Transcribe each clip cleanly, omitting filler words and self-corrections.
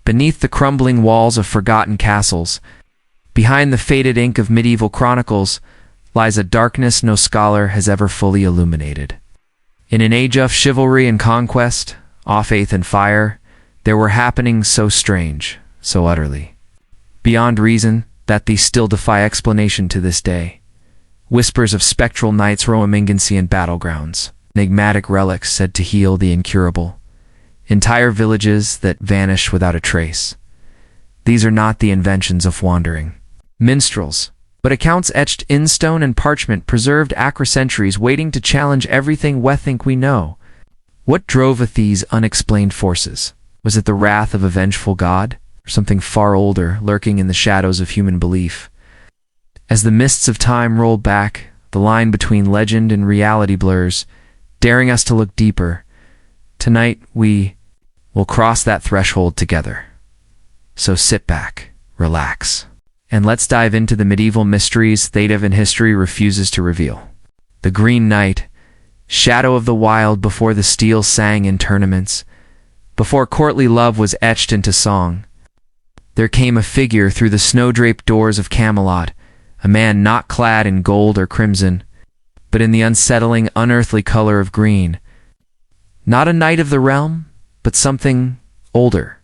Beneath the crumbling walls of forgotten castles, behind the faded ink of medieval chronicles, lies a darkness no scholar has ever fully illuminated. In an age of chivalry and conquest, awe, faith, and fire, there were happenings so strange, so utterly beyond reason, that these still defy explanation to this day. Whispers of spectral knights roaming in battlegrounds, enigmatic relics said to heal the incurable, entire villages that vanish without a trace. These are not the inventions of wandering minstrels, but accounts etched in stone and parchment preserved across centuries, waiting to challenge everything we think we know. What drove these unexplained forces? Was it the wrath of a vengeful god, or something far older lurking in the shadows of human belief? As the mists of time roll back, the line between legend and reality blurs, daring us to look deeper. Tonight we will cross that threshold together. So sit back, relax, and let's dive into the medieval mysteries that history refuses to reveal. The Green Knight, shadow of the wild before the steel sang in tournaments, before courtly love was etched into song. There came a figure through the snow-draped doors of Camelot, a man not clad in gold or crimson, but in the unsettling, unearthly color of green. Not a knight of the realm, but something older,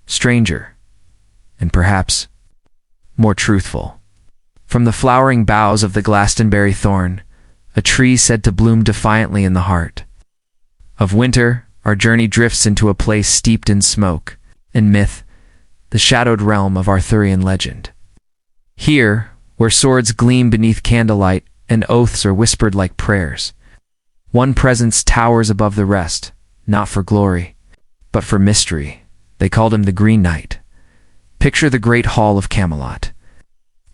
stranger, and perhaps more truthful. From the flowering boughs of the Glastonbury thorn, a tree said to bloom defiantly in the heart of winter, our journey drifts into a place steeped in smoke and myth, the shadowed realm of Arthurian legend. Here, where swords gleam beneath candlelight and oaths are whispered like prayers, one presence towers above the rest, not for glory, but for mystery. They called him the Green Knight. Picture the great hall of Camelot,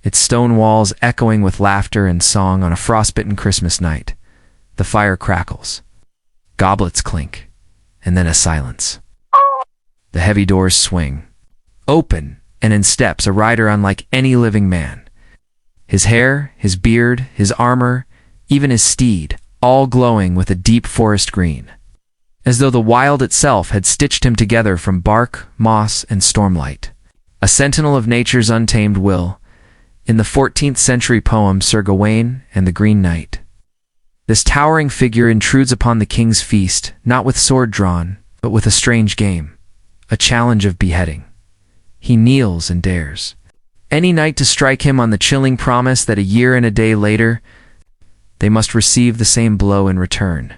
its stone walls echoing with laughter and song on a frostbitten Christmas night. The fire crackles, goblets clink, and then a silence. The heavy doors swing open, and in steps a rider unlike any living man. His hair, his beard, his armor, even his steed, all glowing with a deep forest green, as though the wild itself had stitched him together from bark, moss, and stormlight. A sentinel of nature's untamed will, in the 14th century poem Sir Gawain and the Green Knight. This towering figure intrudes upon the king's feast, not with sword drawn, but with a strange game, a challenge of beheading. He kneels and dares any knight to strike him on the chilling promise that a year and a day later, they must receive the same blow in return.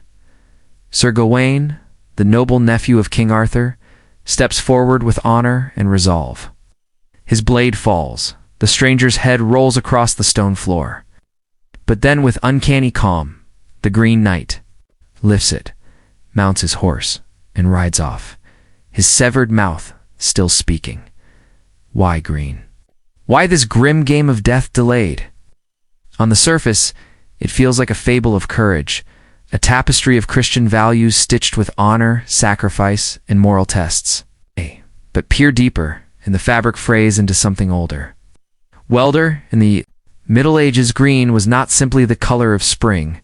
Sir Gawain, the noble nephew of King Arthur, steps forward with honor and resolve. His blade falls, the stranger's head rolls across the stone floor. But then with uncanny calm, the Green Knight lifts it, mounts his horse, and rides off, his severed mouth still speaking. Why green? Why this grim game of death delayed? On the surface, it feels like a fable of courage, a tapestry of Christian values stitched with honor, sacrifice, and moral tests. But peer deeper, and the fabric frays into something older. Welder, in the Middle Ages, green was not simply the color of spring.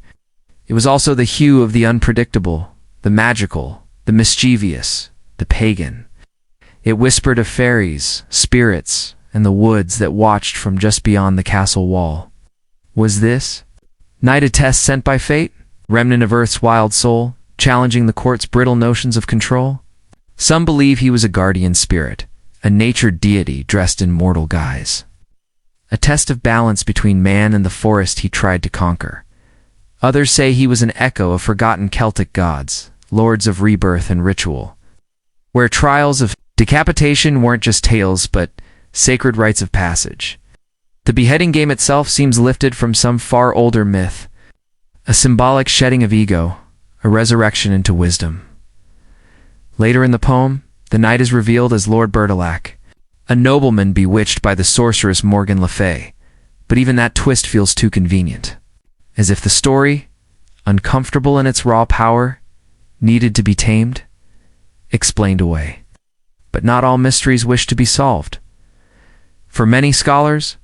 It was also the hue of the unpredictable, the magical, the mischievous, the pagan. It whispered of fairies, spirits, and the woods that watched from just beyond the castle wall. Was this night a test sent by fate, remnant of Earth's wild soul, challenging the court's brittle notions of control? Some believe he was a guardian spirit, a natured deity dressed in mortal guise. A test of balance between man and the forest he tried to conquer. Others say he was an echo of forgotten Celtic gods, lords of rebirth and ritual, where trials of decapitation weren't just tales but sacred rites of passage. The beheading game itself seems lifted from some far older myth, a symbolic shedding of ego, a resurrection into wisdom. Later in the poem, the knight is revealed as Lord Bertilac, a nobleman bewitched by the sorceress Morgan Le Fay, but even that twist feels too convenient, as if the story, uncomfortable in its raw power, needed to be tamed, explained away. But not all mysteries wish to be solved. For many scholars,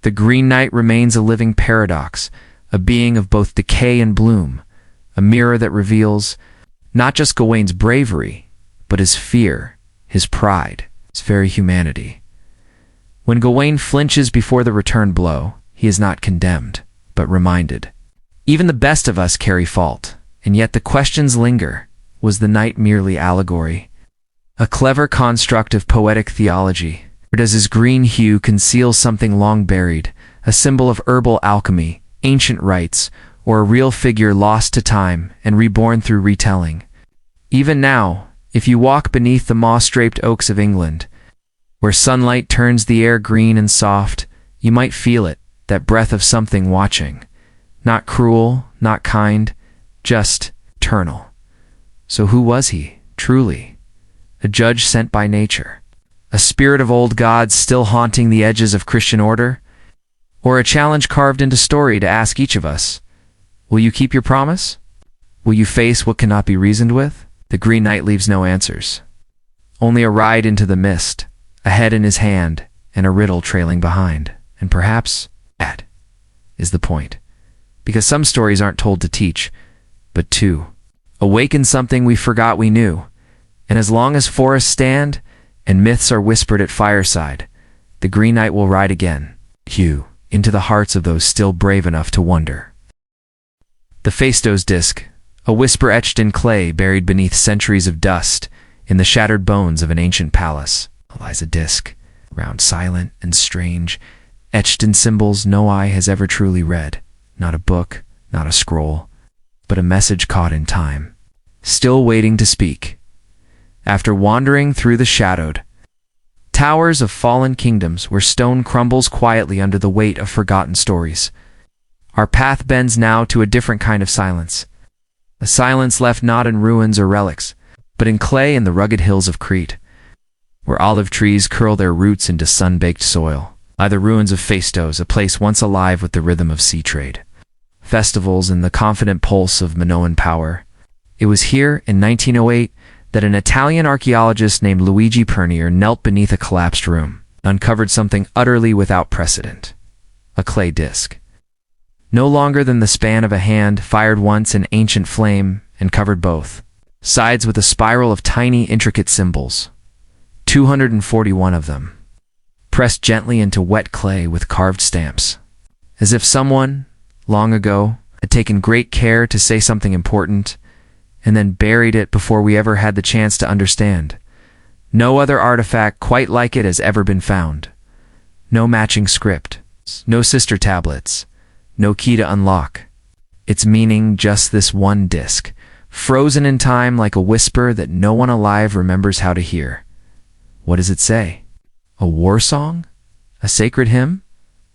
the Green Knight remains a living paradox, a being of both decay and bloom, a mirror that reveals not just Gawain's bravery, but his fear, his pride, its very humanity. When Gawain flinches before the return blow, he is not condemned, but reminded. Even the best of us carry fault, and yet the questions linger. Was the knight merely allegory? A clever construct of poetic theology? Or does his green hue conceal something long buried, a symbol of herbal alchemy, ancient rites, or a real figure lost to time and reborn through retelling? Even now, if you walk beneath the moss-draped oaks of England, where sunlight turns the air green and soft, you might feel it, that breath of something watching. Not cruel, not kind, just eternal. So who was he, truly? A judge sent by nature? A spirit of old gods still haunting the edges of Christian order? Or a challenge carved into story to ask each of us, will you keep your promise? Will you face what cannot be reasoned with? The Green Knight leaves no answers. Only a ride into the mist, a head in his hand, and a riddle trailing behind. And perhaps that is the point. Because some stories aren't told to teach, but to awaken something we forgot we knew. And as long as forests stand and myths are whispered at fireside, the Green Knight will ride again, into the hearts of those still brave enough to wonder. The Phaistos disc, a whisper etched in clay buried beneath centuries of dust in the shattered bones of an ancient palace, lies a disc, round, silent, and strange, etched in symbols no eye has ever truly read. Not a book, not a scroll, but a message caught in time, still waiting to speak. After wandering through the shadowed towers of fallen kingdoms where stone crumbles quietly under the weight of forgotten stories, our path bends now to a different kind of silence. A silence left not in ruins or relics, but in clay in the rugged hills of Crete, where olive trees curl their roots into sun-baked soil, lie the ruins of Phaistos, a place once alive with the rhythm of sea trade, festivals, and the confident pulse of Minoan power. It was here, in 1908, that an Italian archaeologist named Luigi Pernier knelt beneath a collapsed room, uncovered something utterly without precedent. A clay disc. No longer than the span of a hand, fired once in ancient flame, and covered both sides with a spiral of tiny, intricate symbols. 241 of them, pressed gently into wet clay with carved stamps, as if someone, long ago, had taken great care to say something important, and then buried it before we ever had the chance to understand. No other artifact quite like it has ever been found. No matching script, no sister tablets, no key to unlock. Its meaning just this one disc, frozen in time like a whisper that no one alive remembers how to hear. What does it say? A war song? A sacred hymn?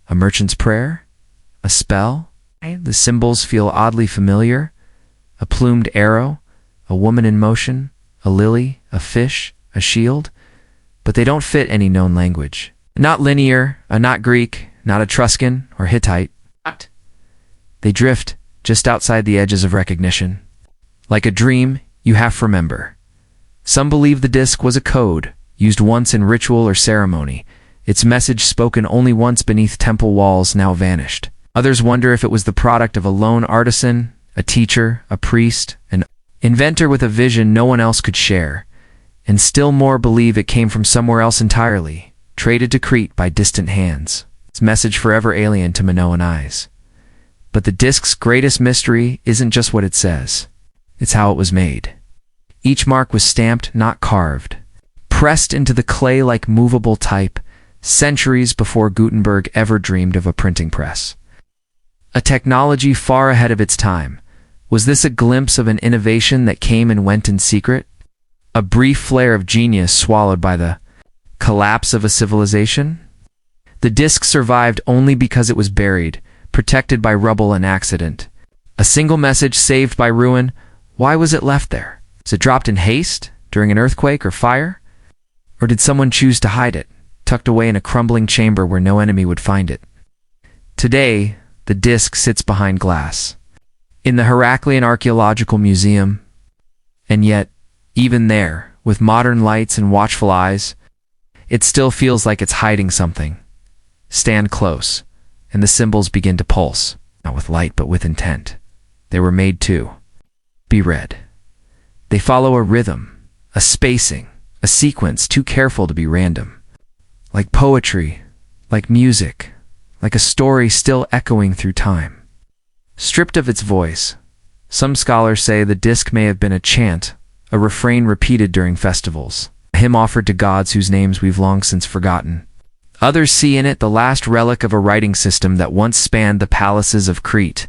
A merchant's prayer? A spell? The symbols feel oddly familiar. A plumed arrow, a woman in motion, a lily, a fish, a shield, but they don't fit any known language. Not linear, not Greek, not Etruscan or Hittite. They drift just outside the edges of recognition. Like a dream you half remember. Some believe the disc was a code, used once in ritual or ceremony, its message spoken only once beneath temple walls, now vanished. Others wonder if it was the product of a lone artisan, a teacher, a priest, an inventor with a vision no one else could share, and still more believe it came from somewhere else entirely, traded to Crete by distant hands, its message forever alien to Minoan eyes. But the disc's greatest mystery isn't just what it says, it's how it was made. Each mark was stamped, not carved, pressed into the clay like movable type, centuries before Gutenberg ever dreamed of a printing press. A technology far ahead of its time. Was this a glimpse of an innovation that came and went in secret? A brief flare of genius swallowed by the collapse of a civilization? The disc survived only because it was buried, protected by rubble and accident. A single message saved by ruin. Why was it left there? Was it dropped in haste, during an earthquake or fire? Or did someone choose to hide it, tucked away in a crumbling chamber where no enemy would find it? Today, the disc sits behind glass, in the Heraclean Archaeological Museum. And yet, even there, with modern lights and watchful eyes, it still feels like it's hiding something. Stand close, and the symbols begin to pulse, not with light but with intent. They were made to be read. They follow a rhythm, a spacing, a sequence too careful to be random. Like poetry, like music, like a story still echoing through time. Stripped of its voice, some scholars say the disc may have been a chant, a refrain repeated during festivals, a hymn offered to gods whose names we've long since forgotten. Others see in it the last relic of a writing system that once spanned the palaces of Crete,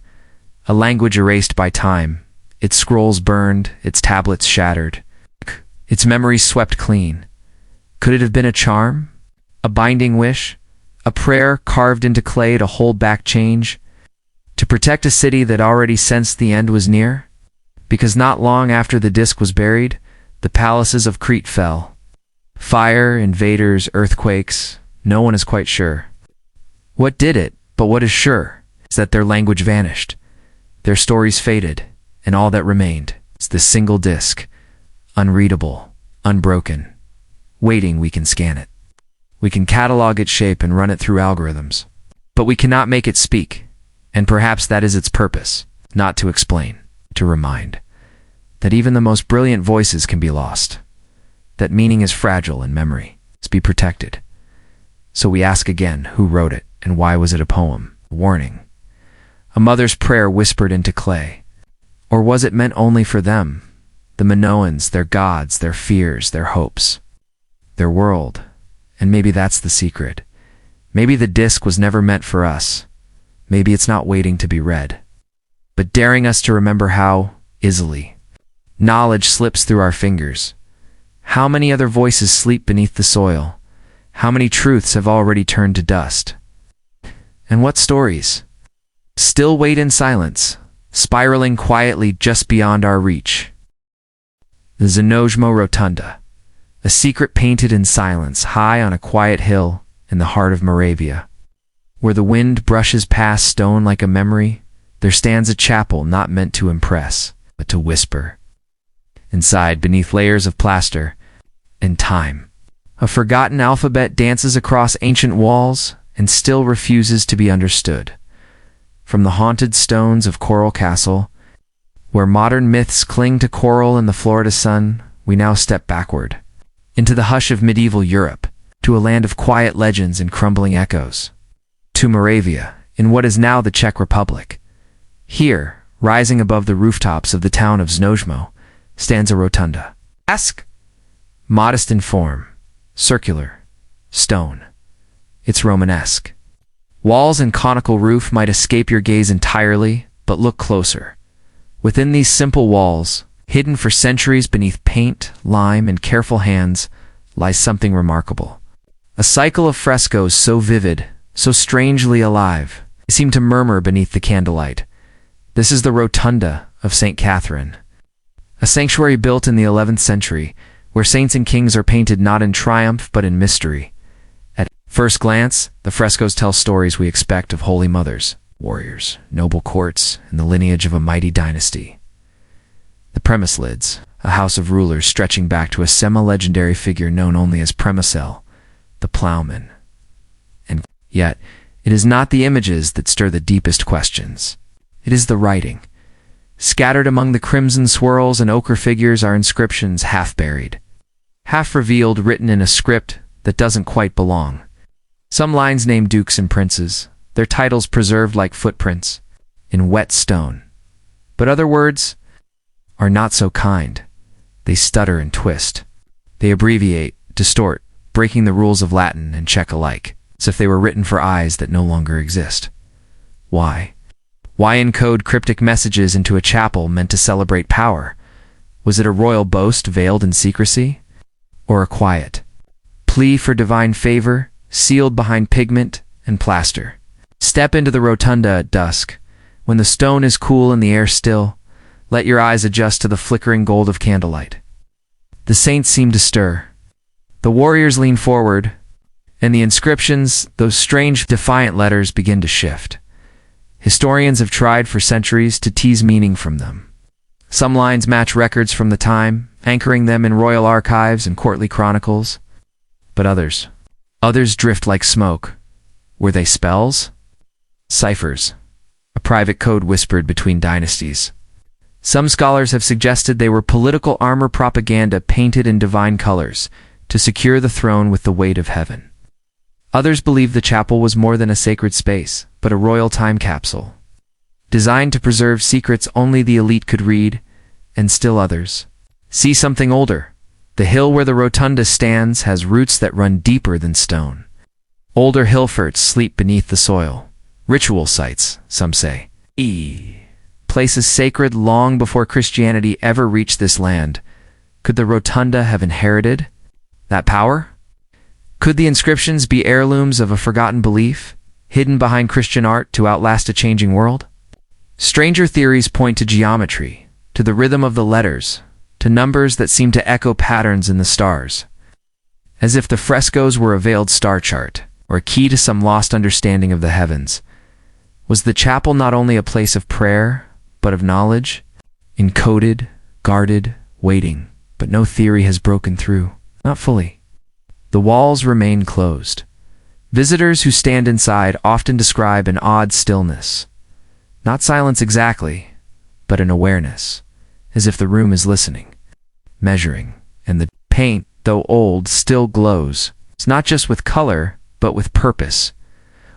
a language erased by time, its scrolls burned, its tablets shattered, its memories swept clean. Could it have been a charm? A binding wish? A prayer carved into clay to hold back change? To protect a city that already sensed the end was near? Because not long after the disc was buried, the palaces of Crete fell. Fire, invaders, earthquakes, no one is quite sure. What did it, but what is sure, is that their language vanished. Their stories faded, and all that remained is this single disc, unreadable, unbroken, waiting we can scan it. We can catalog its shape and run it through algorithms, but we cannot make it speak, and perhaps that is its purpose, not to explain, to remind, that even the most brilliant voices can be lost, that meaning is fragile and memory must be protected. So we ask again, who wrote it, and why was it a poem? A warning. A mother's prayer whispered into clay. Or was it meant only for them? The Minoans, their gods, their fears, their hopes, their world. And maybe that's the secret. Maybe the disc was never meant for us. Maybe it's not waiting to be read, but daring us to remember how, easily, knowledge slips through our fingers. How many other voices sleep beneath the soil? How many truths have already turned to dust? And what stories still wait in silence, spiraling quietly just beyond our reach? The Znojmo Rotunda, a secret painted in silence high on a quiet hill in the heart of Moravia. Where the wind brushes past stone like a memory, there stands a chapel not meant to impress, but to whisper. Inside, beneath layers of plaster and time, a forgotten alphabet dances across ancient walls and still refuses to be understood. From the haunted stones of Coral Castle, where modern myths cling to coral in the Florida sun, we now step backward, into the hush of medieval Europe, to a land of quiet legends and crumbling echoes. To Moravia, in what is now the Czech Republic. Here, rising above the rooftops of the town of Znojmo, stands a rotunda. Modest in form, circular, stone. It's Romanesque. Walls and conical roof might escape your gaze entirely, but look closer. Within these simple walls, hidden for centuries beneath paint, lime, and careful hands, lies something remarkable. A cycle of frescoes so vivid, so strangely alive, they seem to murmur beneath the candlelight. This is the Rotunda of St. Catherine, a sanctuary built in the 11th century, where saints and kings are painted not in triumph but in mystery. At first glance, the frescoes tell stories we expect of holy mothers, warriors, noble courts, and the lineage of a mighty dynasty. The Premislids, a house of rulers stretching back to a semi-legendary figure known only as Premisel, the plowman. And yet, it is not the images that stir the deepest questions. It is the writing. Scattered among the crimson swirls and ochre figures are inscriptions half buried, half revealed, written in a script that doesn't quite belong. Some lines name dukes and princes, their titles preserved like footprints in wet stone. But other words are not so kind. They stutter and twist. They abbreviate, distort, breaking the rules of Latin and Czech alike, as if they were written for eyes that no longer exist. Why? Why encode cryptic messages into a chapel meant to celebrate power? Was it a royal boast veiled in secrecy? Or a quiet plea for divine favor, sealed behind pigment and plaster? Step into the rotunda at dusk, when the stone is cool and the air still. Let your eyes adjust to the flickering gold of candlelight. The saints seem to stir. The warriors lean forward, and the inscriptions, those strange, defiant letters, begin to shift. Historians have tried for centuries to tease meaning from them. Some lines match records from the time, anchoring them in royal archives and courtly chronicles. But others drift like smoke. Were they spells? Ciphers, a private code whispered between dynasties. Some scholars have suggested they were political armor propaganda painted in divine colors to secure the throne with the weight of heaven. Others believe the chapel was more than a sacred space, but a royal time capsule, designed to preserve secrets only the elite could read, and still others see something older. The hill where the rotunda stands has roots that run deeper than stone. Older hill forts sleep beneath the soil. Ritual sites, some say. Places sacred long before Christianity ever reached this land. Could the rotunda have inherited that power? Could the inscriptions be heirlooms of a forgotten belief, hidden behind Christian art to outlast a changing world? Stranger theories point to geometry, to the rhythm of the letters, to numbers that seem to echo patterns in the stars, as if the frescoes were a veiled star chart, or a key to some lost understanding of the heavens. Was the chapel not only a place of prayer, but of knowledge, encoded, guarded, waiting? But no theory has broken through, not fully. The walls remain closed. Visitors who stand inside often describe an odd stillness. Not silence exactly, but an awareness, as if the room is listening, measuring, and the paint, though old, still glows. It's not just with color, but with purpose.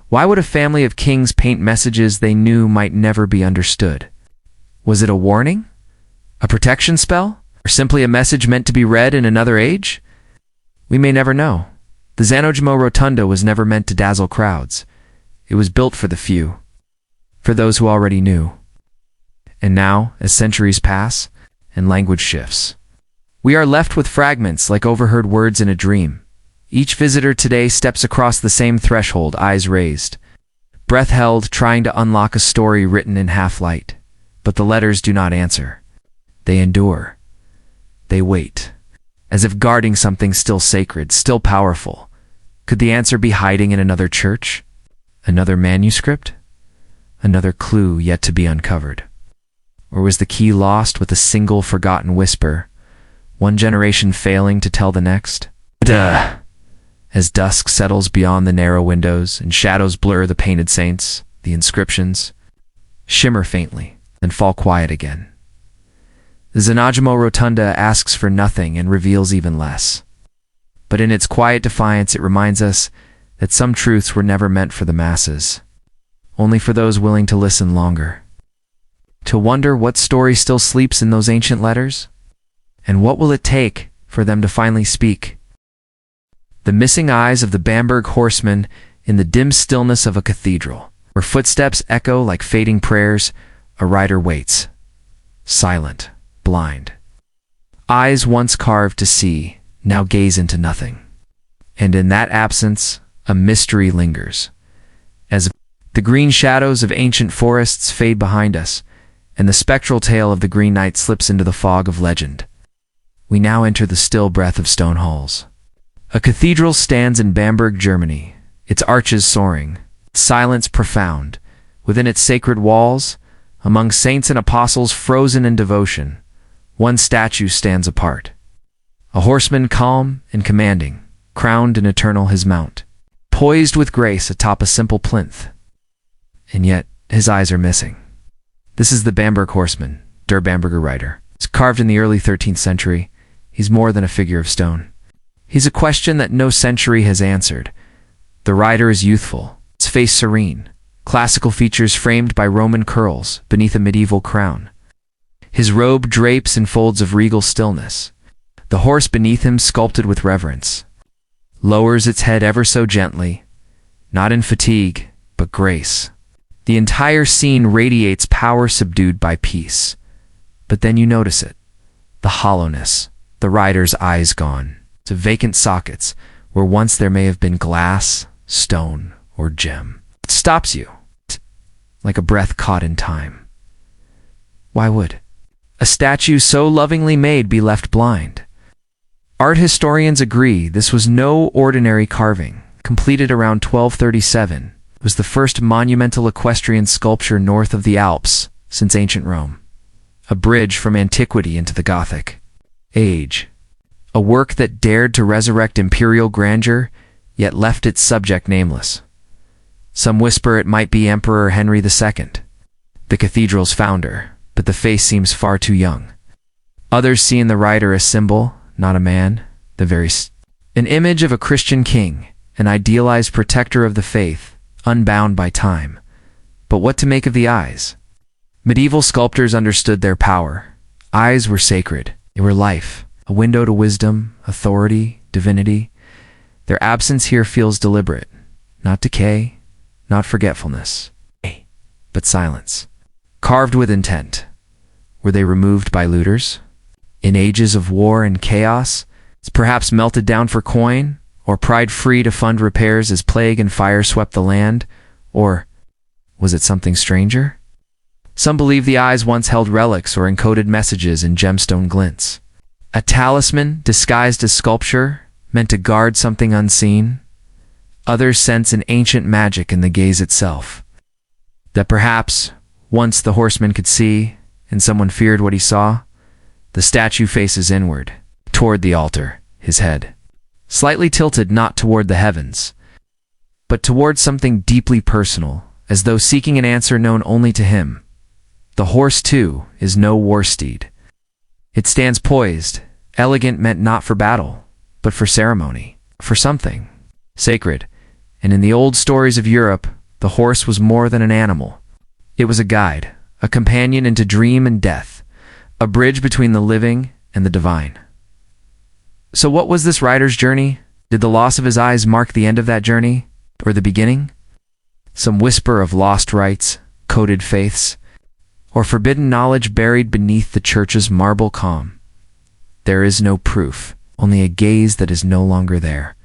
Why would a family of kings paint messages they knew might never be understood? Was it a warning? A protection spell? Or simply a message meant to be read in another age? We may never know. The Zanojmo Rotunda was never meant to dazzle crowds. It was built for the few, for those who already knew. And now, as centuries pass and language shifts, we are left with fragments like overheard words in a dream. Each visitor today steps across the same threshold, eyes raised, breath held, trying to unlock a story written in half-light. But the letters do not answer. They endure. They wait, as if guarding something still sacred, still powerful. Could the answer be hiding in another church? Another manuscript? Another clue yet to be uncovered? Or was the key lost with a single forgotten whisper, one generation failing to tell the next? Duh! As dusk settles beyond the narrow windows and shadows blur the painted saints, the inscriptions shimmer faintly, then fall quiet again. The Zanojmo Rotunda asks for nothing and reveals even less. But in its quiet defiance, it reminds us that some truths were never meant for the masses, only for those willing to listen longer. To wonder what story still sleeps in those ancient letters? And what will it take for them to finally speak? The missing eyes of the Bamberg horsemen in the dim stillness of a cathedral, where footsteps echo like fading prayers, a rider waits, silent, blind. Eyes once carved to see, now gaze into nothing. And in that absence, a mystery lingers, as the green shadows of ancient forests fade behind us, and the spectral tale of the Green Knight slips into the fog of legend. We now enter the still breath of stone halls. A cathedral stands in Bamberg, Germany, its arches soaring, its silence profound. Within its sacred walls, among saints and apostles frozen in devotion, one statue stands apart. A horseman calm and commanding, crowned and eternal his mount, poised with grace atop a simple plinth. And yet, his eyes are missing. This is the Bamberg horseman, Der Bamberger Reiter. He's carved in the early 13th century. He's more than a figure of stone. He's a question that no century has answered. The rider is youthful, its face serene, classical features framed by Roman curls beneath a medieval crown. His robe drapes in folds of regal stillness. The horse beneath him, sculpted with reverence, lowers its head ever so gently, not in fatigue, but grace. The entire scene radiates power subdued by peace. But then you notice it. The hollowness, the rider's eyes gone, to vacant sockets where once there may have been glass, stone, or gem. It stops you, like a breath caught in time. Why would a statue so lovingly made be left blind? Art historians agree this was no ordinary carving. Completed around 1237, it was the first monumental equestrian sculpture north of the Alps since ancient Rome. A bridge from antiquity into the Gothic age. A work that dared to resurrect imperial grandeur, yet left its subject nameless. Some whisper it might be Emperor Henry II, the cathedral's founder, but the face seems far too young. Others see in the rider a symbol, not a man, an image of a Christian king, an idealized protector of the faith, unbound by time. But what to make of the eyes? Medieval sculptors understood their power. Eyes were sacred. They were life, a window to wisdom, authority, divinity. Their absence here feels deliberate. Not decay, not forgetfulness, but silence. Carved with intent. Were they removed by looters? In ages of war and chaos, perhaps melted down for coin, or pried free to fund repairs as plague and fire swept the land? Or was it something stranger? Some believe the eyes once held relics or encoded messages in gemstone glints. A talisman disguised as sculpture, meant to guard something unseen. Others sense an ancient magic in the gaze itself. That perhaps, once the horseman could see, and someone feared what he saw, the statue faces inward, toward the altar, his head slightly tilted not toward the heavens, but toward something deeply personal, as though seeking an answer known only to him. The horse, too, is no war steed. It stands poised, elegant, meant not for battle, but for ceremony, for something sacred. And in the old stories of Europe, the horse was more than an animal. It was a guide, a companion into dream and death, a bridge between the living and the divine. So what was this rider's journey? Did the loss of his eyes mark the end of that journey, or the beginning? Some whisper of lost rites, coded faiths, or forbidden knowledge buried beneath the church's marble calm? There is no proof, only a gaze that is no longer there,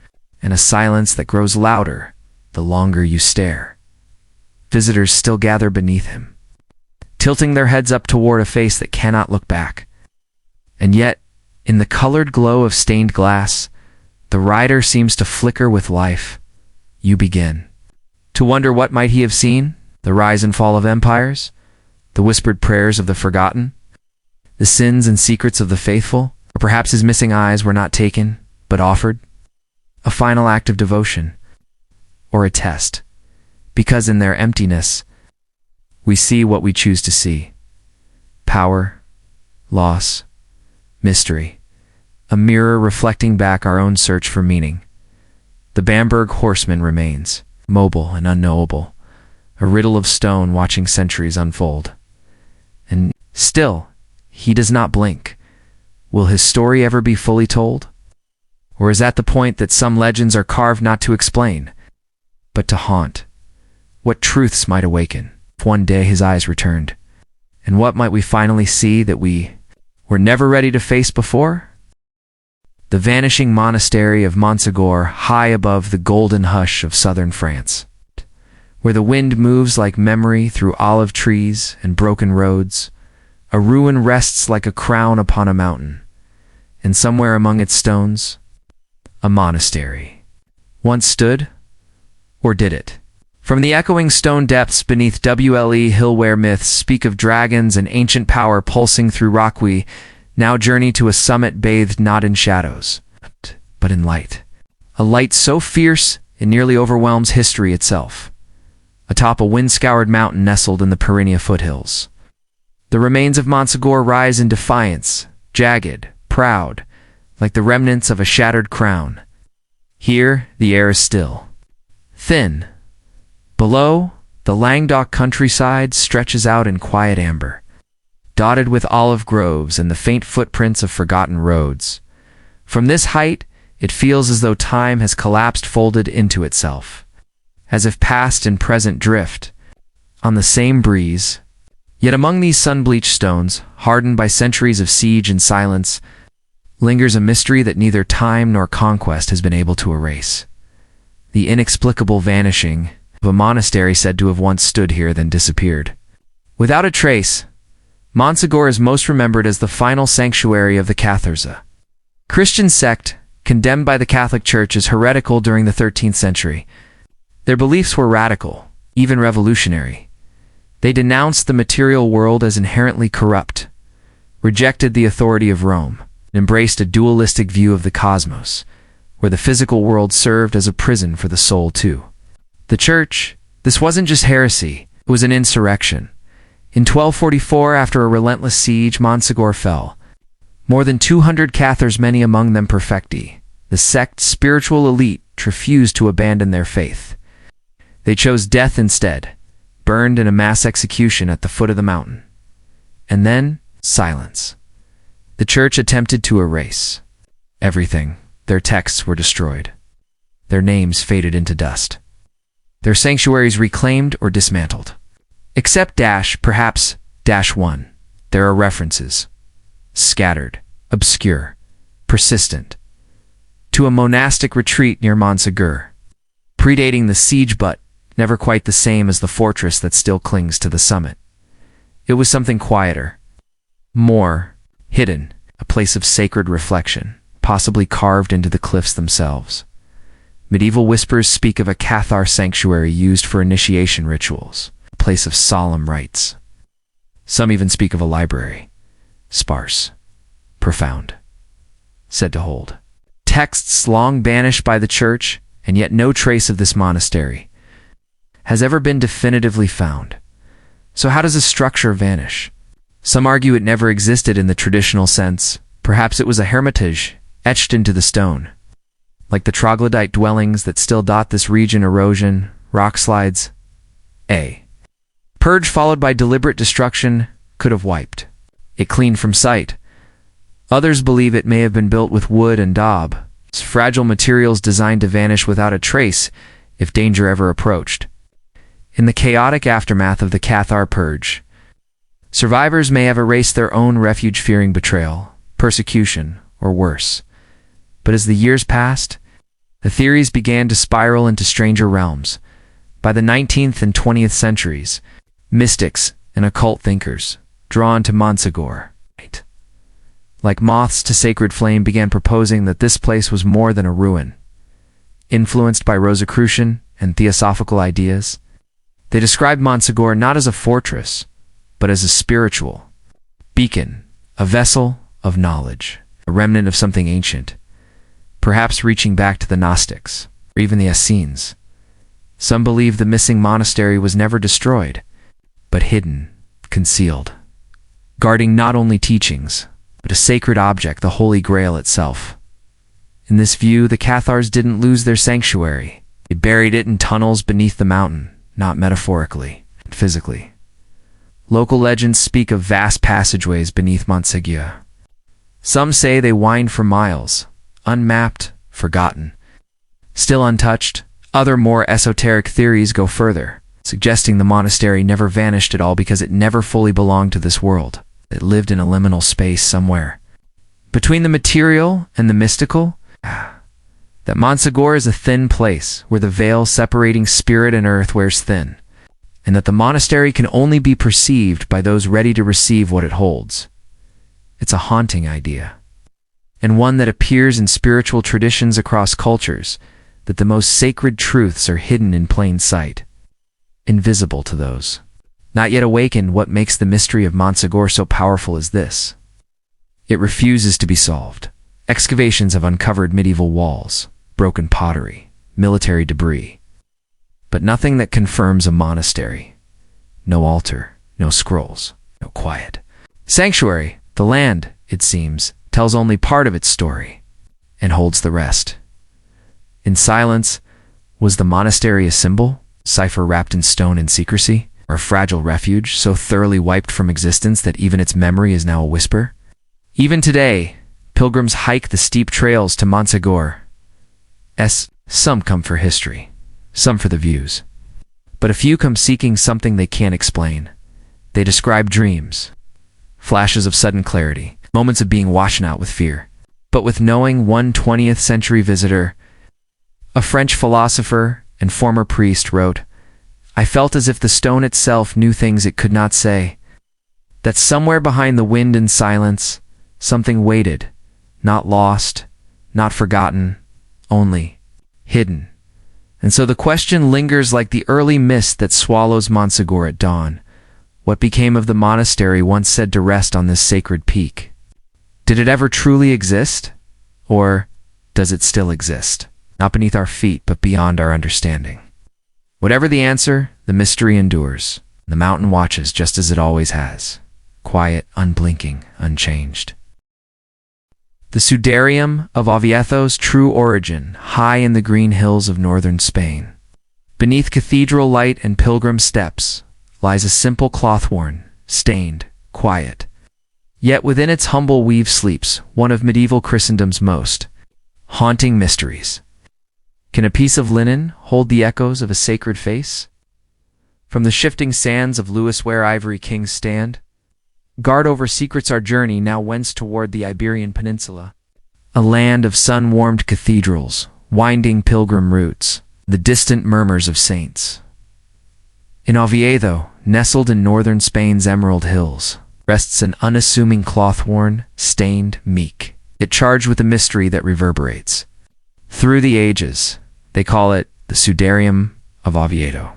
and a silence that grows louder the longer you stare. Visitors still gather beneath him, tilting their heads up toward a face that cannot look back. And yet, in the colored glow of stained glass, the rider seems to flicker with life. You begin to wonder, what might he have seen? The rise and fall of empires? The whispered prayers of the forgotten? The sins and secrets of the faithful? Or perhaps his missing eyes were not taken, but offered? A final act of devotion, or a test, because in their emptiness, we see what we choose to see. Power, loss, mystery, a mirror reflecting back our own search for meaning. The Bamberg horseman remains, mobile and unknowable, a riddle of stone watching centuries unfold. And still, he does not blink. Will his story ever be fully told? Or is that the point that some legends are carved not to explain, but to haunt? What truths might awaken if one day his eyes returned? And what might we finally see that we were never ready to face before? The vanishing monastery of Montségur, high above the golden hush of southern France, where the wind moves like memory through olive trees and broken roads. A ruin rests like a crown upon a mountain, and somewhere among its stones, a monastery once stood, or did it? From the echoing stone depths beneath Wawel Hill, where myths speak of dragons and ancient power pulsing through rock, we now journey to a summit bathed not in shadows, but in light. A light so fierce it nearly overwhelms history itself. Atop a wind-scoured mountain nestled in the Pyrenean foothills, the remains of Montségur rise in defiance, jagged, proud, like the remnants of a shattered crown. Here, the air is still, thin. Below, the Languedoc countryside stretches out in quiet amber, dotted with olive groves and the faint footprints of forgotten roads. From this height, it feels as though time has collapsed, folded into itself, as if past and present drift on the same breeze. Yet among these sun-bleached stones, hardened by centuries of siege and silence, lingers a mystery that neither time nor conquest has been able to erase. The inexplicable vanishing of a monastery said to have once stood here, then disappeared. Without a trace, Montségur is most remembered as the final sanctuary of the Cathars, Christian sect condemned by the Catholic Church as heretical during the 13th century. Their beliefs were radical, even revolutionary. They denounced the material world as inherently corrupt, rejected the authority of Rome, and embraced a dualistic view of the cosmos, where the physical world served as a prison for the soul too. The Church, this wasn't just heresy, it was an insurrection. In 1244, after a relentless siege, Montsegur fell. More than 200 Cathars, many among them perfecti, the sect's spiritual elite, refused to abandon their faith. They chose death instead, burned in a mass execution at the foot of the mountain. And then, silence. The church attempted to erase everything. Their texts were destroyed. Their names faded into dust. Their sanctuaries reclaimed or dismantled. Except perhaps -1. There are references, scattered, obscure, persistent, to a monastic retreat near Montsegur, predating the siege but never quite the same as the fortress that still clings to the summit. It was something quieter, more hidden, a place of sacred reflection, possibly carved into the cliffs themselves. Medieval whispers speak of a Cathar sanctuary used for initiation rituals, a place of solemn rites. Some even speak of a library, sparse, profound, said to hold texts long banished by the church, and yet no trace of this monastery has ever been definitively found. So how does a structure vanish? Some argue it never existed in the traditional sense. Perhaps it was a hermitage etched into the stone. Like the troglodyte dwellings that still dot this region, erosion, rock slides, a purge followed by deliberate destruction could have wiped it clean from sight. Others believe it may have been built with wood and daub, fragile materials designed to vanish without a trace if danger ever approached. In the chaotic aftermath of the Cathar purge, survivors may have erased their own refuge, fearing betrayal, persecution, or worse. But as the years passed, the theories began to spiral into stranger realms. By the 19th and 20th centuries, mystics and occult thinkers, drawn to Montsegur, like moths to sacred flame, began proposing that this place was more than a ruin. Influenced by Rosicrucian and theosophical ideas, they described Montsegur not as a fortress, but as a spiritual beacon, a vessel of knowledge, a remnant of something ancient, perhaps reaching back to the Gnostics, or even the Essenes. Some believe the missing monastery was never destroyed, but hidden, concealed, guarding not only teachings, but a sacred object, the Holy Grail itself. In this view, the Cathars didn't lose their sanctuary. They buried it in tunnels beneath the mountain, not metaphorically, but physically. Local legends speak of vast passageways beneath Montsegur. Some say they wind for miles, unmapped, forgotten, still untouched. Other more esoteric theories go further, suggesting the monastery never vanished at all because it never fully belonged to this world. It lived in a liminal space somewhere between the material and the mystical. That Montsegur is a thin place where the veil separating spirit and earth wears thin, and that the monastery can only be perceived by those ready to receive what it holds. It's a haunting idea, and one that appears in spiritual traditions across cultures, that the most sacred truths are hidden in plain sight, invisible to those not yet awakened. What makes the mystery of Montsegur so powerful is this: it refuses to be solved. Excavations have uncovered medieval walls, broken pottery, military debris, but nothing that confirms a monastery. No altar, no scrolls, no quiet sanctuary. The land, it seems, tells only part of its story and holds the rest. In silence, was the monastery a symbol, cipher wrapped in stone and secrecy, or a fragile refuge so thoroughly wiped from existence that even its memory is now a whisper? Even today, pilgrims hike the steep trails to Montsegur. Some come for history, some for the views, but a few come seeking something they can't explain. They describe dreams, flashes of sudden clarity, moments of being washed out with fear. But with knowing one 20th century visitor, a French philosopher and former priest, wrote, "I felt as if the stone itself knew things it could not say, that somewhere behind the wind and silence, something waited, not lost, not forgotten, only hidden." And so the question lingers like the early mist that swallows Montsegur at dawn. What became of the monastery once said to rest on this sacred peak? Did it ever truly exist? Or does it still exist? Not beneath our feet, but beyond our understanding. Whatever the answer, the mystery endures. The mountain watches just as it always has, quiet, unblinking, unchanged. The Sudarium of Ovieto's true origin, high in the green hills of northern Spain. Beneath cathedral light and pilgrim steps lies a simple cloth-worn, stained, quiet. Yet within its humble weave sleeps one of medieval Christendom's most haunting mysteries. Can a piece of linen hold the echoes of a sacred face? From the shifting sands of Lewis where ivory kings stand, guard over secrets our journey now wends toward the Iberian Peninsula, a land of sun-warmed cathedrals, winding pilgrim routes, the distant murmurs of saints. In Oviedo, nestled in northern Spain's Emerald Hills, rests an unassuming cloth-worn, stained meek, yet charged with a mystery that reverberates. Through the ages, they call it the Sudarium of Oviedo.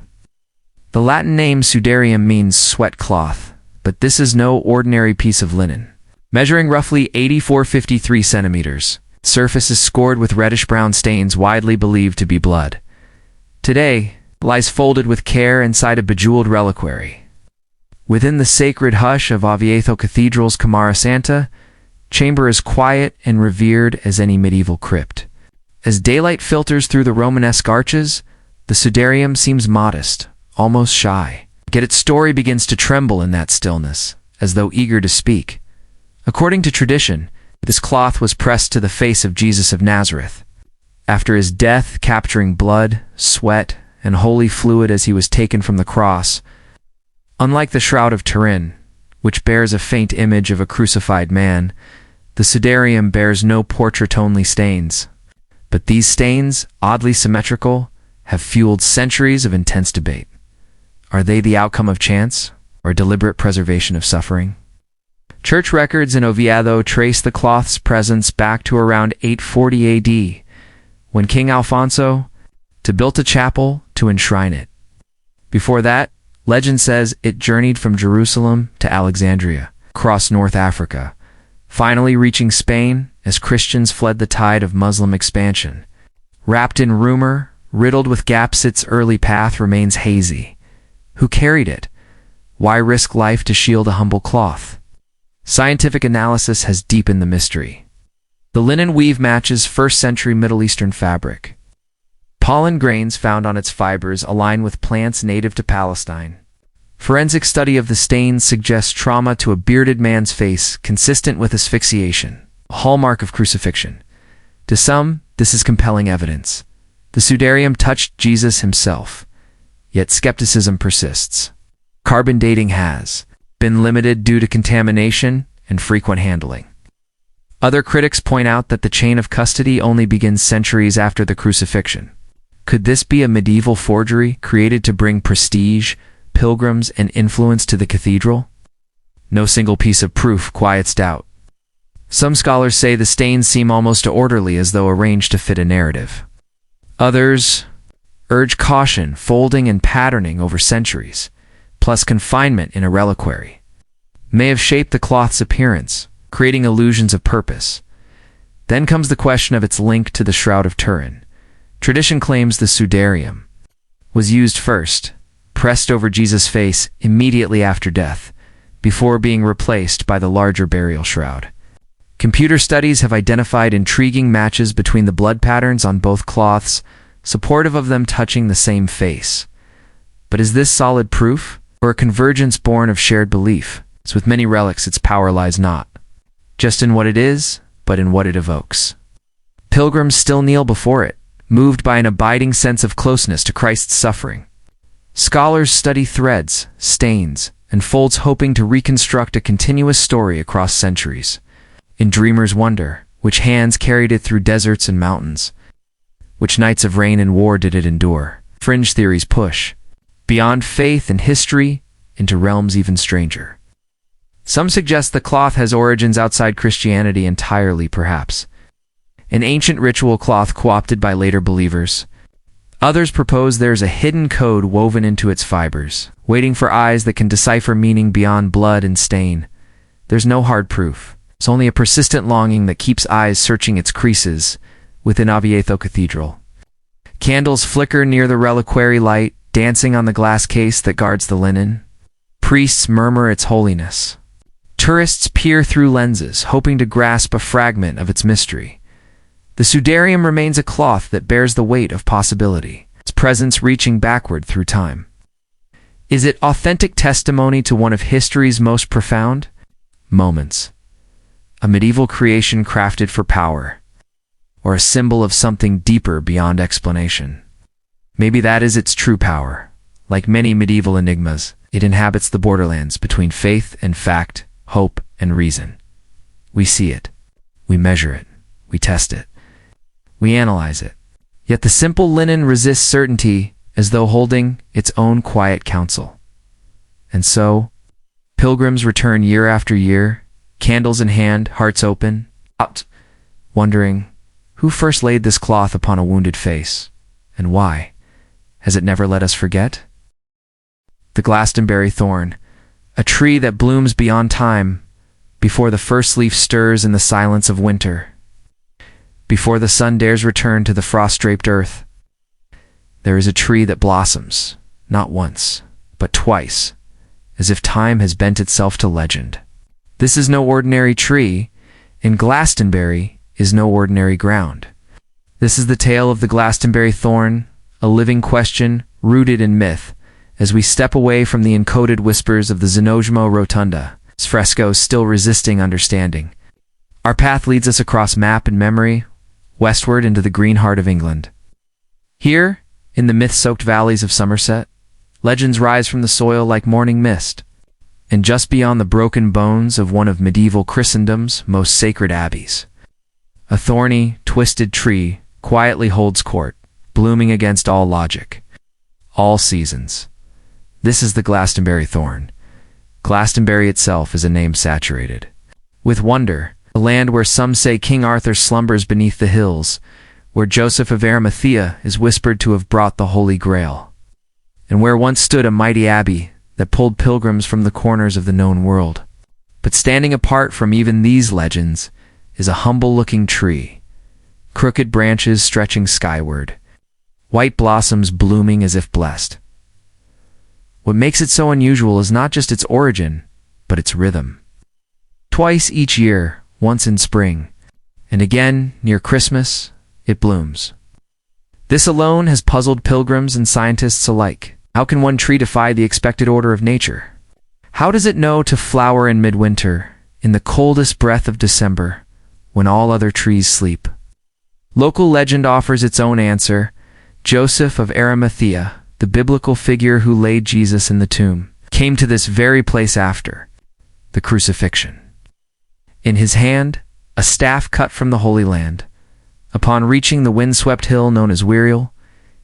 The Latin name Sudarium means sweat cloth, but this is no ordinary piece of linen. Measuring roughly 84-53 centimeters, its surface is scored with reddish-brown stains widely believed to be blood. Today, it lies folded with care inside a bejeweled reliquary. Within the sacred hush of Oviedo Cathedral's Camara Santa, chamber is quiet and revered as any medieval crypt. As daylight filters through the Romanesque arches, the Sudarium seems modest, almost shy. Yet its story begins to tremble in that stillness, as though eager to speak. According to tradition, this cloth was pressed to the face of Jesus of Nazareth. After his death, capturing blood, sweat, and holy fluid as he was taken from the cross. Unlike the Shroud of Turin, which bears a faint image of a crucified man, the Sudarium bears no portrait-only stains. But these stains, oddly symmetrical, have fueled centuries of intense debate. Are they the outcome of chance, or deliberate preservation of suffering? Church records in Oviedo trace the cloth's presence back to around 840 AD, when King Alfonso built a chapel to enshrine it. Before that, legend says it journeyed from Jerusalem to Alexandria, across North Africa, finally reaching Spain as Christians fled the tide of Muslim expansion. Wrapped in rumor, riddled with gaps, its early path remains hazy. Who carried it? Why risk life to shield a humble cloth? Scientific analysis has deepened the mystery. The linen weave matches first-century Middle Eastern fabric. Pollen grains found on its fibers align with plants native to Palestine. Forensic study of the stains suggests trauma to a bearded man's face consistent with asphyxiation, a hallmark of crucifixion. To some, this is compelling evidence. The Sudarium touched Jesus himself, yet skepticism persists. Carbon dating has been limited due to contamination and frequent handling. Other critics point out that the chain of custody only begins centuries after the crucifixion. Could this be a medieval forgery created to bring prestige, pilgrims, and influence to the cathedral? No single piece of proof quiets doubt. Some scholars say the stains seem almost orderly, as though arranged to fit a narrative. Others urge caution, folding and patterning over centuries, plus confinement in a reliquary, may have shaped the cloth's appearance, creating illusions of purpose. Then comes the question of its link to the Shroud of Turin. Tradition claims the Sudarium was used first, pressed over Jesus' face immediately after death, before being replaced by the larger burial shroud. Computer studies have identified intriguing matches between the blood patterns on both cloths, supportive of them touching the same face. But is this solid proof, or a convergence born of shared belief? As with many relics, its power lies not just in what it is, but in what it evokes. Pilgrims still kneel before it, moved by an abiding sense of closeness to Christ's suffering. Scholars study threads, stains, and folds, hoping to reconstruct a continuous story across centuries. In dreamers wonder, which hands carried it through deserts and mountains? Which nights of rain and war did it endure? Fringe theories push beyond faith and history into realms even stranger. Some suggest the cloth has origins outside Christianity entirely, perhaps an ancient ritual cloth co-opted by later believers. Others propose there's a hidden code woven into its fibers, waiting for eyes that can decipher meaning beyond blood and stain. There's no hard proof. It's only a persistent longing that keeps eyes searching its creases within Oviedo Cathedral. Candles flicker near the reliquary light, dancing on the glass case that guards the linen. Priests murmur its holiness. Tourists peer through lenses, hoping to grasp a fragment of its mystery. The sudarium remains a cloth that bears the weight of possibility, its presence reaching backward through time. Is it authentic testimony to one of history's most profound moments? A medieval creation crafted for power, or a symbol of something deeper beyond explanation? Maybe that is its true power. Like many medieval enigmas, it inhabits the borderlands between faith and fact, hope and reason. We see it, we measure it, we test it, we analyze it. Yet the simple linen resists certainty, as though holding its own quiet counsel. And so, pilgrims return year after year, candles in hand, hearts open, out, wondering, who first laid this cloth upon a wounded face, and why? Has it never let us forget? The Glastonbury thorn, a tree that blooms beyond time, before the first leaf stirs in the silence of winter, before the sun dares return to the frost-draped earth. There is a tree that blossoms, not once, but twice, as if time has bent itself to legend. This is no ordinary tree, and Glastonbury is no ordinary ground. This is the tale of the Glastonbury thorn, a living question rooted in myth, as we step away from the encoded whispers of the Zenogemo Rotunda, its frescoes still resisting understanding. Our path leads us across map and memory, westward into the green heart of England. Here, in the myth-soaked valleys of Somerset, legends rise from the soil like morning mist, and just beyond the broken bones of one of medieval Christendom's most sacred abbeys, a thorny, twisted tree quietly holds court, blooming against all logic, all seasons. This is the Glastonbury thorn. Glastonbury itself is a name saturated with wonder, a land where some say King Arthur slumbers beneath the hills, where Joseph of Arimathea is whispered to have brought the Holy Grail, and where once stood a mighty abbey that pulled pilgrims from the corners of the known world. But standing apart from even these legends is a humble-looking tree, crooked branches stretching skyward, white blossoms blooming as if blessed. What makes it so unusual is not just its origin, but its rhythm. Twice each year, once in spring, and again near Christmas, it blooms. This alone has puzzled pilgrims and scientists alike. How can one tree defy the expected order of nature? How does it know to flower in midwinter, in the coldest breath of December, when all other trees sleep? Local legend offers its own answer. Joseph of Arimathea, the biblical figure who laid Jesus in the tomb, came to this very place after the crucifixion. In his hand, a staff cut from the Holy Land. Upon reaching the windswept hill known as Wawel,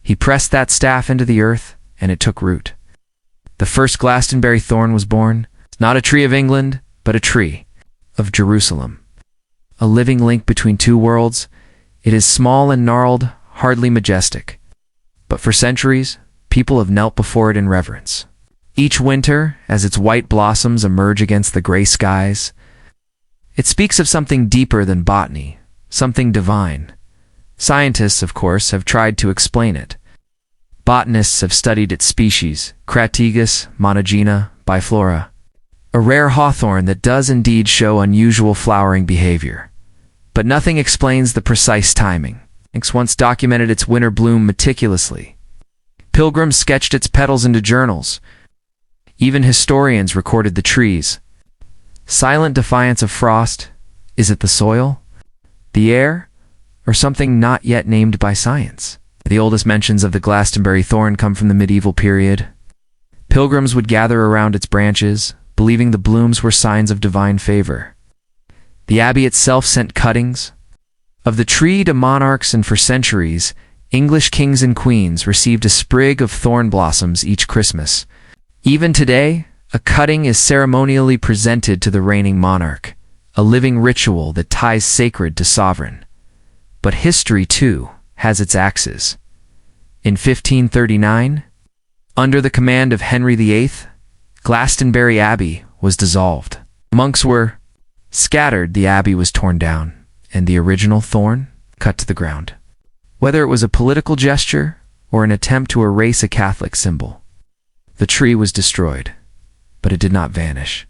he pressed that staff into the earth, and it took root. The first Glastonbury thorn was born, not a tree of England, but a tree of Jerusalem. A living link between two worlds, it is small and gnarled, hardly majestic. But for centuries, people have knelt before it in reverence. Each winter, as its white blossoms emerge against the gray skies, it speaks of something deeper than botany, something divine. Scientists, of course, have tried to explain it. Botanists have studied its species, Crataegus monogyna biflora, a rare hawthorn that does indeed show unusual flowering behavior. But nothing explains the precise timing. Inks once documented its winter bloom meticulously. Pilgrims sketched its petals into journals. Even historians recorded the trees. Silent defiance of frost. Is it the soil, the air, or something not yet named by science? The oldest mentions of the Glastonbury thorn come from the medieval period. Pilgrims would gather around its branches, believing the blooms were signs of divine favor. The abbey itself sent cuttings of the tree to monarchs, and for centuries, English kings and queens received a sprig of thorn blossoms each Christmas. Even today, a cutting is ceremonially presented to the reigning monarch, a living ritual that ties sacred to sovereign. But history, too, has its axes. In 1539, under the command of Henry VIII, Glastonbury Abbey was dissolved. Monks were scattered, the abbey was torn down, and the original thorn cut to the ground. Whether it was a political gesture or an attempt to erase a Catholic symbol, the tree was destroyed. but it did not vanish.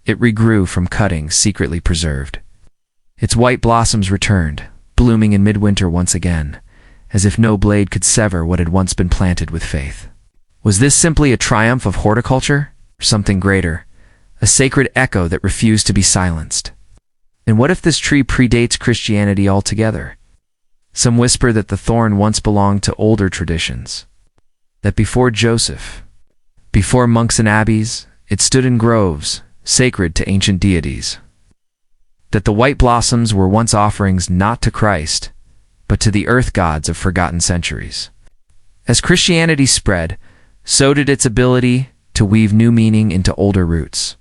It regrew from cuttings secretly preserved. Its white blossoms returned, blooming in midwinter once again, as if no blade could sever what had once been planted with faith. Was this simply a triumph of horticulture, or something greater, a sacred echo that refused to be silenced? And what if this tree predates Christianity altogether? Some whisper that the thorn once belonged to older traditions, that before Joseph, before monks and abbeys, it stood in groves, sacred to ancient deities. That the white blossoms were once offerings not to Christ, but to the earth gods of forgotten centuries. As Christianity spread, so did its ability to weave new meaning into older roots.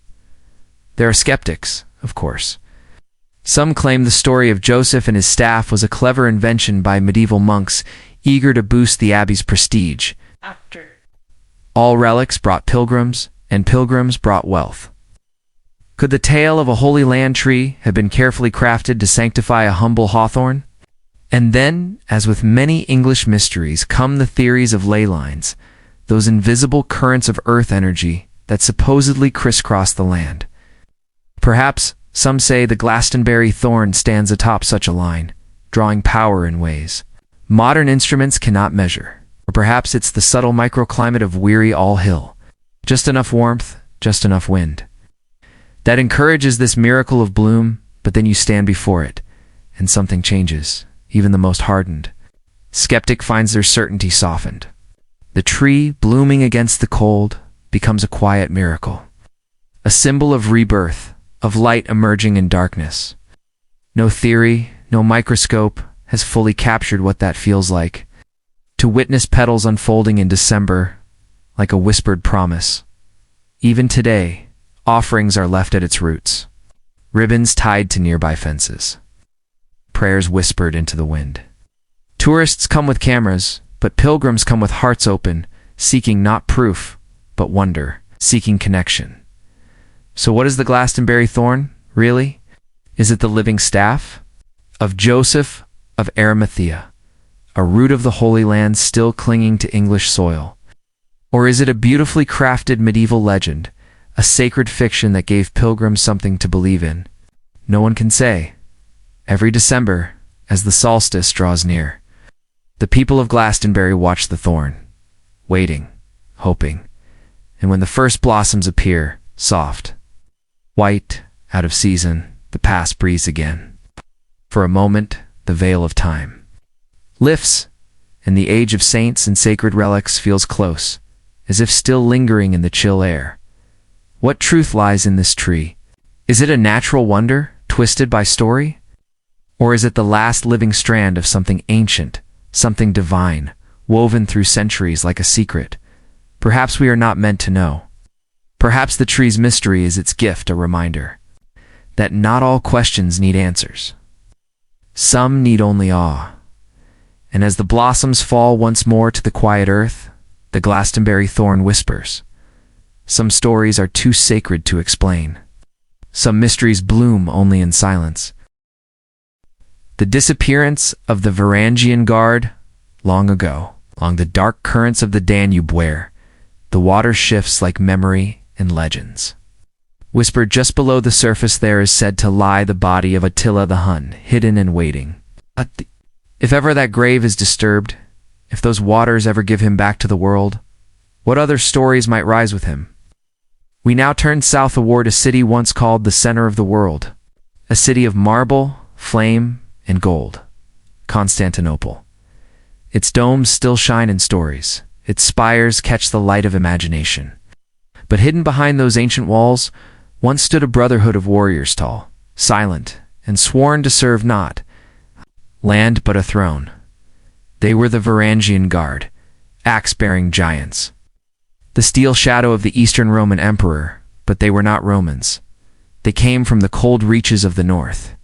There are skeptics, of course. Some claim the story of Joseph and his staff was a clever invention by medieval monks eager to boost the abbey's prestige. All relics brought pilgrims, and pilgrims brought wealth. Could the tale of a Holy Land tree have been carefully crafted to sanctify a humble hawthorn? And then, as with many English mysteries, come the theories of ley lines, those invisible currents of earth energy that supposedly crisscross the land. Perhaps, some say, the Glastonbury thorn stands atop such a line, drawing power in ways modern instruments cannot measure. Or perhaps it's the subtle microclimate of weary Wawel Hill. Just enough warmth, just enough wind. That encourages this miracle of bloom, but then you stand before it, and something changes. Even the most hardened skeptic finds their certainty softened. The tree, blooming against the cold, becomes a quiet miracle. A symbol of rebirth, of light emerging in darkness. No theory, no microscope has fully captured what that feels like. To witness petals unfolding in December, like a whispered promise. Even today, offerings are left at its roots. Ribbons tied to nearby fences. Prayers whispered into the wind. Tourists come with cameras, but pilgrims come with hearts open, seeking not proof, but wonder, seeking connection. So what is the Glastonbury thorn, really? Is it the living staff of Joseph of Arimathea, a root of the Holy Land still clinging to English soil? Or is it a beautifully crafted medieval legend, a sacred fiction that gave pilgrims something to believe in? No one can say. Every December, as the solstice draws near, the people of Glastonbury watch the thorn, waiting, hoping, and when the first blossoms appear, soft, white, out of season, the past breathes again. For a moment, the veil of time lifts, and the age of saints and sacred relics feels close, as if still lingering in the chill air. What truth lies in this tree? Is it a natural wonder, twisted by story? Or is it the last living strand of something ancient, something divine, woven through centuries like a secret? Perhaps we are not meant to know. Perhaps the tree's mystery is its gift, a reminder that not all questions need answers. Some need only awe. And as the blossoms fall once more to the quiet earth, the Glastonbury thorn whispers. Some stories are too sacred to explain. Some mysteries bloom only in silence. The disappearance of the Varangian Guard, long ago, along the dark currents of the Danube where the water shifts like memory and legends. Whispered just below the surface there is said to lie the body of Attila the Hun, hidden and waiting. If ever that grave is disturbed, if those waters ever give him back to the world, what other stories might rise with him? We now turn south toward a city once called the center of the world, a city of marble, flame, and gold, Constantinople. Its domes still shine in stories, its spires catch the light of imagination. But hidden behind those ancient walls, once stood a brotherhood of warriors tall, silent, and sworn to serve not land but a throne. They were the Varangian Guard, axe-bearing giants. The steel shadow of the Eastern Roman Emperor, but they were not Romans. They came from the cold reaches of the north.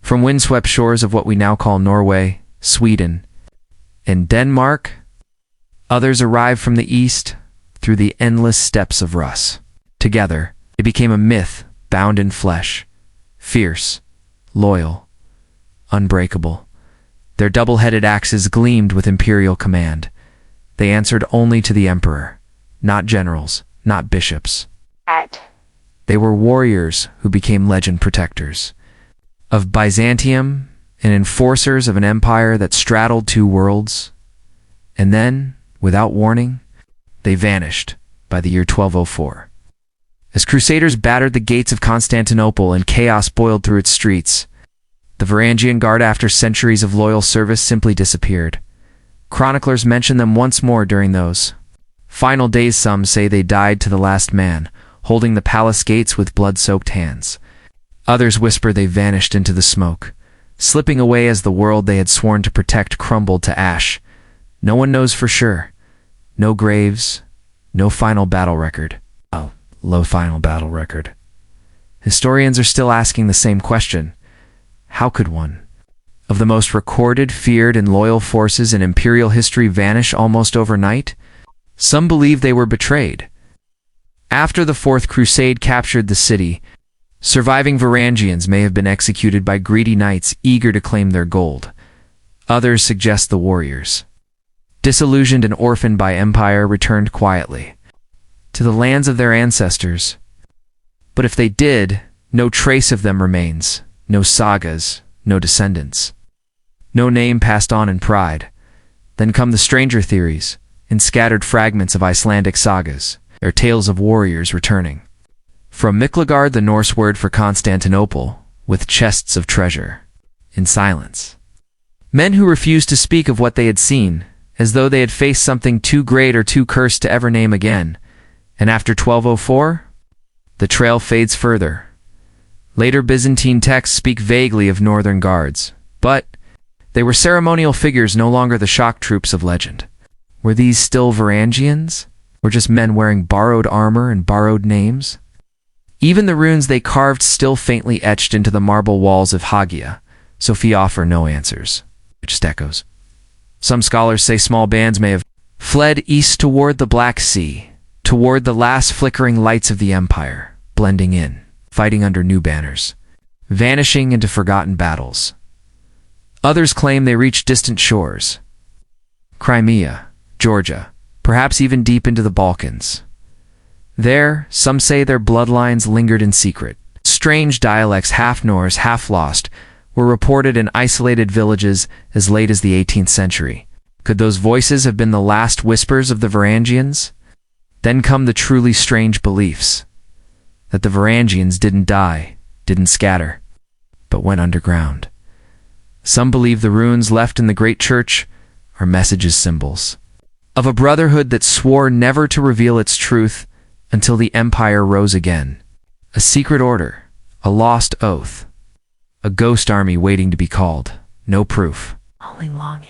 From windswept shores of what we now call Norway, Sweden, and Denmark. Others arrived from the east, through the endless steppes of Rus. Together, it became a myth bound in flesh, fierce, loyal, unbreakable. Their double-headed axes gleamed with imperial command. They answered only to the emperor, not generals, not bishops. At. They were warriors who became legend protectors of Byzantium and enforcers of an empire that straddled two worlds. And then, without warning, they vanished by the year 1204. As crusaders battered the gates of Constantinople and chaos boiled through its streets, the Varangian Guard, after centuries of loyal service, simply disappeared. Chroniclers mention them once more during those final days. Some say they died to the last man, holding the palace gates with blood-soaked hands. Others whisper they vanished into the smoke, slipping away as the world they had sworn to protect crumbled to ash. No one knows for sure. No graves, no final battle record. Oh, low final battle record. Historians are still asking the same question. How could one of the most recorded, feared, and loyal forces in imperial history vanish almost overnight? Some believe they were betrayed. After the Fourth Crusade captured the city, surviving Varangians may have been executed by greedy knights eager to claim their gold. Others suggest the warriors, disillusioned and orphaned by empire, returned quietly to the lands of their ancestors. But if they did, no trace of them remains, no sagas, no descendants, no name passed on in pride. Then come the stranger theories and scattered fragments of Icelandic sagas, or tales of warriors returning from Miklagard, the Norse word for Constantinople, with chests of treasure, in silence. Men who refused to speak of what they had seen, as though they had faced something too great or too cursed to ever name again. And after 1204, the trail fades further. Later Byzantine texts speak vaguely of northern guards, but they were ceremonial figures, no longer the shock troops of legend. Were these still Varangians, or just men wearing borrowed armor and borrowed names? Even the runes they carved, still faintly etched into the marble walls of Hagia Sophia, offer no answers, just echoes. Some scholars say small bands may have fled east toward the Black Sea, toward the last flickering lights of the empire, blending in, fighting under new banners, vanishing into forgotten battles. Others claim they reached distant shores, Crimea, Georgia, perhaps even deep into the Balkans. There, some say their bloodlines lingered in secret. Strange dialects, half Norse, half lost, were reported in isolated villages as late as the 18th century. Could those voices have been the last whispers of the Varangians? Then come the truly strange beliefs that the Varangians didn't die, didn't scatter, but went underground. Some believe the runes left in the great church are messages, symbols of a brotherhood that swore never to reveal its truth until the empire rose again. A secret order, a lost oath, a ghost army waiting to be called. No proof, only longing.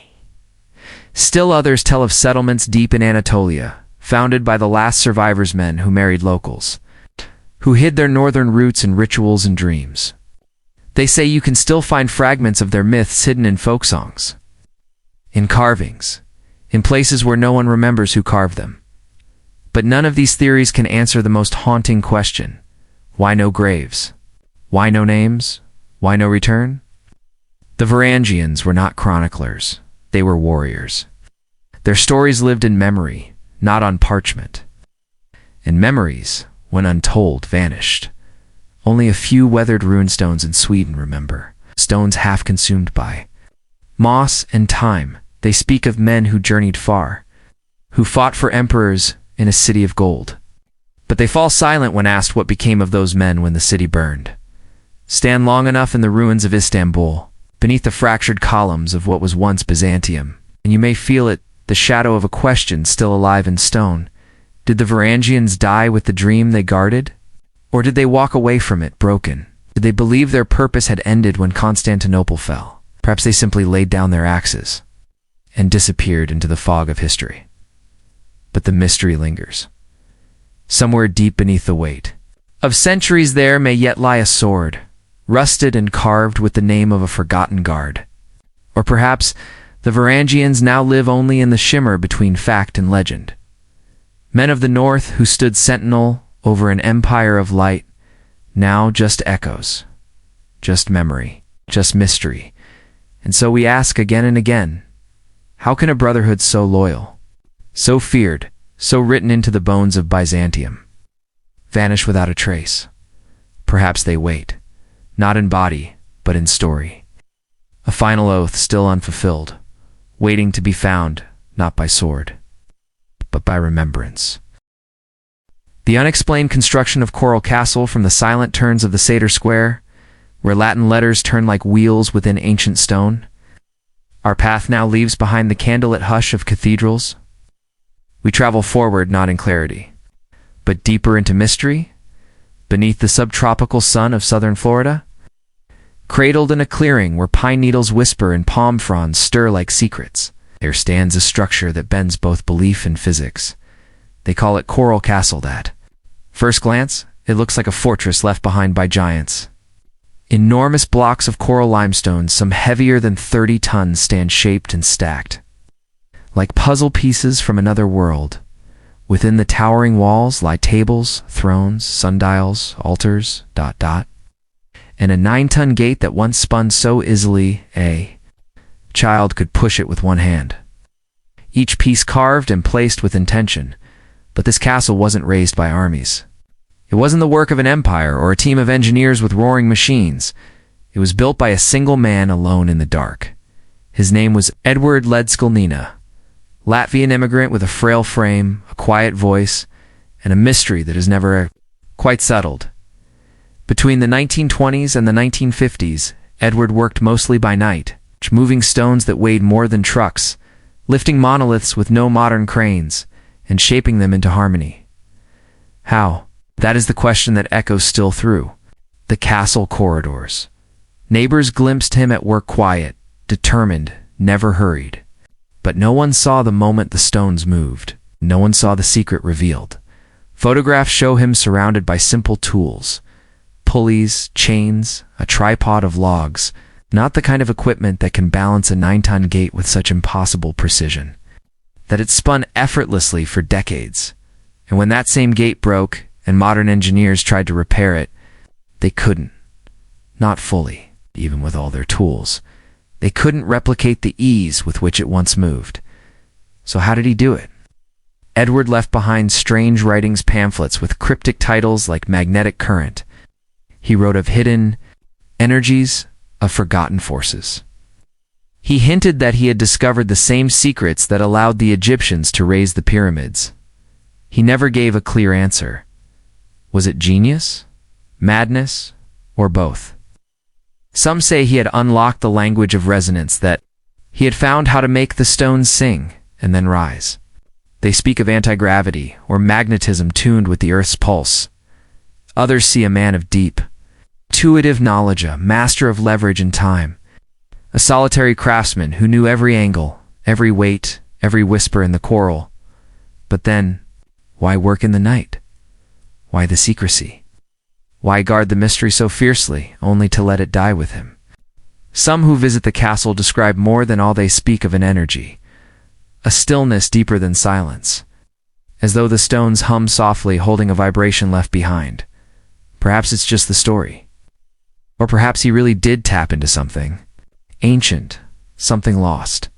Still others tell of settlements deep in Anatolia, founded by the last survivors, men who married locals, who hid their northern roots in rituals and dreams. They say you can still find fragments of their myths hidden in folk songs, in carvings, in places where no one remembers who carved them. But none of these theories can answer the most haunting question. Why no graves? Why no names? Why no return? The Varangians were not chroniclers. They were warriors. Their stories lived in memory, not on parchment. And memories, when untold, vanished. Only a few weathered runestones in Sweden remember, stones half consumed by moss and time. They speak of men who journeyed far, who fought for emperors in a city of gold. But they fall silent when asked what became of those men when the city burned. Stand long enough in the ruins of Istanbul, beneath the fractured columns of what was once Byzantium, and you may feel it, the shadow of a question still alive in stone. Did the Varangians die with the dream they guarded? Or did they walk away from it broken? Did they believe their purpose had ended when Constantinople fell? Perhaps they simply laid down their axes and disappeared into the fog of history. But the mystery lingers. Somewhere deep beneath the weight of centuries there may yet lie a sword, rusted and carved with the name of a forgotten guard. Or perhaps the Varangians now live only in the shimmer between fact and legend. Men of the north who stood sentinel over an empire of light, now just echoes, just memory, just mystery. And so we ask again and again, how can a brotherhood so loyal, so feared, so written into the bones of Byzantium, vanish without a trace. Perhaps they wait, not in body, but in story. A final oath still unfulfilled, waiting to be found, not by sword, but by remembrance. The unexplained construction of Coral Castle from the silent turns of the Sator Square, where Latin letters turn like wheels within ancient stone. Our path now leaves behind the candlelit hush of cathedrals. We travel forward not in clarity, but deeper into mystery, beneath the subtropical sun of southern Florida. Cradled in a clearing where pine needles whisper and palm fronds stir like secrets, there stands a structure that bends both belief and physics. They call it Coral Castle. At first glance, it looks like a fortress left behind by giants. Enormous blocks of coral limestone, some heavier than 30 tons, stand shaped and stacked. Like puzzle pieces from another world, within the towering walls lie tables, thrones, sundials, altars, and a 9-ton gate that once spun so easily a child could push it with one hand. Each piece carved and placed with intention, but this castle wasn't raised by armies. It wasn't the work of an empire or a team of engineers with roaring machines. It was built by a single man alone in the dark. His name was Edward Ledskilnina, Latvian immigrant with a frail frame, a quiet voice, and a mystery that is never quite settled. Between the 1920s and the 1950s, Edward worked mostly by night, moving stones that weighed more than trucks, lifting monoliths with no modern cranes, and shaping them into harmony. How? That is the question that echoes still through the castle corridors. Neighbors glimpsed him at work, quiet, determined, never hurried. But no one saw the moment the stones moved. No one saw the secret revealed. Photographs show him surrounded by simple tools, pulleys, chains, a tripod of logs, not the kind of equipment that can balance a 9-ton gate with such impossible precision. That it spun effortlessly for decades. And when that same gate broke and modern engineers tried to repair it, they couldn't. Not fully, even with all their tools. They couldn't replicate the ease with which it once moved. So how did he do it? Edward left behind strange writings, pamphlets with cryptic titles like Magnetic Current. He wrote of hidden energies, of forgotten forces. He hinted that he had discovered the same secrets that allowed the Egyptians to raise the pyramids. He never gave a clear answer. Was it genius, madness, or both? Some say he had unlocked the language of resonance, that he had found how to make the stones sing and then rise. They speak of anti-gravity or magnetism tuned with the Earth's pulse. Others see a man of deep, intuitive knowledge, a master of leverage and time, a solitary craftsman who knew every angle, every weight, every whisper in the coral. But then, why work in the night? Why the secrecy? Why guard the mystery so fiercely, only to let it die with him? Some who visit the castle describe more than all they speak of an energy, a stillness deeper than silence, as though the stones hum softly, holding a vibration left behind. Perhaps it's just the story. Or perhaps he really did tap into something ancient, something lost.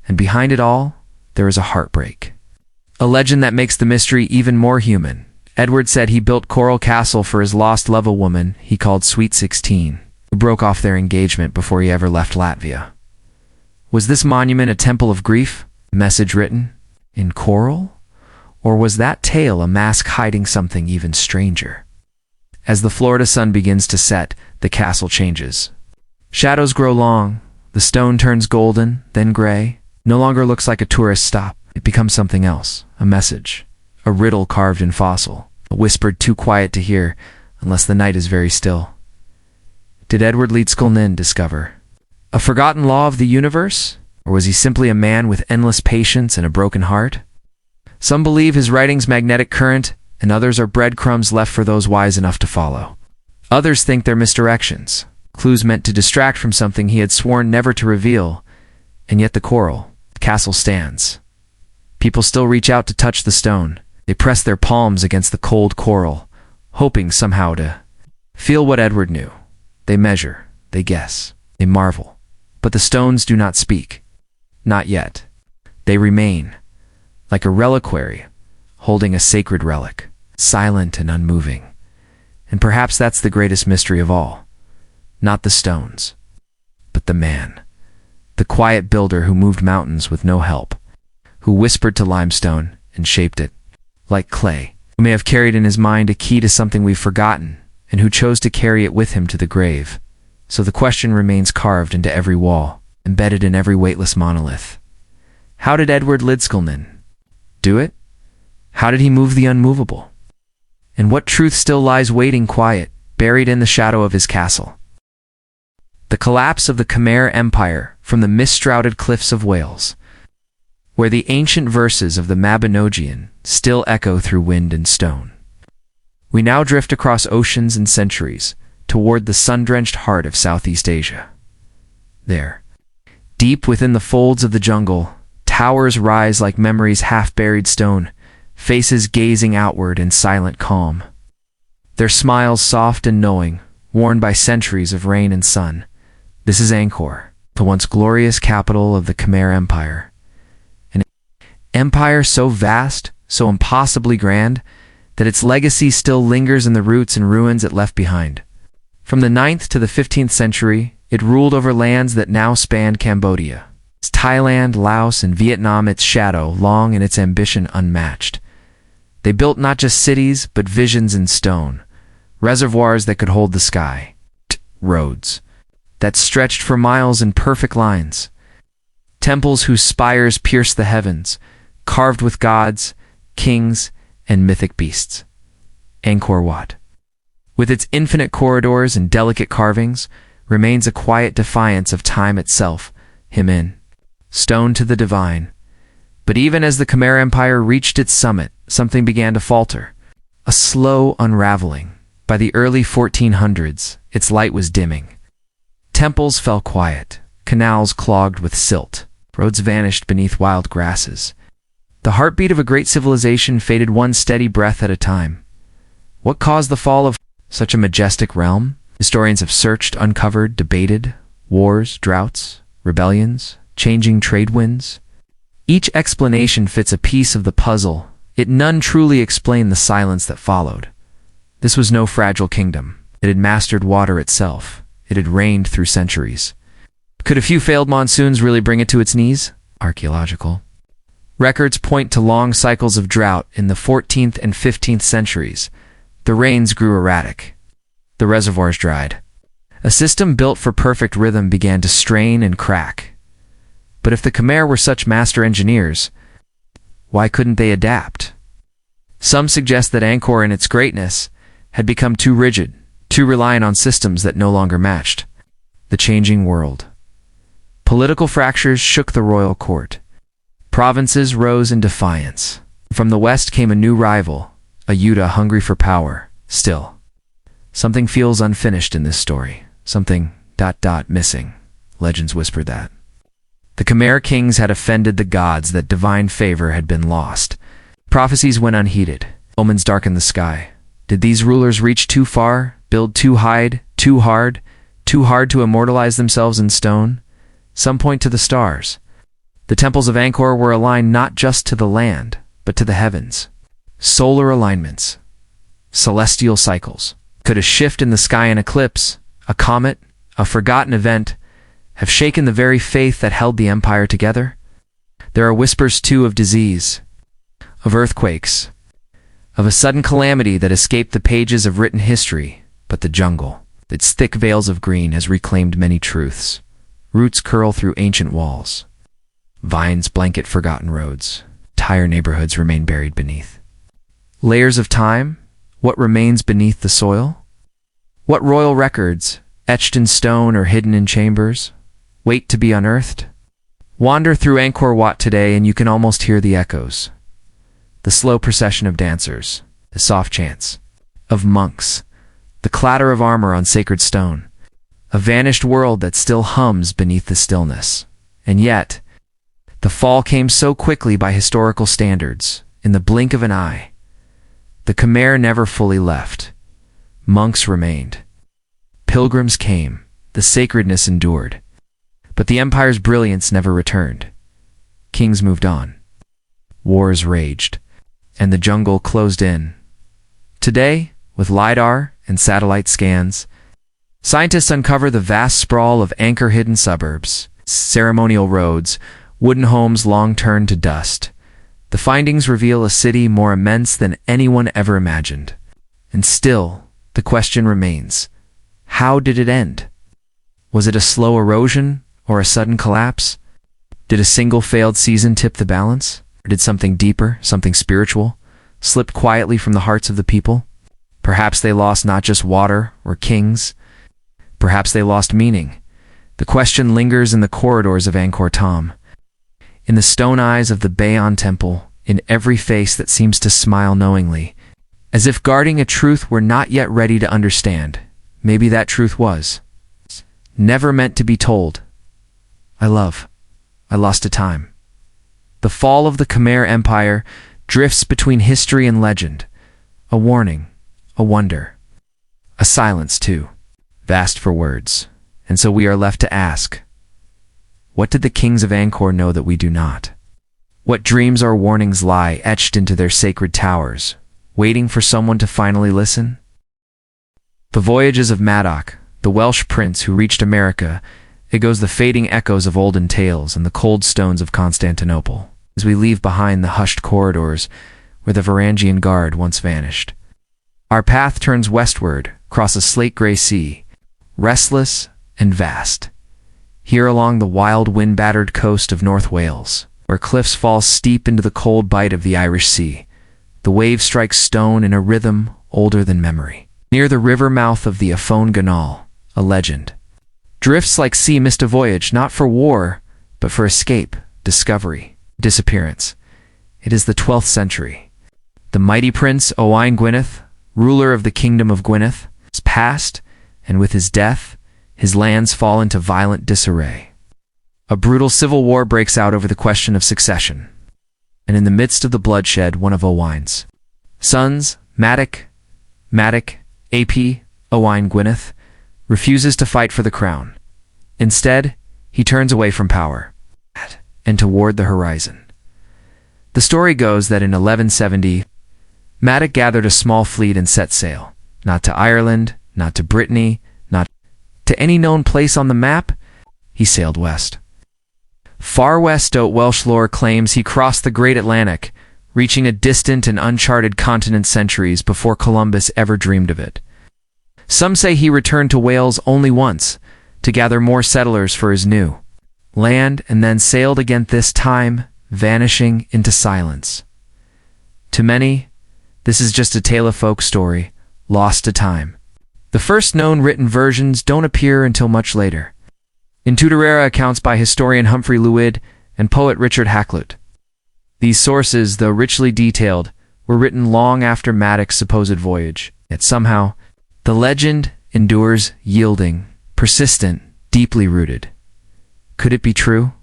And behind it all, there is a heartbreak. A legend that makes the mystery even more human. Edward said he built Coral Castle for his lost love, a woman he called Sweet 16, who broke off their engagement before he ever left Latvia. Was this monument a temple of grief, a message written in coral? Or was that tale a mask hiding something even stranger? As the Florida sun begins to set, the castle changes. Shadows grow long, the stone turns golden, then gray. No longer looks like a tourist stop. It becomes something else, a message, a riddle carved in fossil, whispered too quiet to hear unless the night is very still. Did Edward Ledskilnina discover a forgotten law of the universe? Or was he simply a man with endless patience and a broken heart? Some believe his writings magnetic current, and others are breadcrumbs left for those wise enough to follow. Others think they're misdirections, clues meant to distract from something he had sworn never to reveal. And yet the coral castle stands. People still reach out to touch the stone. They press their palms against the cold coral, hoping somehow to feel what Edward knew. They measure, they guess, they marvel. But the stones do not speak. Not yet. They remain, like a reliquary, holding a sacred relic. silent and unmoving. And perhaps that's the greatest mystery of all. Not the stones, but the man. The quiet builder who moved mountains with no help, who whispered to limestone and shaped it, like clay, who may have carried in his mind a key to something we've forgotten, and who chose to carry it with him to the grave. So the question remains carved into every wall, embedded in every weightless monolith. How did Edward Lidskelnin do it? How did he move the unmovable? And what truth still lies waiting quiet, buried in the shadow of his castle? The collapse of the Khmer Empire from the mist-shrouded cliffs of Wales, where the ancient verses of the Mabinogion still echo through wind and stone. We now drift across oceans and centuries toward the sun-drenched heart of Southeast Asia. There, deep within the folds of the jungle, towers rise like memory's half-buried stone, faces gazing outward in silent calm. Their smiles soft and knowing, worn by centuries of rain and sun. This is Angkor, the once glorious capital of the Khmer Empire. An empire so vast, so impossibly grand, that its legacy still lingers in the roots and ruins it left behind. From the 9th to the 15th century, it ruled over lands that now span Cambodia. It's Thailand, Laos, and Vietnam, its shadow long and its ambition unmatched. They built not just cities, but visions in stone, reservoirs that could hold the sky, roads that stretched for miles in perfect lines, temples whose spires pierced the heavens, carved with gods, kings, and mythic beasts. Angkor Wat, with its infinite corridors and delicate carvings, remains a quiet defiance of time itself, him in, stone to the divine. But even as the Khmer Empire reached its summit, something began to falter. A slow unraveling. By the early 1400s, its light was dimming. Temples fell quiet, canals clogged with silt, roads vanished beneath wild grasses. The heartbeat of a great civilization faded one steady breath at a time. What caused the fall of such a majestic realm? Historians have searched, uncovered, debated. Wars, droughts, rebellions, changing trade winds. Each explanation fits a piece of the puzzle, yet none truly explain the silence that followed. This was no fragile kingdom. It had mastered water itself. It had reigned through centuries. Could a few failed monsoons really bring it to its knees? Archaeological records point to long cycles of drought in the 14th and 15th centuries. The rains grew erratic. The reservoirs dried. A system built for perfect rhythm began to strain and crack. But if the Khmer were such master engineers, why couldn't they adapt? Some suggest that Angkor in its greatness had become too rigid, too reliant on systems that no longer matched the changing world. Political fractures shook the royal court. Provinces rose in defiance. From the west came a new rival, a Yuta hungry for power. Still, something feels unfinished in this story. Something ... missing. Legends whispered that. The Khmer kings had offended the gods, that divine favor had been lost. Prophecies went unheeded. Omens darkened the sky. Did these rulers reach too far, build too high, too hard to immortalize themselves in stone? Some point to the stars. The temples of Angkor were aligned not just to the land, but to the heavens. Solar alignments. Celestial cycles. Could a shift in the sky, an eclipse, a comet, a forgotten event, have shaken the very faith that held the empire together? There are whispers, too, of disease, of earthquakes, of a sudden calamity that escaped the pages of written history. But the jungle, its thick veils of green, has reclaimed many truths. Roots curl through ancient walls. Vines blanket forgotten roads. Entire neighborhoods remain buried beneath. Layers of time? What remains beneath the soil? What royal records, etched in stone or hidden in chambers, wait to be unearthed? Wander through Angkor Wat today and you can almost hear the echoes. The slow procession of dancers, the soft chants of monks, the clatter of armor on sacred stone, a vanished world that still hums beneath the stillness. And yet, the fall came so quickly by historical standards, in the blink of an eye. The Khmer never fully left. Monks remained. Pilgrims came. The sacredness endured. But the empire's brilliance never returned. Kings moved on. Wars raged. And the jungle closed in, Today, with LiDAR and satellite scans, scientists uncover the vast sprawl of anchor-hidden suburbs, ceremonial roads, wooden homes long turned to dust. The findings reveal a city more immense than anyone ever imagined. And still, the question remains, how did it end? Was it a slow erosion or a sudden collapse? Did a single failed season tip the balance? Or did something deeper, something spiritual, slip quietly from the hearts of the people? Perhaps they lost not just water or kings. Perhaps they lost meaning. The question lingers in the corridors of Angkor Thom, in the stone eyes of the Bayon Temple, in every face that seems to smile knowingly, as if guarding a truth we're not yet ready to understand. Maybe that truth was never meant to be told. I lost to time. The fall of the Khmer Empire drifts between history and legend, a warning, a wonder, a silence too, vast for words. And so we are left to ask, what did the kings of Angkor know that we do not? What dreams or warnings lie etched into their sacred towers, waiting for someone to finally listen? The voyages of Madoc, the Welsh prince who reached America, echoes the fading echoes of olden tales and the cold stones of Constantinople, as we leave behind the hushed corridors where the Varangian guard once vanished. Our path turns westward, across a slate-gray sea, restless and vast. Here along the wild wind-battered coast of North Wales, where cliffs fall steep into the cold bite of the Irish Sea, the waves strike stone in a rhythm older than memory. Near the river mouth of the Afon Ganal, a legend drifts like sea mist, a voyage not for war, but for escape, discovery, disappearance. It is the 12th century. The mighty prince Owain Gwynedd, ruler of the kingdom of Gwynedd, is passed, and with his death, his lands fall into violent disarray. A brutal civil war breaks out over the question of succession, and in the midst of the bloodshed, one of Owain's sons, Madoc, ap. Owain Gwynedd, refuses to fight for the crown. Instead, he turns away from power and toward the horizon. The story goes that in 1170, Madoc gathered a small fleet and set sail, not to Ireland, not to Brittany, not to any known place on the map. He sailed west. Far west, Welsh lore claims he crossed the Great Atlantic, reaching a distant and uncharted continent centuries before Columbus ever dreamed of it. Some say he returned to Wales only once, to gather more settlers for his new land, and then sailed again, this time vanishing into silence. To many, this is just a tale of folk story, lost to time. The first known written versions don't appear until much later, in Tudor-era accounts by historian Humphrey Lewid and poet Richard Hakluyt. These sources, though richly detailed, were written long after Madoc's supposed voyage, yet somehow the legend endures, yielding, persistent, deeply rooted. Could it be true?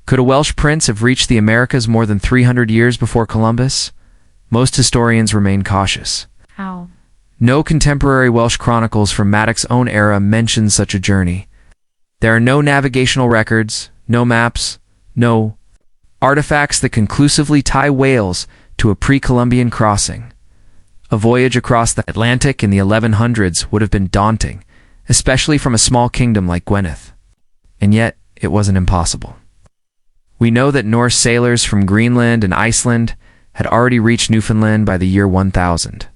Could a Welsh prince have reached the Americas more than 300 years before Columbus? Most historians remain cautious. How? No contemporary Welsh chronicles from Madoc's own era mention such a journey. There are no navigational records, no maps, no artifacts that conclusively tie Wales to a pre-Columbian crossing. A voyage across the Atlantic in the 1100s would have been daunting, especially from a small kingdom like Gwynedd. And yet, it wasn't impossible. We know that Norse sailors from Greenland and Iceland had already reached Newfoundland by the year 1000.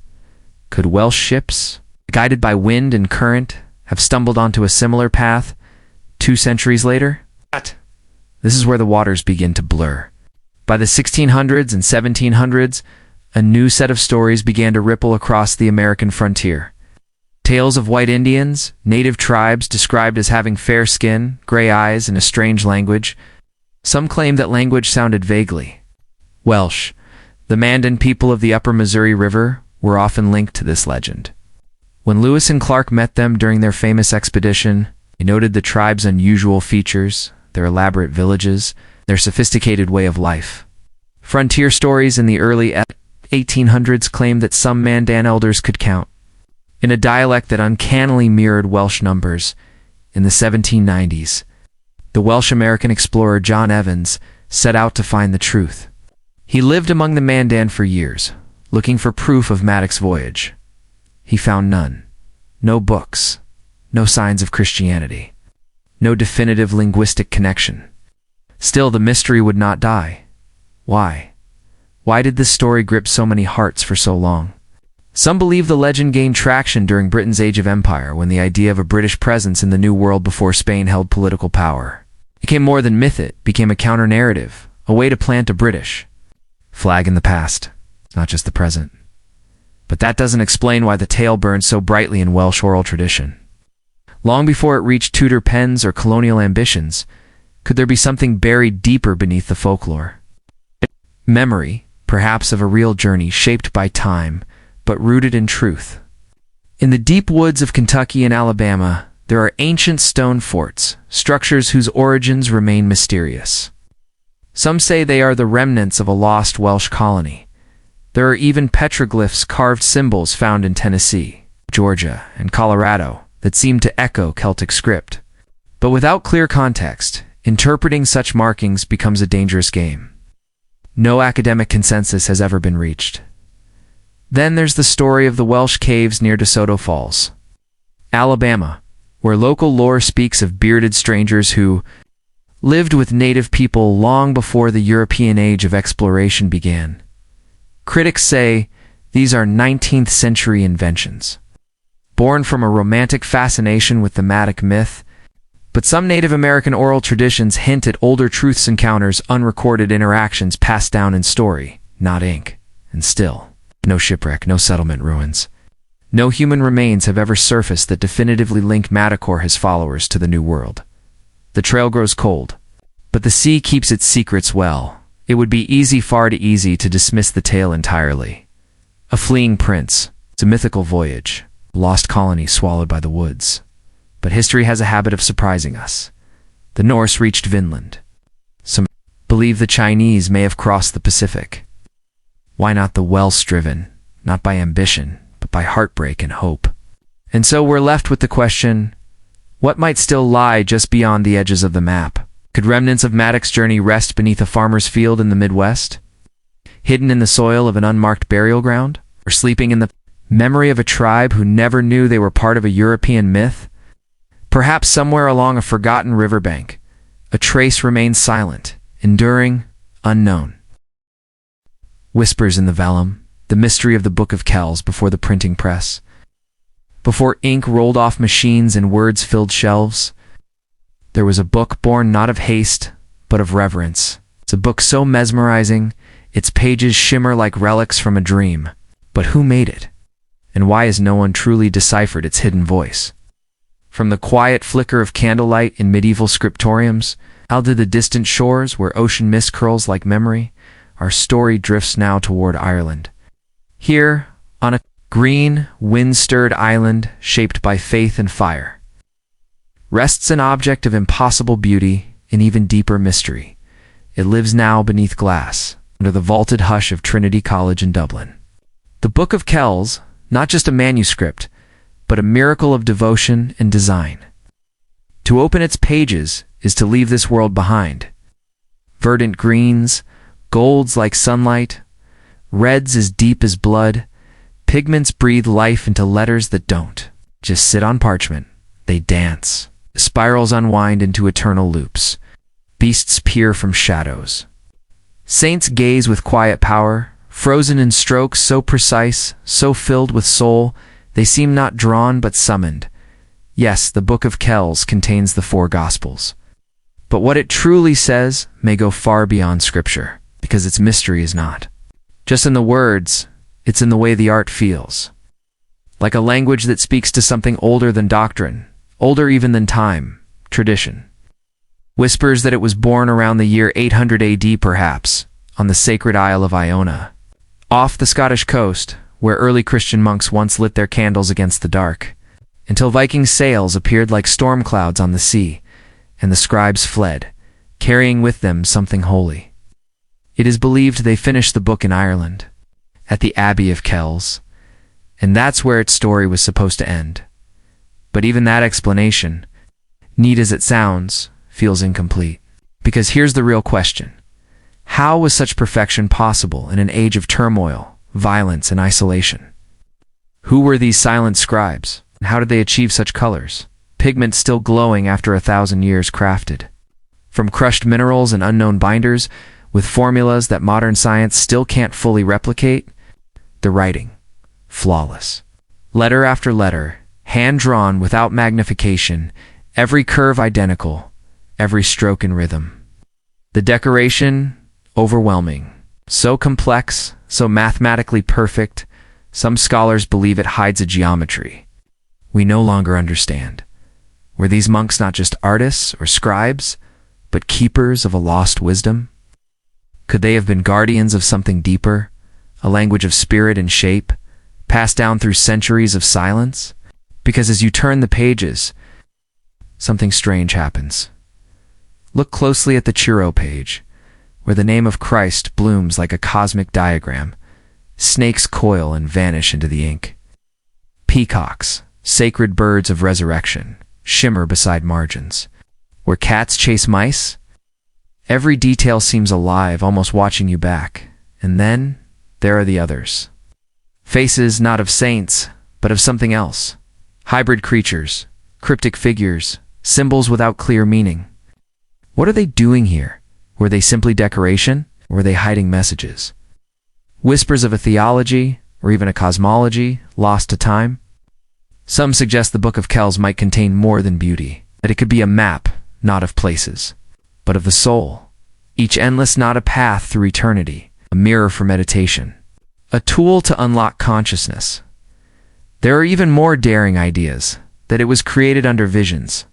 Could Welsh ships, guided by wind and current, have stumbled onto a similar path 2 centuries later? This is where the waters begin to blur. By the 1600s and 1700s, a new set of stories began to ripple across the American frontier. Tales of white Indians, native tribes described as having fair skin, gray eyes, and a strange language. Some claim that language sounded vaguely Welsh. The Mandan people of the upper Missouri River were often linked to this legend. When Lewis and Clark met them during their famous expedition, they noted the tribe's unusual features, their elaborate villages, their sophisticated way of life. Frontier stories in the early 1800s claimed that some Mandan elders could count in a dialect that uncannily mirrored Welsh numbers. In the 1790s, the Welsh-American explorer John Evans set out to find the truth. He lived among the Mandan for years, looking for proof of Madoc's voyage. he found none. No books, no signs of Christianity, no definitive linguistic connection. Still, the mystery would not die. Why? Why did this story grip so many hearts for so long? Some believe the legend gained traction during Britain's Age of Empire, when the idea of a British presence in the New World before Spain held political power became more than myth. It became a counter-narrative, a way to plant a British flag in the past, not just the present. But that doesn't explain why the tale burned so brightly in Welsh oral tradition. Long before it reached Tudor pens or colonial ambitions, could there be something buried deeper beneath the folklore? Memory, perhaps, of a real journey shaped by time, but rooted in truth. In the deep woods of Kentucky and Alabama, there are ancient stone forts, structures whose origins remain mysterious. Some say they are the remnants of a lost Welsh colony. There are even petroglyphs, carved symbols found in Tennessee, Georgia, and Colorado that seem to echo Celtic script. But without clear context, interpreting such markings becomes a dangerous game. No academic consensus has ever been reached. Then there's the story of the Welsh caves near DeSoto Falls, Alabama, where local lore speaks of bearded strangers who lived with native people long before the European age of exploration began. Critics say these are 19th century inventions, born from a romantic fascination with thematic myth, but some Native American oral traditions hint at older truths, encounters, unrecorded interactions passed down in story, not ink. And still, no shipwreck, no settlement ruins. No human remains have ever surfaced that definitively link Matic or his followers to the New World. The trail grows cold, but the sea keeps its secrets well. It would be easy, far too easy, to dismiss the tale entirely. A fleeing prince, it's a mythical voyage, a lost colony swallowed by the woods. But history has a habit of surprising us. The Norse reached Vinland. Some believe the Chinese may have crossed the Pacific. Why not the Welsh-driven, not by ambition, but by heartbreak and hope? And so we're left with the question, what might still lie just beyond the edges of the map? Could remnants of Matic's journey rest beneath a farmer's field in the Midwest? Hidden in the soil of an unmarked burial ground? Or sleeping in the memory of a tribe who never knew they were part of a European myth? Perhaps somewhere along a forgotten riverbank, a trace remains silent, enduring, unknown. Whispers in the vellum, the mystery of the Book of Kells before the printing press. Before ink rolled off machines and words filled shelves, there was a book born not of haste, but of reverence. It's a book so mesmerizing, its pages shimmer like relics from a dream. But who made it? And why has no one truly deciphered its hidden voice? From the quiet flicker of candlelight in medieval scriptoriums, out to the distant shores where ocean mist curls like memory, our story drifts now toward Ireland. Here, on a green, wind-stirred island shaped by faith and fire, rests an object of impossible beauty and even deeper mystery. It lives now beneath glass, under the vaulted hush of Trinity College in Dublin. The Book of Kells, not just a manuscript, but a miracle of devotion and design. To open its pages is to leave this world behind. Verdant greens, golds like sunlight, reds as deep as blood, pigments breathe life into letters that don't just sit on parchment, they dance. Spirals unwind into eternal loops. Beasts peer from shadows. Saints gaze with quiet power, frozen in strokes so precise, so filled with soul, they seem not drawn but summoned. Yes, the Book of Kells contains the 4 Gospels. But what it truly says may go far beyond Scripture, because its mystery is not just in the words, it's in the way the art feels. Like a language that speaks to something older than doctrine, older even than time, tradition. Whispers that it was born around the year 800 AD perhaps, on the sacred Isle of Iona, off the Scottish coast, where early Christian monks once lit their candles against the dark, until Viking sails appeared like storm clouds on the sea, and the scribes fled, carrying with them something holy. It is believed they finished the book in Ireland, at the Abbey of Kells, and that's where its story was supposed to end. But even that explanation, neat as it sounds, feels incomplete. Because here's the real question. How was such perfection possible in an age of turmoil, violence, and isolation? Who were these silent scribes? And how did they achieve such colors? Pigment still glowing after 1,000 years crafted. From crushed minerals and unknown binders, with formulas that modern science still can't fully replicate, the writing, flawless. Letter after letter, hand-drawn without magnification, every curve identical, every stroke in rhythm. The decoration, overwhelming. So complex, so mathematically perfect, some scholars believe it hides a geometry we no longer understand. Were these monks not just artists or scribes, but keepers of a lost wisdom? Could they have been guardians of something deeper, a language of spirit and shape, passed down through centuries of silence? Because as you turn the pages, something strange happens. Look closely at the churro page, where the name of Christ blooms like a cosmic diagram. Snakes coil and vanish into the ink. Peacocks, sacred birds of resurrection, shimmer beside margins. Where cats chase mice, every detail seems alive, almost watching you back. And then, there are the others. Faces not of saints, but of something else. Hybrid creatures, cryptic figures, symbols without clear meaning. What are they doing here? Were they simply decoration, or were they hiding messages? Whispers of a theology, or even a cosmology, lost to time? Some suggest the Book of Kells might contain more than beauty, that it could be a map, not of places, but of the soul. Each endless knot a path through eternity, a mirror for meditation, a tool to unlock consciousness. There are even more daring ideas, that it was created under visions.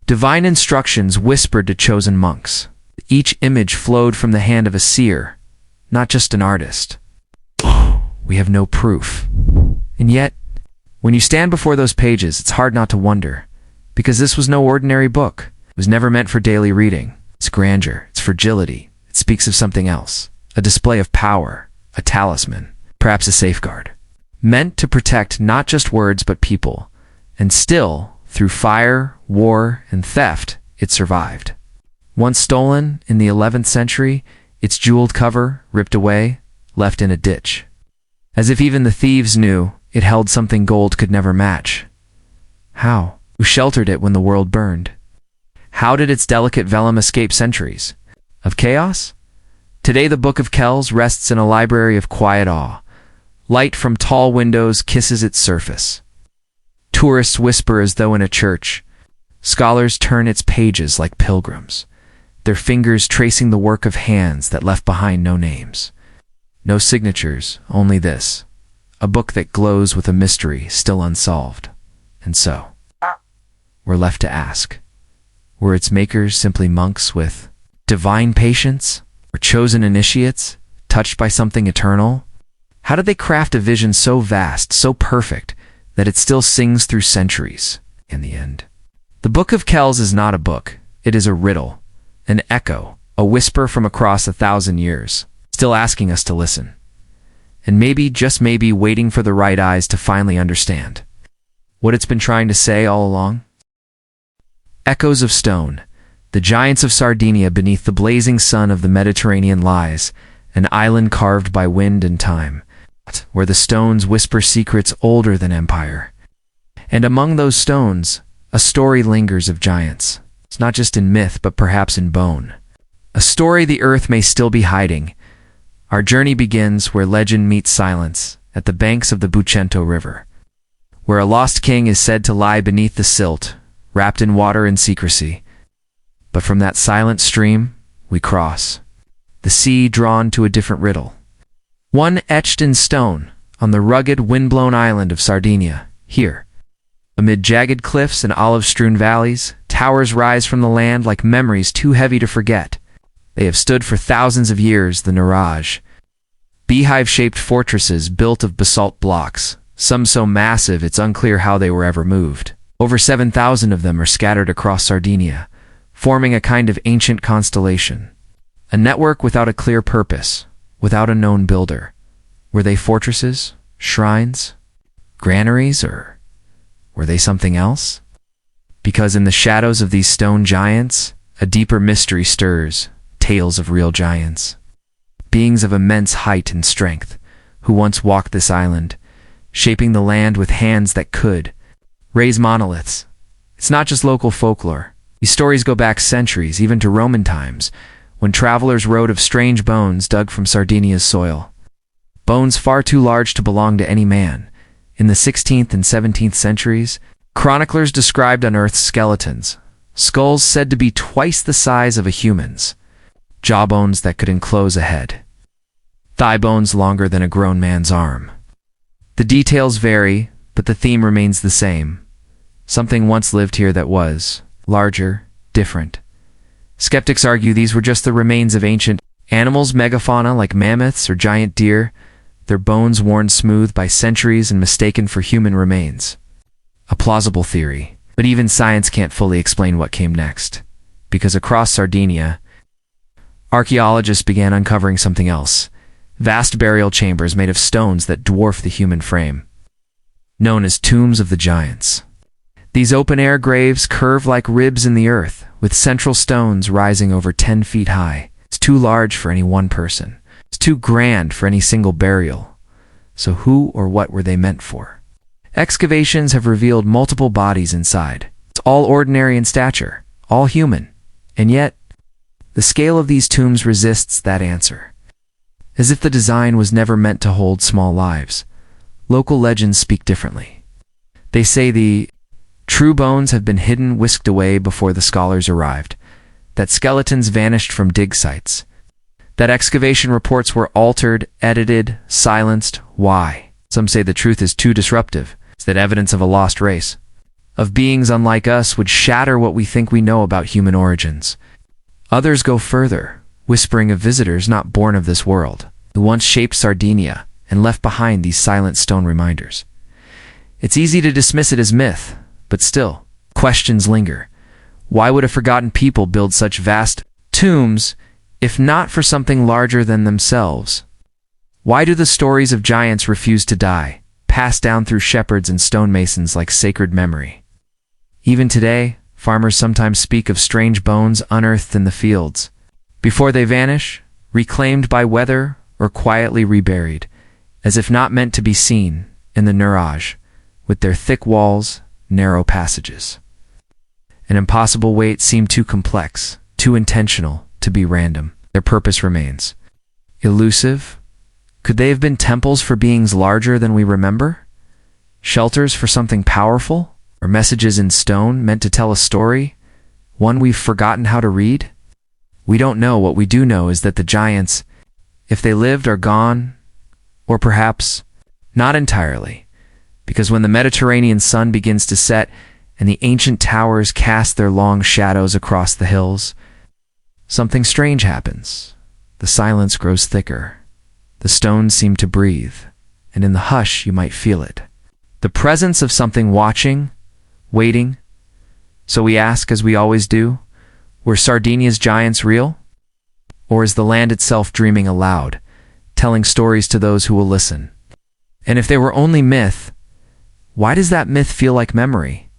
Divine instructions whispered to chosen monks. Each image flowed from the hand of a seer, not just an artist. We have no proof. And yet, when you stand before those pages, it's hard not to wonder, because this was no ordinary book. It was never meant for daily reading. Its grandeur, its fragility, it speaks of something else, a display of power, a talisman, perhaps a safeguard, meant to protect not just words but people. And still, through fire, war, and theft, it survived. Once stolen in the 11th century, its jeweled cover ripped away, left in a ditch. As if even the thieves knew it held something gold could never match. How? Who sheltered it when the world burned? How did its delicate vellum escape centuries of chaos? Today the Book of Kells rests in a library of quiet awe. Light from tall windows kisses its surface. Tourists whisper as though in a church. Scholars turn its pages like pilgrims, their fingers tracing the work of hands that left behind no names. No signatures, only this, a book that glows with a mystery still unsolved. And so, we're left to ask, were its makers simply monks with divine patience, or chosen initiates, touched by something eternal? How did they craft a vision so vast, so perfect, that it still sings through centuries in the end? The Book of Kells is not a book, it is a riddle, an echo, a whisper from across 1,000 years, still asking us to listen. And maybe, just maybe, waiting for the right eyes to finally understand what it's been trying to say all along. Echoes of stone, the giants of Sardinia beneath the blazing sun of the Mediterranean lies, an island carved by wind and time, where the stones whisper secrets older than empire. And among those stones, a story lingers of giants. It's not just in myth, but perhaps in bone. A story the earth may still be hiding. Our journey begins where legend meets silence, at the banks of the Busento River, where a lost king is said to lie beneath the silt, wrapped in water and secrecy. But from that silent stream, we cross, the sea drawn to a different riddle. One etched in stone, on the rugged, wind-blown island of Sardinia. Here, amid jagged cliffs and olive-strewn valleys, towers rise from the land like memories too heavy to forget. They have stood for thousands of years, the Niraj. Beehive-shaped fortresses built of basalt blocks, some so massive it's unclear how they were ever moved. Over 7,000 of them are scattered across Sardinia, forming a kind of ancient constellation. A network without a clear purpose, without a known builder. Were they fortresses, shrines, granaries, or were they something else? Because in the shadows of these stone giants, a deeper mystery stirs, tales of real giants. Beings of immense height and strength, who once walked this island, shaping the land with hands that could raise monoliths. It's not just local folklore. These stories go back centuries, even to Roman times, when travelers wrote of strange bones dug from Sardinia's soil. Bones far too large to belong to any man. In the 16th and 17th centuries, chroniclers described unearthed skeletons, skulls said to be twice the size of a human's, jawbones that could enclose a head, thigh bones longer than a grown man's arm. The details vary, but the theme remains the same. Something once lived here that was larger, different. Skeptics argue these were just the remains of ancient animals, megafauna like mammoths or giant deer, their bones worn smooth by centuries and mistaken for human remains. A plausible theory, but even science can't fully explain what came next, because across Sardinia, archaeologists began uncovering something else: vast burial chambers made of stones that dwarf the human frame, known as tombs of the giants. These open-air graves curve like ribs in the earth, with central stones rising over 10 feet high. It's too large for any one person. It's too grand for any single burial. So who or what were they meant for? Excavations have revealed multiple bodies inside. It's all ordinary in stature, all human. And yet, the scale of these tombs resists that answer. As if the design was never meant to hold small lives. Local legends speak differently. They say the true bones have been hidden, whisked away before the scholars arrived, that skeletons vanished from dig sites, that excavation reports were altered, edited, silenced. Why? Some say the truth is too disruptive, that evidence of a lost race, of beings unlike us, would shatter what we think we know about human origins. Others go further, whispering of visitors not born of this world, who once shaped Sardinia and left behind these silent stone reminders. It's easy to dismiss it as myth, but still, questions linger. Why would a forgotten people build such vast tombs, if not for something larger than themselves? Why do the stories of giants refuse to die, passed down through shepherds and stonemasons like sacred memory? Even today, farmers sometimes speak of strange bones unearthed in the fields. Before they vanish, reclaimed by weather or quietly reburied, as if not meant to be seen, in the mirage, with their thick walls, narrow passages. An impossible weight seemed too complex, too intentional, to be random. Their purpose remains elusive. Could they have been temples for beings larger than we remember? Shelters for something powerful? Or messages in stone meant to tell a story? One we've forgotten how to read? We don't know. What we do know is that the giants, if they lived, are gone. Or perhaps not entirely. Because when the Mediterranean sun begins to set and the ancient towers cast their long shadows across the hills, something strange happens. The silence grows thicker. The stones seem to breathe, and in the hush you might feel it. The presence of something watching, waiting. So we ask, as we always do, were Sardinia's giants real? Or is the land itself dreaming aloud, telling stories to those who will listen? And if they were only myth, why does that myth feel like memory?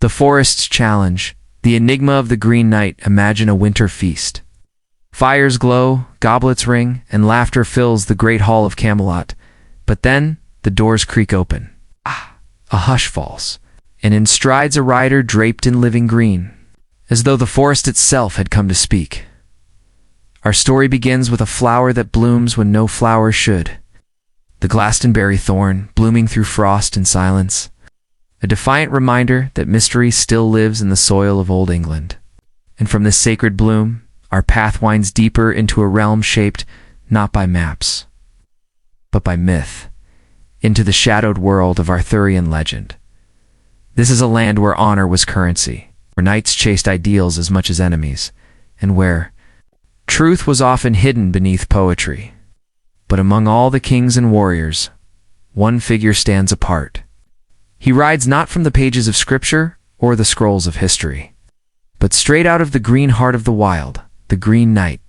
The forest's challenge, the enigma of the Green Night. Imagine a winter feast. Fires glow, goblets ring, and laughter fills the great hall of Camelot. But then, the doors creak open. A hush falls, and in strides a rider draped in living green, as though the forest itself had come to speak. Our story begins with a flower that blooms when no flower should. The Glastonbury thorn, blooming through frost and silence. A defiant reminder that mystery still lives in the soil of Old England. And from this sacred bloom, our path winds deeper into a realm shaped not by maps, but by myth, into the shadowed world of Arthurian legend. This is a land where honor was currency, where knights chased ideals as much as enemies, and where truth was often hidden beneath poetry. But among all the kings and warriors, one figure stands apart. He rides not from the pages of scripture or the scrolls of history, but straight out of the green heart of the wild, the Green Knight.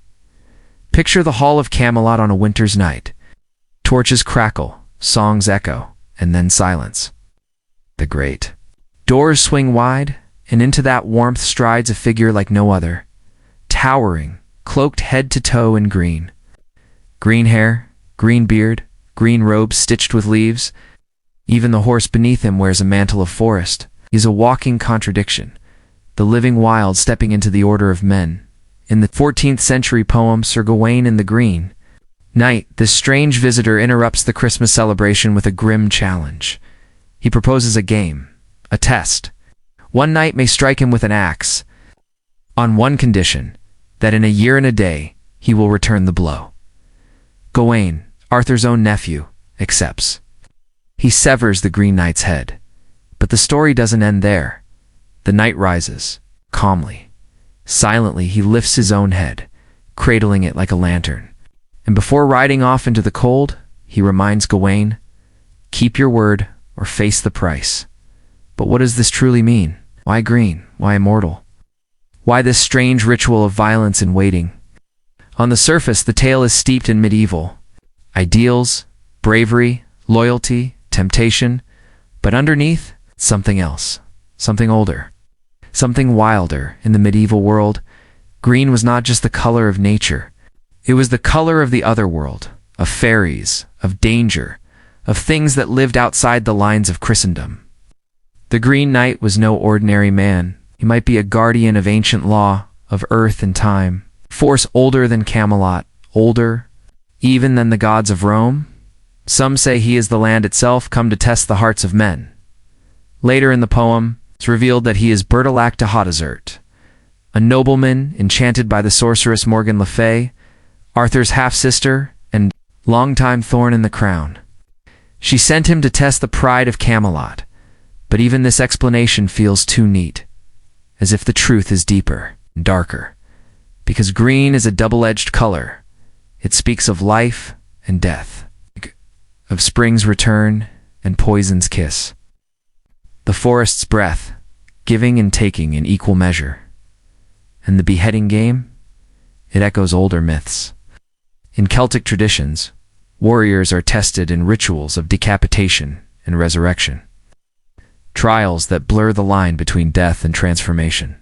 Picture the hall of Camelot on a winter's night. Torches crackle, songs echo, and then silence. The great doors swing wide, and into that warmth strides a figure like no other, towering, cloaked head to toe in green. Green hair, green beard, green robes stitched with leaves. Even the horse beneath him wears a mantle of forest. He is a walking contradiction, the living wild stepping into the order of men. In the 14th century poem Sir Gawain in the Green Knight, this strange visitor interrupts the Christmas celebration with a grim challenge. He proposes a game, a test. One knight may strike him with an axe, on one condition, that in a year and a day he will return the blow. Gawain, Arthur's own nephew, accepts. He severs the Green Knight's head. But the story doesn't end there. The knight rises, calmly. Silently he lifts his own head, cradling it like a lantern. And before riding off into the cold, he reminds Gawain, "Keep your word or face the price." But what does this truly mean? Why green? Why immortal? Why this strange ritual of violence and waiting? On the surface, the tale is steeped in medieval ideals, bravery, loyalty, temptation, but underneath, something else, something older, something wilder. In the medieval world, green was not just the color of nature. It was the color of the other world, of fairies, of danger, of things that lived outside the lines of Christendom. The Green Knight was no ordinary man. He might be a guardian of ancient law, of earth and time, force older than Camelot, older even than the gods of Rome. Some say he is the land itself come to test the hearts of men. Later in the poem, it's revealed that he is Bertilac de Hautezert, a nobleman enchanted by the sorceress Morgan Le Fay, Arthur's half-sister and longtime thorn in the crown. She sent him to test the pride of Camelot, but even this explanation feels too neat, as if the truth is deeper and darker, because green is a double-edged color. It speaks of life and death, of spring's return and poison's kiss, the forest's breath, giving and taking in equal measure. And the beheading game? It echoes older myths. In Celtic traditions, warriors are tested in rituals of decapitation and resurrection, trials that blur the line between death and transformation.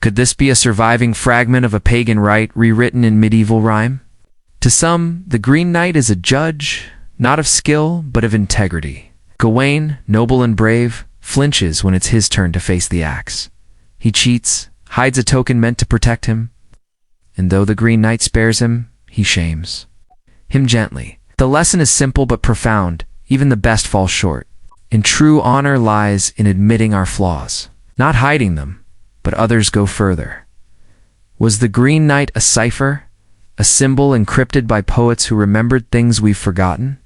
Could this be a surviving fragment of a pagan rite rewritten in medieval rhyme? To some, the Green Knight is a judge, not of skill, but of integrity. Gawain, noble and brave, flinches when it's his turn to face the axe. He cheats, hides a token meant to protect him, and though the Green Knight spares him, he shames him gently. The lesson is simple but profound. Even the best fall short. And true honor lies in admitting our flaws, not hiding them, but others go further. Was the Green Knight a cipher, a symbol encrypted by poets who remembered things we've forgotten?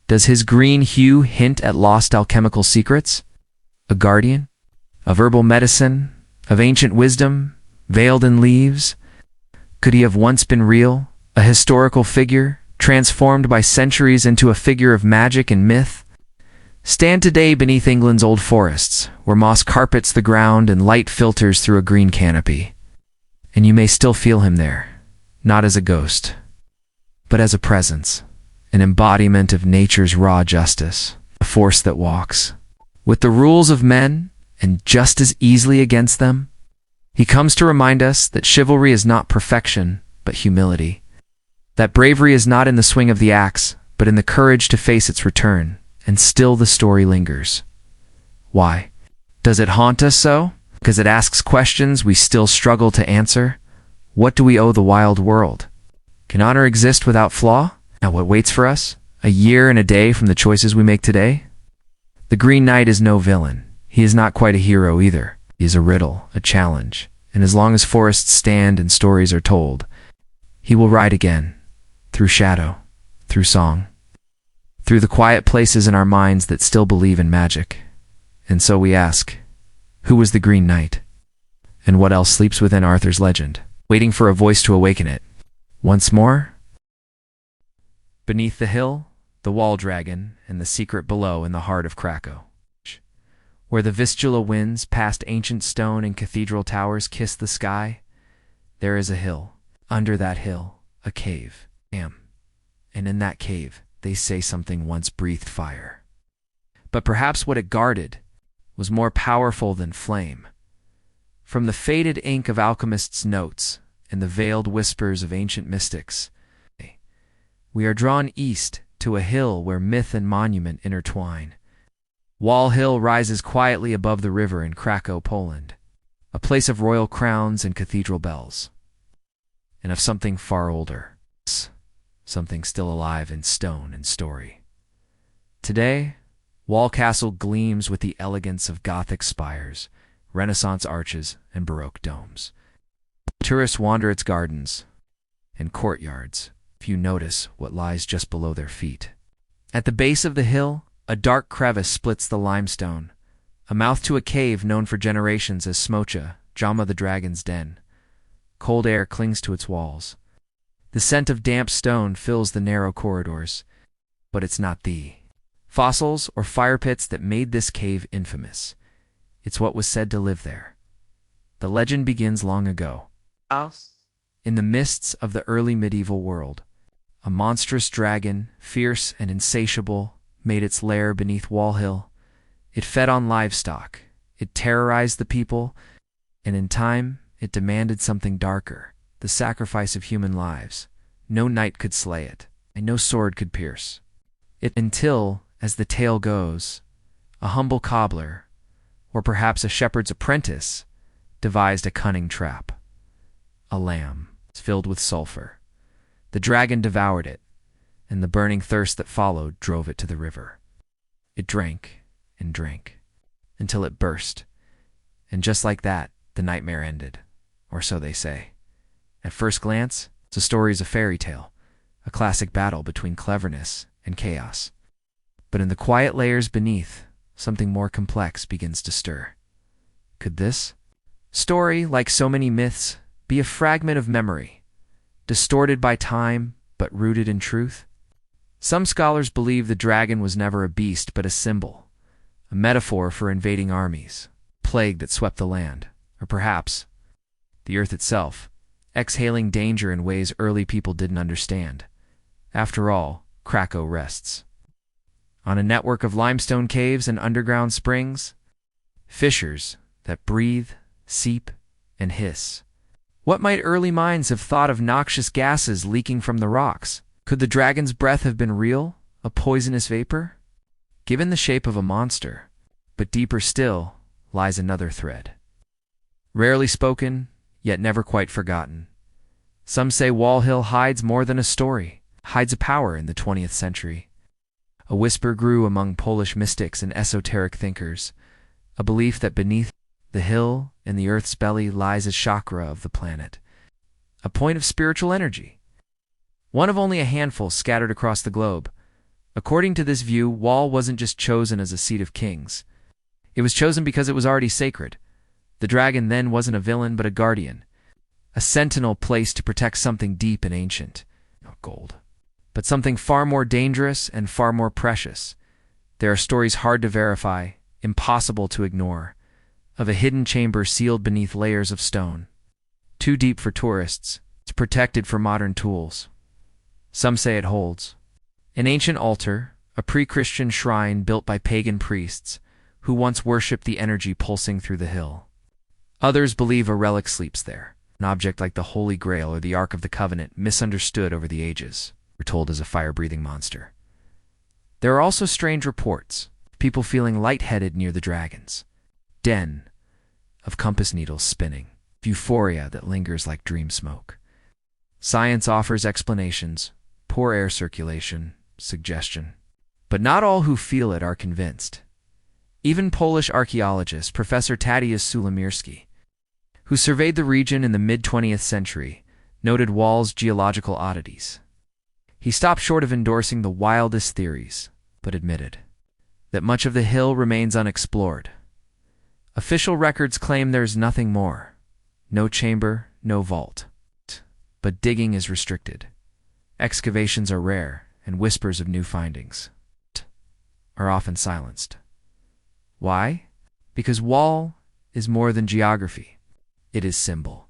Does his green hue hint at lost alchemical secrets? A guardian? Of herbal medicine? Of ancient wisdom, veiled in leaves? Could he have once been real? A historical figure, transformed by centuries into a figure of magic and myth? Stand today beneath England's old forests, where moss carpets the ground and light filters through a green canopy, and you may still feel him there, not as a ghost, but as a presence, an embodiment of nature's raw justice, a force that walks with the rules of men and just as easily against them. He comes to remind us that chivalry is not perfection, but humility, that bravery is not in the swing of the axe, but in the courage to face its return. And still the story lingers. Why? Does it haunt us so? Because it asks questions we still struggle to answer? What do we owe the wild world? Can honor exist without flaw? Now what waits for us? A year and a day from the choices we make today? The Green Knight is no villain. He is not quite a hero either. He is a riddle, a challenge. And as long as forests stand and stories are told, he will ride again, through shadow, through song, through the quiet places in our minds that still believe in magic. And so we ask, who was the Green Knight? And what else sleeps within Arthur's legend, waiting for a voice to awaken it? Once more? Beneath the hill, the wall dragon, and the secret below in the heart of Krakow, where the Vistula winds past ancient stone and cathedral towers kiss the sky, there is a hill. Under that hill, a cave. And in that cave, they say something once breathed fire. But perhaps what it guarded was more powerful than flame. From the faded ink of alchemists' notes and the veiled whispers of ancient mystics, we are drawn east to a hill where myth and monument intertwine. Wawel Hill rises quietly above the river in Krakow, Poland, a place of royal crowns and cathedral bells, and of something far older, something still alive in stone and story. Today, Wawel Castle gleams with the elegance of Gothic spires, Renaissance arches, and Baroque domes. Tourists wander its gardens and courtyards. Few notice what lies just below their feet. At the base of the hill, a dark crevice splits the limestone, a mouth to a cave known for generations as Smocha, Jama the Dragon's Den. Cold air clings to its walls. The scent of damp stone fills the narrow corridors, but it's not the fossils or fire pits that made this cave infamous. It's what was said to live there. The legend begins long ago. In the mists of the early medieval world, a monstrous dragon, fierce and insatiable, made its lair beneath Wawel Hill. It fed on livestock, it terrorized the people, and in time it demanded something darker, the sacrifice of human lives. No knight could slay it, and no sword could pierce it until, as the tale goes, a humble cobbler, or perhaps a shepherd's apprentice, devised a cunning trap. A lamb filled with sulfur. The dragon devoured it, and the burning thirst that followed drove it to the river. It drank and drank, until it burst, and just like that, the nightmare ended, or so they say. At first glance, the story is a fairy tale, a classic battle between cleverness and chaos. But in the quiet layers beneath, something more complex begins to stir. Could this story, like so many myths, be a fragment of memory, distorted by time but rooted in truth? Some scholars believe the dragon was never a beast but a symbol, a metaphor for invading armies, plague that swept the land, or perhaps the earth itself, exhaling danger in ways early people didn't understand. After all, Krakow rests on a network of limestone caves and underground springs, fissures that breathe, seep, and hiss. What might early minds have thought of noxious gases leaking from the rocks? Could the dragon's breath have been real, a poisonous vapor? Given the shape of a monster, but deeper still, lies another thread. Rarely spoken, yet never quite forgotten. Some say Wawel Hill hides more than a story, hides a power in the 20th century. A whisper grew among Polish mystics and esoteric thinkers, a belief that beneath the hill in the earth's belly lies a chakra of the planet, a point of spiritual energy, one of only a handful scattered across the globe. According to this view, Wawel wasn't just chosen as a seat of kings. It was chosen because it was already sacred. The dragon then wasn't a villain but a guardian, a sentinel placed to protect something deep and ancient, not gold, but something far more dangerous and far more precious. There are stories hard to verify, impossible to ignore, of a hidden chamber sealed beneath layers of stone, too deep for tourists, it's protected for modern tools. Some say it holds an ancient altar, a pre-Christian shrine built by pagan priests who once worshipped the energy pulsing through the hill. Others believe a relic sleeps there, an object like the Holy Grail or the Ark of the Covenant, misunderstood over the ages, told as a fire-breathing monster. There are also strange reports of people feeling lightheaded near the dragon's den, of compass needles spinning, euphoria that lingers like dream smoke. Science offers explanations, poor air circulation, suggestion. But not all who feel it are convinced. Even Polish archaeologist Professor Tadeusz Sulimirski, who surveyed the region in the mid-20th century, noted Wawel's geological oddities. He stopped short of endorsing the wildest theories, but admitted that much of the hill remains unexplored. Official records claim there's nothing more. No chamber, no vault. But digging is restricted. Excavations are rare, and whispers of new findings are often silenced. Why? Because Wawel is more than geography. It is symbol.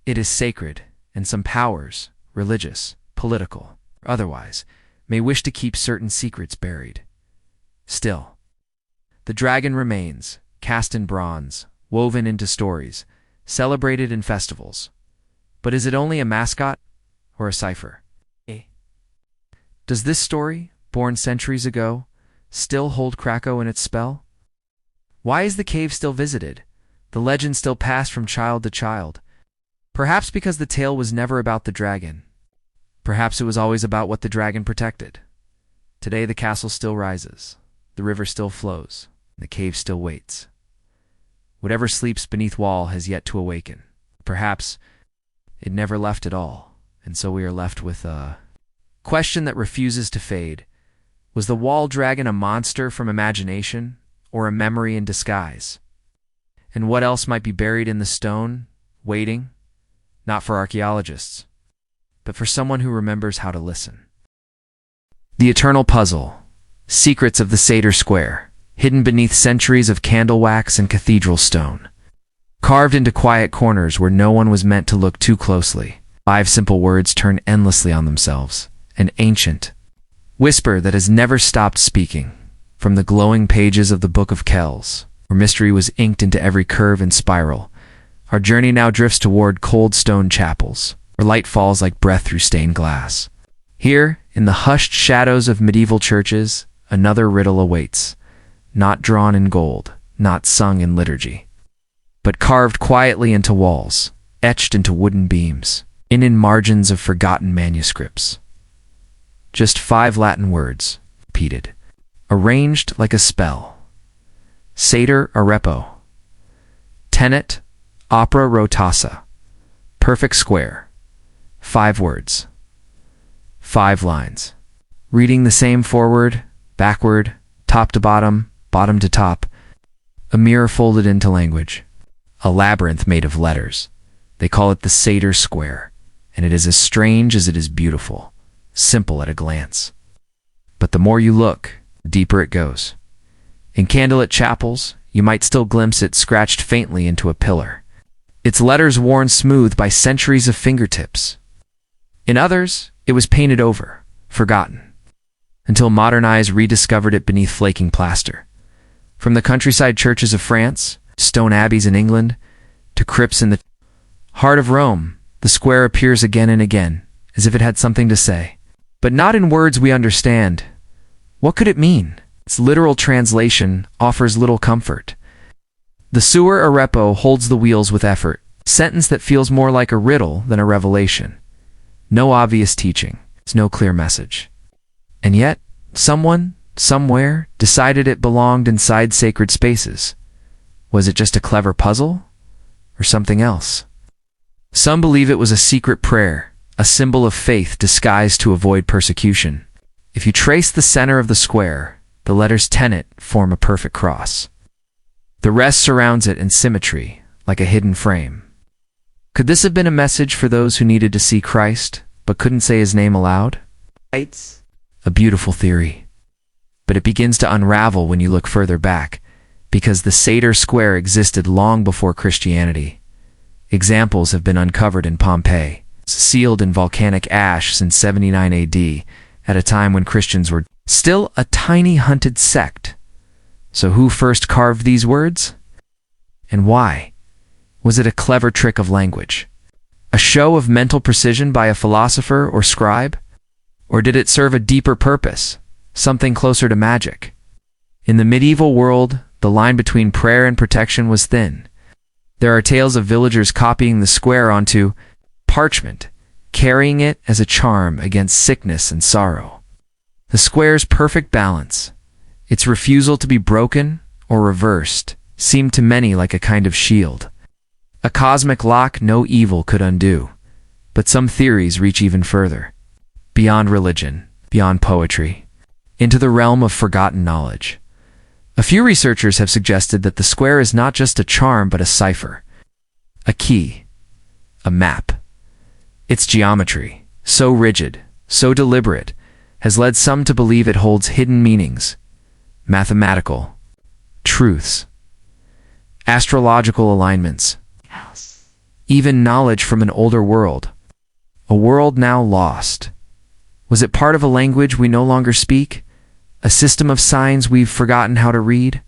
It is sacred, and some powers, religious, political, or otherwise, may wish to keep certain secrets buried. Still, the dragon remains, cast in bronze, woven into stories, celebrated in festivals. But is it only a mascot or a cipher? Does this story, born centuries ago, still hold Krakow in its spell? Why is the cave still visited? The legend still passed from child to child? Perhaps because the tale was never about the dragon. Perhaps it was always about what the dragon protected. Today the castle still rises, the river still flows, and the cave still waits. Whatever sleeps beneath wall has yet to awaken. Perhaps it never left at all, and so we are left with a question that refuses to fade. Was the wall dragon a monster from imagination, or a memory in disguise? And what else might be buried in the stone, waiting, not for archaeologists, but for someone who remembers how to listen? The eternal puzzle, secrets of the Sator Square, hidden beneath centuries of candle wax and cathedral stone. Carved into quiet corners where no one was meant to look too closely, 5 simple words turn endlessly on themselves, an ancient whisper that has never stopped speaking. From the glowing pages of the Book of Kells, where mystery was inked into every curve and spiral, our journey now drifts toward cold stone chapels, where light falls like breath through stained glass. Here, in the hushed shadows of medieval churches, another riddle awaits, not drawn in gold, not sung in liturgy, but carved quietly into walls, etched into wooden beams, in margins of forgotten manuscripts. Just 5 Latin words, repeated, arranged like a spell. Sator arepo. Tenet opera rotassa. Perfect square. 5 words. 5 lines. Reading the same forward, backward, top to bottom, bottom to top. A mirror folded into language. A labyrinth made of letters. They call it the Sator Square, and it is as strange as it is beautiful, simple at a glance. But the more you look, the deeper it goes. In candlelit chapels, you might still glimpse it scratched faintly into a pillar, its letters worn smooth by centuries of fingertips. In others, it was painted over, forgotten, until modern eyes rediscovered it beneath flaking plaster. From the countryside churches of France, stone abbeys in England, to crypts in the heart of Rome, the square appears again and again, as if it had something to say. But not in words we understand. What could it mean? Its literal translation offers little comfort. The Sator arepo holds the wheels with effort, a sentence that feels more like a riddle than a revelation. No obvious teaching, it's no clear message. And yet, someone, somewhere, decided it belonged inside sacred spaces. Was it just a clever puzzle? Or something else? Some believe it was a secret prayer, a symbol of faith disguised to avoid persecution. If you trace the center of the square, the letters tenet form a perfect cross. The rest surrounds it in symmetry, like a hidden frame. Could this have been a message for those who needed to see Christ, but couldn't say his name aloud? It's a beautiful theory. But it begins to unravel when you look further back, because the Sator Square existed long before Christianity. Examples have been uncovered in Pompeii, sealed in volcanic ash since 79 AD, at a time when Christians were still a tiny hunted sect. So who first carved these words? And why? Was it a clever trick of language? A show of mental precision by a philosopher or scribe? Or did it serve a deeper purpose, something closer to magic? In the medieval world, the line between prayer and protection was thin. There are tales of villagers copying the square onto parchment, carrying it as a charm against sickness and sorrow. The square's perfect balance, its refusal to be broken or reversed, seemed to many like a kind of shield. A cosmic lock no evil could undo. But some theories reach even further. Beyond religion, beyond poetry, into the realm of forgotten knowledge. A few researchers have suggested that the square is not just a charm but a cipher, a key, a map. Its geometry, so rigid, so deliberate, has led some to believe it holds hidden meanings, mathematical truths, astrological alignments, even knowledge from an older world, a world now lost. Was it part of a language we no longer speak? A system of signs we've forgotten how to read?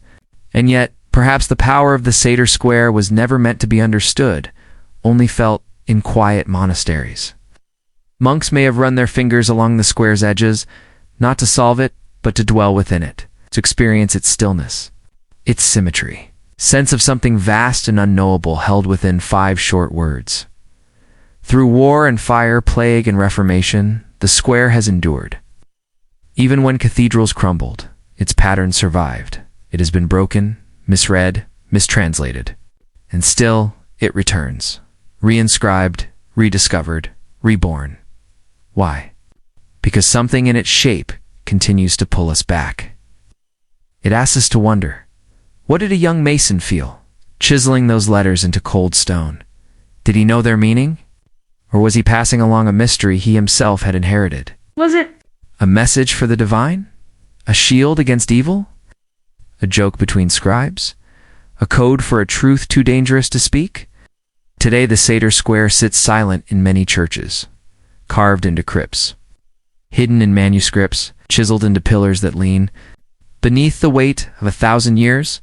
And yet, perhaps the power of the Sator Square was never meant to be understood, only felt in quiet monasteries. Monks may have run their fingers along the square's edges, not to solve it, but to dwell within it, to experience its stillness. Its symmetry. Sense of something vast and unknowable held within 5 short words. Through war and fire, plague and reformation, the square has endured. Even when cathedrals crumbled, its pattern survived. It has been broken, misread, mistranslated. And still, it returns. Reinscribed, rediscovered, reborn. Why? Because something in its shape continues to pull us back. It asks us to wonder, what did a young mason feel, chiseling those letters into cold stone? Did he know their meaning? Or was he passing along a mystery he himself had inherited? Was it A message for the divine? A shield against evil? A joke between scribes? A code for a truth too dangerous to speak? Today the Sator Square sits silent in many churches, carved into crypts, hidden in manuscripts, chiseled into pillars that lean. Beneath the weight of 1,000 years,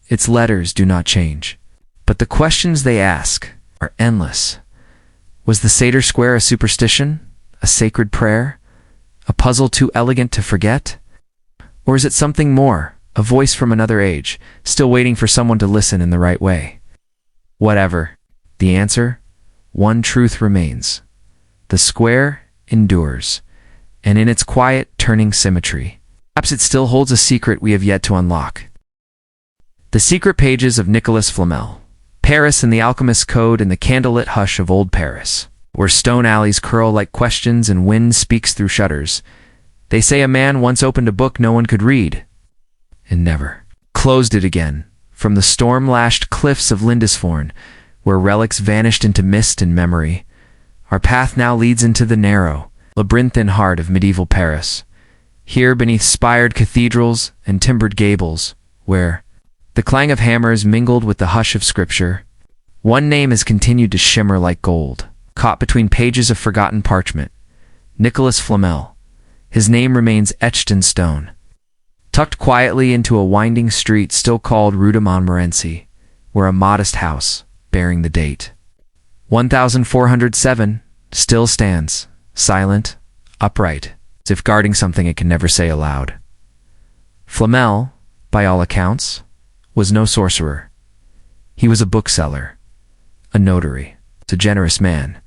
its letters do not change. But the questions they ask are endless. Was the Sator Square a superstition? A sacred prayer? A puzzle too elegant to forget? Or is it something more, a voice from another age, still waiting for someone to listen in the right way? Whatever the answer, one truth remains. The square endures, and in its quiet, turning symmetry, perhaps it still holds a secret we have yet to unlock. The secret pages of Nicolas Flamel, Paris and the Alchemist's Code in the candlelit hush of old Paris, where stone alleys curl like questions and wind speaks through shutters. They say a man once opened a book no one could read, and never closed it again, from the storm-lashed cliffs of Lindisfarne, where relics vanished into mist and memory. Our path now leads into the narrow, labyrinthine heart of medieval Paris, here beneath spired cathedrals and timbered gables, where the clang of hammers mingled with the hush of scripture. One name has continued to shimmer like gold, caught between pages of forgotten parchment. Nicolas Flamel. His name remains etched in stone, tucked quietly into a winding street still called Rue de Montmorency, where a modest house, bearing the date 1407, still stands, silent, upright, as if guarding something it can never say aloud. Flamel, by all accounts, was no sorcerer. He was a bookseller, a notary, a generous man,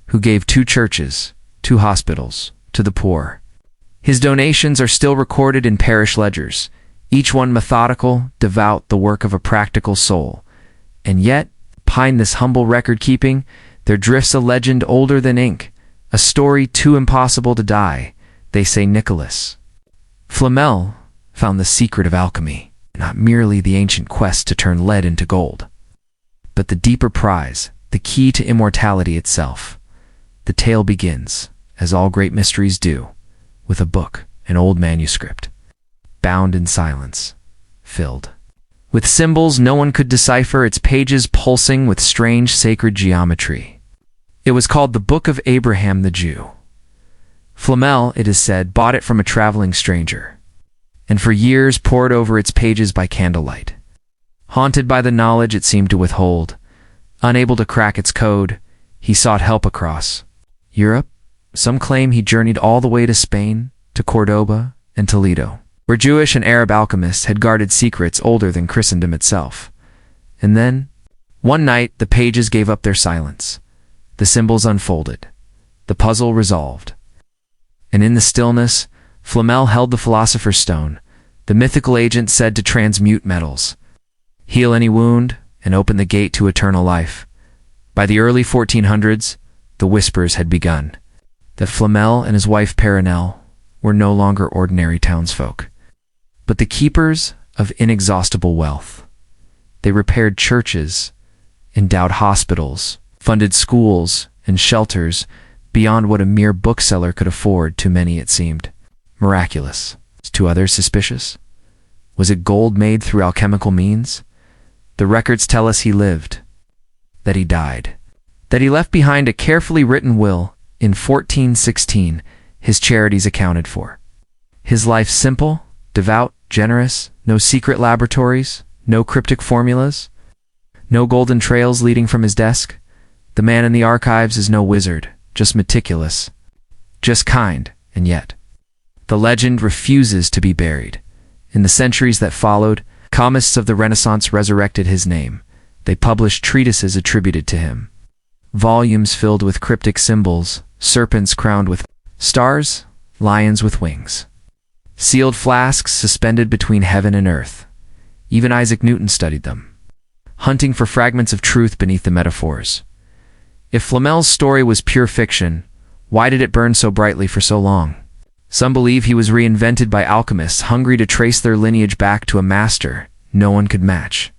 who gave 2 churches, 2 hospitals, to the poor. His donations are still recorded in parish ledgers, each one methodical, devout, the work of a practical soul. And yet, behind this humble record-keeping, there drifts a legend older than ink, a story too impossible to die. They say Nicolas Flamel found the secret of alchemy, not merely the ancient quest to turn lead into gold, but the deeper prize, the key to immortality itself. The tale begins, as all great mysteries do, with a book, an old manuscript, bound in silence, filled with symbols no one could decipher, its pages pulsing with strange sacred geometry. It was called the Book of Abraham the Jew. Flamel, it is said, bought it from a traveling stranger, and for years pored over its pages by candlelight. Haunted by the knowledge it seemed to withhold, unable to crack its code, he sought help across Europe. Some claim he journeyed all the way to Spain, to Cordoba, and Toledo, where Jewish and Arab alchemists had guarded secrets older than Christendom itself. And then, one night, the pages gave up their silence. The symbols unfolded, the puzzle resolved. And in the stillness, Flamel held the philosopher's stone, the mythical agent said to transmute metals, heal any wound, and open the gate to eternal life. By the early 1400s, the whispers had begun that Flamel and his wife Perenelle were no longer ordinary townsfolk, but the keepers of inexhaustible wealth. They repaired churches, endowed hospitals, funded schools and shelters beyond what a mere bookseller could afford. To many it seemed miraculous, to others suspicious. Was it gold made through alchemical means? The records tell us he lived, that he died, that he left behind a carefully written will in 1416, his charities accounted for. His life simple, devout, generous, no secret laboratories, no cryptic formulas, no golden trails leading from his desk. The man in the archives is no wizard, just meticulous, just kind, and yet the legend refuses to be buried. In the centuries that followed, Alchemists of the Renaissance resurrected his name. They published treatises attributed to him. Volumes filled with cryptic symbols, serpents crowned with stars, lions with wings. Sealed flasks suspended between heaven and earth. Even Isaac Newton studied them, hunting for fragments of truth beneath the metaphors. If Flamel's story was pure fiction, why did it burn so brightly for so long? Some believe he was reinvented by alchemists hungry to trace their lineage back to a master no one could match.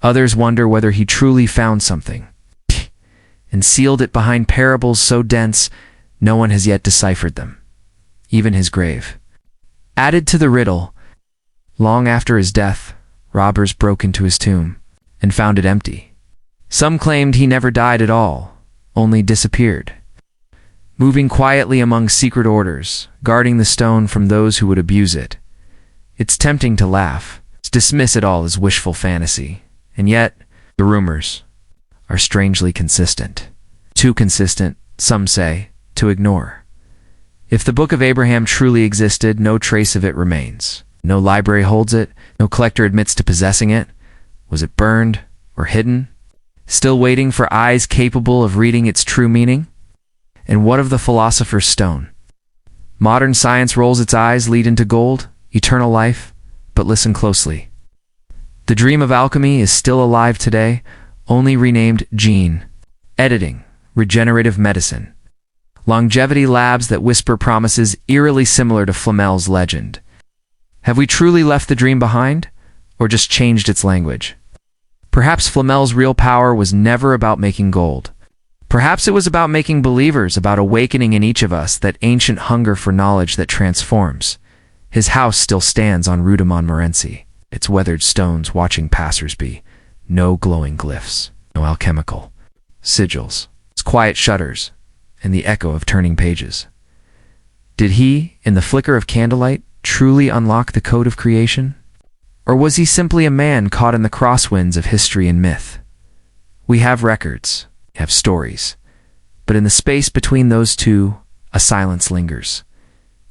Others wonder whether he truly found something and sealed it behind parables so dense no one has yet deciphered them, even his grave. Added to the riddle, long after his death, robbers broke into his tomb and found it empty. Some claimed he never died at all, only disappeared, moving quietly among secret orders, guarding the stone from those who would abuse it. It's tempting to laugh, to dismiss it all as wishful fantasy, and yet the rumors are strangely consistent. Too consistent, some say, to ignore. If the Book of Abraham truly existed, no trace of it remains. No library holds it, no collector admits to possessing it. Was it burned or hidden? Still waiting for eyes capable of reading its true meaning? And what of the philosopher's stone? Modern science rolls its eyes, lead into gold, eternal life, but listen closely. The dream of alchemy is still alive today, only renamed gene editing, regenerative medicine, longevity labs that whisper promises eerily similar to Flamel's legend. Have we truly left the dream behind, or just changed its language? Perhaps Flamel's real power was never about making gold. Perhaps it was about making believers, about awakening in each of us that ancient hunger for knowledge that transforms. His house still stands on Rue de Montmorency, its weathered stones watching passers-by. No glowing glyphs, no alchemical sigils, its quiet shutters, and the echo of turning pages. Did he, in the flicker of candlelight, truly unlock the code of creation? Or was he simply a man caught in the crosswinds of history and myth? We have records, have stories, but in the space between those two, a silence lingers.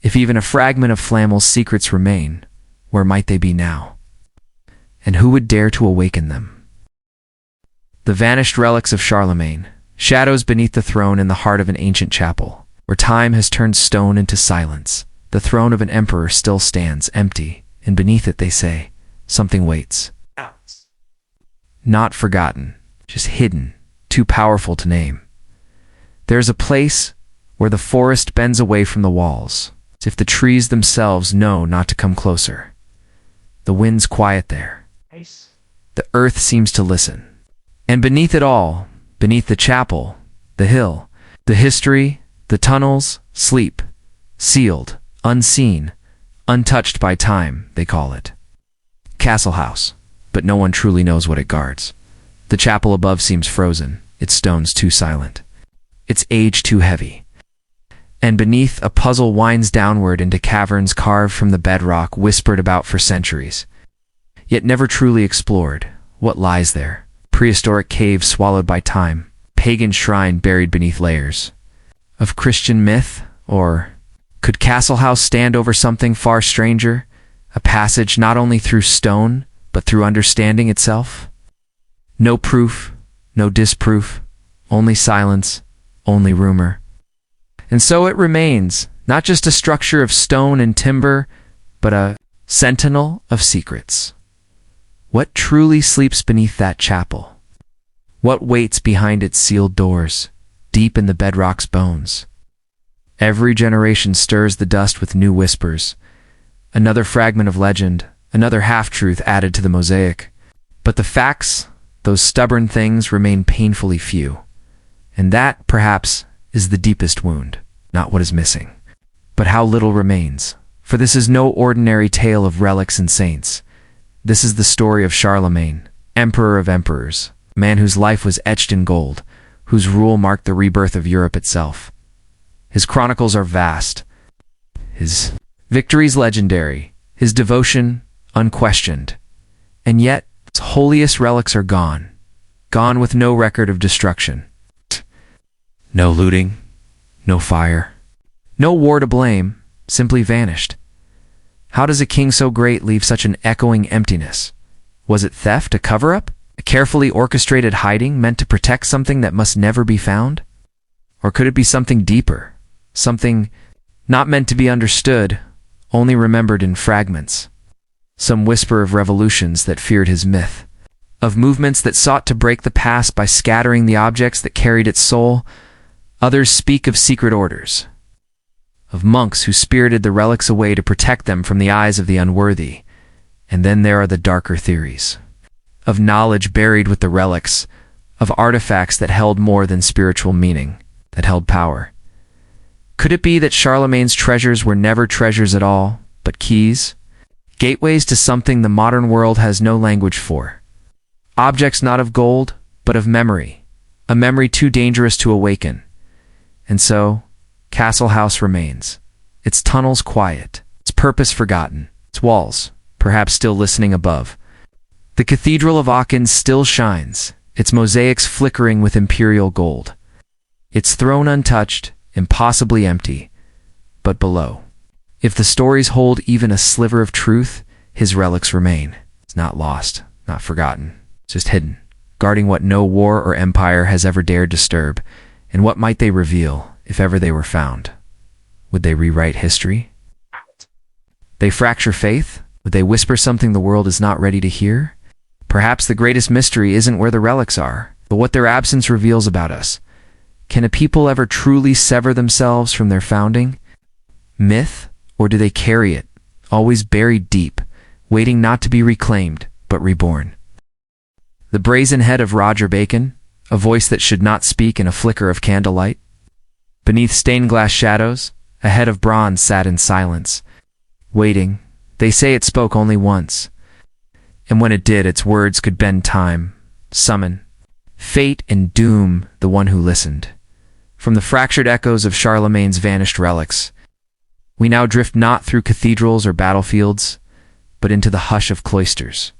If even a fragment of Flamel's secrets remain, where might they be now? And who would dare to awaken them? The vanished relics of Charlemagne, shadows beneath the throne in the heart of an ancient chapel, where time has turned stone into silence. The throne of an emperor still stands empty, and beneath it, they say, something waits. Not forgotten, just hidden, too powerful to name. There's a place where the forest bends away from the walls, as if the trees themselves know not to come closer. The wind's quiet there. The earth seems to listen. And beneath it all, beneath the chapel, the hill, the history, the tunnels, sleep, sealed, unseen, untouched by time, they call it. Castle house, but no one truly knows what it guards. The chapel above seems frozen, its stones too silent, its age too heavy. And beneath, a puzzle winds downward into caverns carved from the bedrock, whispered about for centuries, yet never truly explored. What lies there? Prehistoric cave swallowed by time, pagan shrine buried beneath layers of Christian myth, or could Castle House stand over something far stranger, a passage not only through stone, but through understanding itself? No proof, no disproof, only silence, only rumor. And so it remains, not just a structure of stone and timber, but a sentinel of secrets. What truly sleeps beneath that chapel? What waits behind its sealed doors, deep in the bedrock's bones? Every generation stirs the dust with new whispers, another fragment of legend, another half-truth added to the mosaic. But the facts, those stubborn things, remain painfully few. And that, perhaps, is the deepest wound, not what is missing, but how little remains. For this is no ordinary tale of relics and saints. This is the story of Charlemagne, emperor of emperors, a man whose life was etched in gold, whose rule marked the rebirth of Europe itself. His chronicles are vast, his victories legendary, his devotion unquestioned, and yet its holiest relics are gone, gone with no record of destruction. No looting, no fire, no war to blame, simply vanished. How does a king so great leave such an echoing emptiness? Was it theft, a cover-up? A carefully orchestrated hiding meant to protect something that must never be found? Or could it be something deeper? Something not meant to be understood, only remembered in fragments? Some whisper of revolutions that feared his myth, of movements that sought to break the past by scattering the objects that carried its soul. Others speak of secret orders, of monks who spirited the relics away to protect them from the eyes of the unworthy. And then there are the darker theories, of knowledge buried with the relics, of artifacts that held more than spiritual meaning, that held power. Could it be that Charlemagne's treasures were never treasures at all, but keys? Gateways to something the modern world has no language for. Objects not of gold, but of memory, a memory too dangerous to awaken. And so, Castle House remains, its tunnels quiet, its purpose forgotten, its walls, perhaps still listening above. The Cathedral of Aachen still shines, its mosaics flickering with imperial gold, its throne untouched, impossibly empty. But below, if the stories hold even a sliver of truth, his relics remain. It's not lost, not forgotten, just hidden, guarding what no war or empire has ever dared disturb. And what might they reveal? If ever they were found, would they rewrite history? They fracture faith? Would they whisper something the world is not ready to hear? Perhaps the greatest mystery isn't where the relics are, but what their absence reveals about us. Can a people ever truly sever themselves from their founding? Myth, or do they carry it, always buried deep, waiting not to be reclaimed, but reborn? The brazen head of Roger Bacon, a voice that should not speak in a flicker of candlelight? Beneath stained-glass shadows, a head of bronze sat in silence, waiting. They say it spoke only once, and when it did, its words could bend time, summon fate and doom the one who listened. From the fractured echoes of Charlemagne's vanished relics, we now drift not through cathedrals or battlefields, but into the hush of cloisters,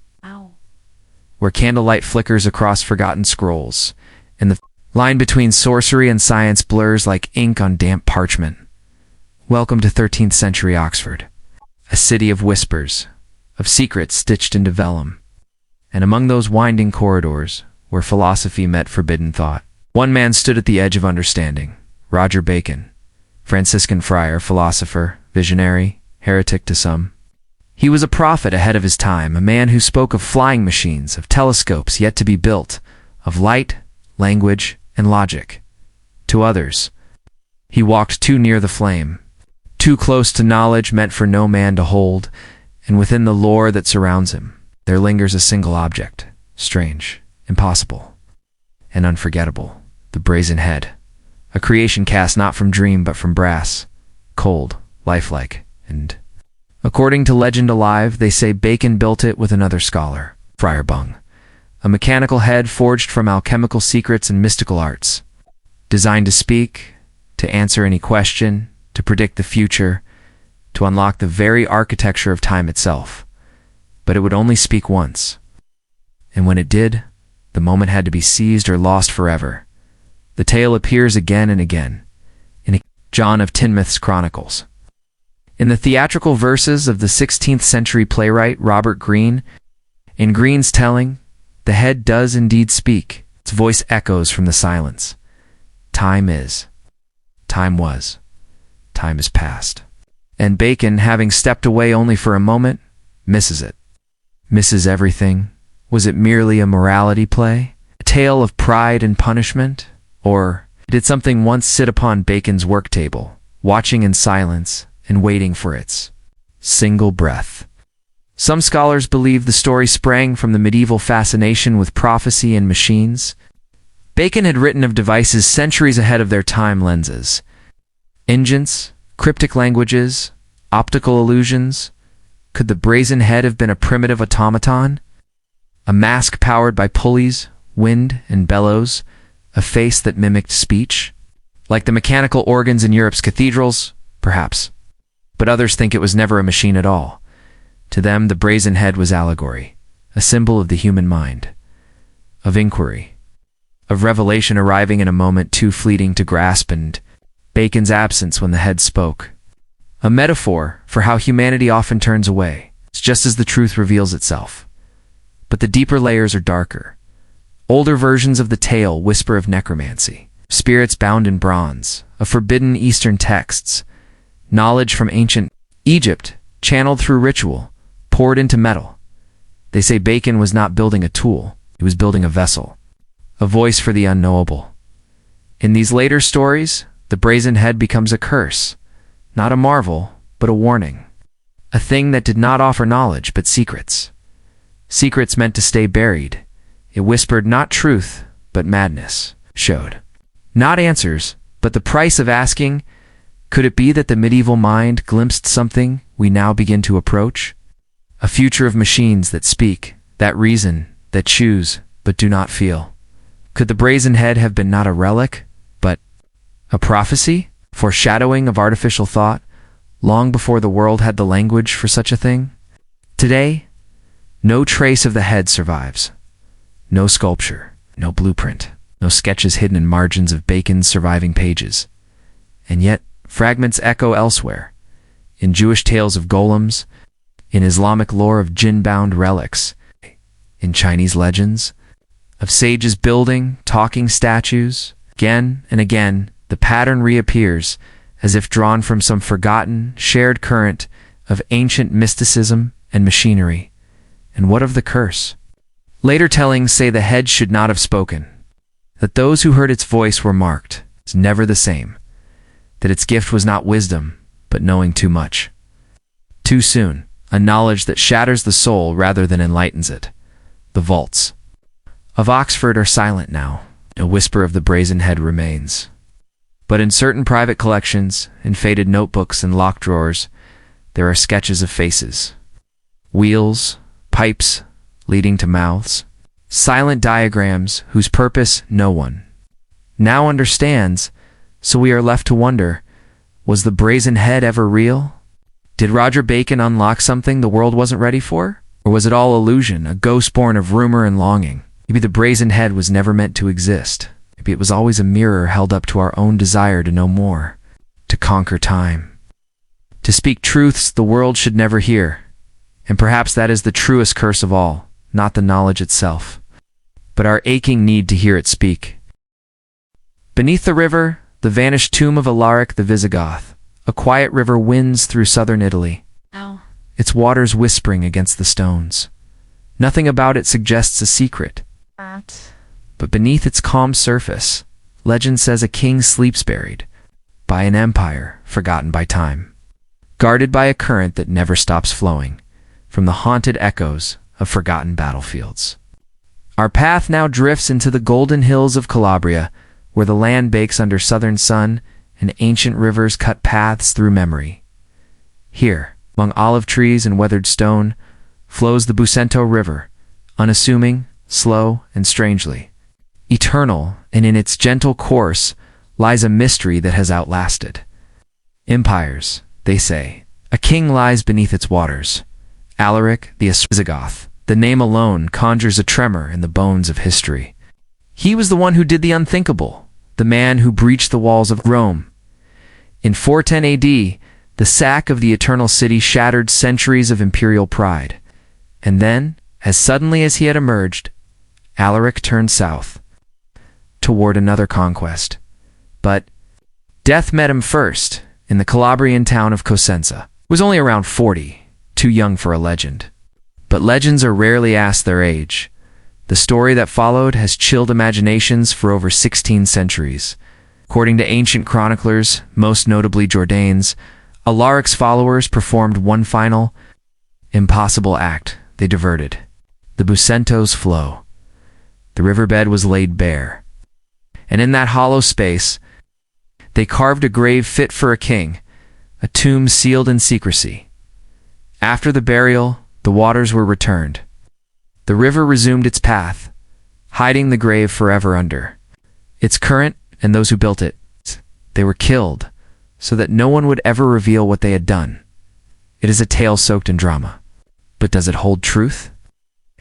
where candlelight flickers across forgotten scrolls, and the line between sorcery and science blurs like ink on damp parchment. Welcome to 13th century Oxford, a city of whispers, of secrets stitched into vellum. And among those winding corridors, where philosophy met forbidden thought, one man stood at the edge of understanding, Roger Bacon, Franciscan friar, philosopher, visionary, heretic to some. He was a prophet ahead of his time, a man who spoke of flying machines, of telescopes yet to be built, of light, language, and logic. To others, he walked too near the flame, too close to knowledge meant for no man to hold, and within the lore that surrounds him, there lingers a single object, strange, impossible, and unforgettable, the brazen head, a creation cast not from dream but from brass, cold, lifelike, and, according to legend alive, they say Bacon built it with another scholar, Friar Bung, a mechanical head forged from alchemical secrets and mystical arts, designed to speak, to answer any question, to predict the future, to unlock the very architecture of time itself. But it would only speak once. And when it did, the moment had to be seized or lost forever. The tale appears again and again, in John of Teignmouth's Chronicles. In the theatrical verses of the 16th century playwright Robert Greene, in Greene's telling, the head does indeed speak. Its voice echoes from the silence. Time is. Time was. Time is past. And Bacon, having stepped away only for a moment, misses it. Misses everything. Was it merely a morality play? A tale of pride and punishment? Or did something once sit upon Bacon's work table, watching in silence and waiting for its single breath? Some scholars believe the story sprang from the medieval fascination with prophecy and machines. Bacon had written of devices centuries ahead of their time: lenses, engines, cryptic languages, optical illusions. Could the brazen head have been a primitive automaton? A mask powered by pulleys, wind, and bellows, a face that mimicked speech? Like the mechanical organs in Europe's cathedrals? Perhaps. But others think it was never a machine at all. To them, the brazen head was allegory, a symbol of the human mind, of inquiry, of revelation arriving in a moment too fleeting to grasp, and Bacon's absence when the head spoke, a metaphor for how humanity often turns away. It's just as the truth reveals itself. But the deeper layers are darker. Older versions of the tale whisper of necromancy, spirits bound in bronze, of forbidden Eastern texts, knowledge from ancient Egypt, channeled through ritual, poured into metal. They say Bacon was not building a tool, he was building a vessel, a voice for the unknowable. In these later stories, the brazen head becomes a curse, not a marvel, but a warning. A thing that did not offer knowledge, but secrets. Secrets meant to stay buried. It whispered not truth, but madness. Showed not answers, but the price of asking, could it be that the medieval mind glimpsed something we now begin to approach? A future of machines that speak, that reason, that choose, but do not feel. Could the brazen head have been not a relic, but a prophecy? Foreshadowing of artificial thought, long before the world had the language for such a thing? Today, no trace of the head survives. No sculpture, no blueprint, no sketches hidden in margins of Bacon's surviving pages. And yet, fragments echo elsewhere, in Jewish tales of golems, in Islamic lore of jinn-bound relics, in Chinese legends, of sages building, talking statues. Again and again, the pattern reappears, as if drawn from some forgotten, shared current of ancient mysticism and machinery. And what of the curse? Later tellings say the head should not have spoken, that those who heard its voice were marked as never the same, that its gift was not wisdom, but knowing too much. Too soon, a knowledge that shatters the soul rather than enlightens it. The vaults of Oxford are silent now. A whisper of the brazen head remains. But in certain private collections, in faded notebooks and locked drawers, there are sketches of faces. Wheels, pipes leading to mouths, silent diagrams whose purpose no one now understands, so we are left to wonder, was the brazen head ever real? Did Roger Bacon unlock something the world wasn't ready for? Or was it all illusion, a ghost born of rumor and longing? Maybe the brazen head was never meant to exist. Maybe it was always a mirror held up to our own desire to know more, to conquer time, to speak truths the world should never hear. And perhaps that is the truest curse of all, not the knowledge itself, but our aching need to hear it speak. Beneath the river, the vanished tomb of Alaric the Visigoth, a quiet river winds through southern Italy, its waters whispering against the stones. Nothing about it suggests a secret. But beneath its calm surface, legend says a king sleeps buried by an empire forgotten by time, guarded by a current that never stops flowing from the haunted echoes of forgotten battlefields. Our path now drifts into the golden hills of Calabria, where the land bakes under southern sun and ancient rivers cut paths through memory. Here, among olive trees and weathered stone, flows the Busento River, unassuming, slow, and strangely eternal, and in its gentle course lies a mystery that has outlasted empires, they say. A king lies beneath its waters. Alaric the Visigoth. The name alone conjures a tremor in the bones of history. He was the one who did the unthinkable, the man who breached the walls of Rome. In 410 AD, the sack of the Eternal City shattered centuries of imperial pride. And then, as suddenly as he had emerged, Alaric turned south, toward another conquest. But death met him first, in the Calabrian town of Cosenza. He was only around 40, too young for a legend. But legends are rarely asked their age. The story that followed has chilled imaginations for over 16 centuries. According to ancient chroniclers, most notably Jordanes, Alaric's followers performed one final, impossible act. They diverted the Busento's flow. The riverbed was laid bare, and in that hollow space, they carved a grave fit for a king, a tomb sealed in secrecy. After the burial, the waters were returned. The river resumed its path, hiding the grave forever under its current and those who built it. They were killed, so that no one would ever reveal what they had done. It is a tale soaked in drama. But does it hold truth?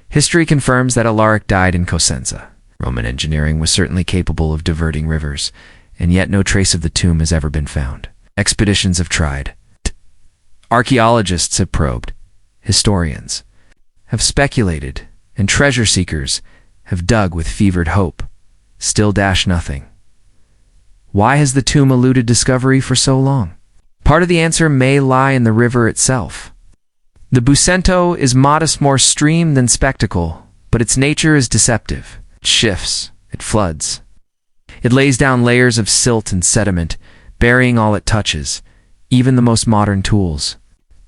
History confirms that Alaric died in Cosenza. Roman engineering was certainly capable of diverting rivers, and yet no trace of the tomb has ever been found. Expeditions have tried, Archaeologists have probed, historians have speculated, and treasure seekers have dug with fevered hope. Still dash nothing. Why has the tomb eluded discovery for so long? Part of the answer may lie in the river itself. The Busento is modest, more stream than spectacle, but its nature is deceptive. It shifts, it floods. It lays down layers of silt and sediment, burying all it touches, even the most modern tools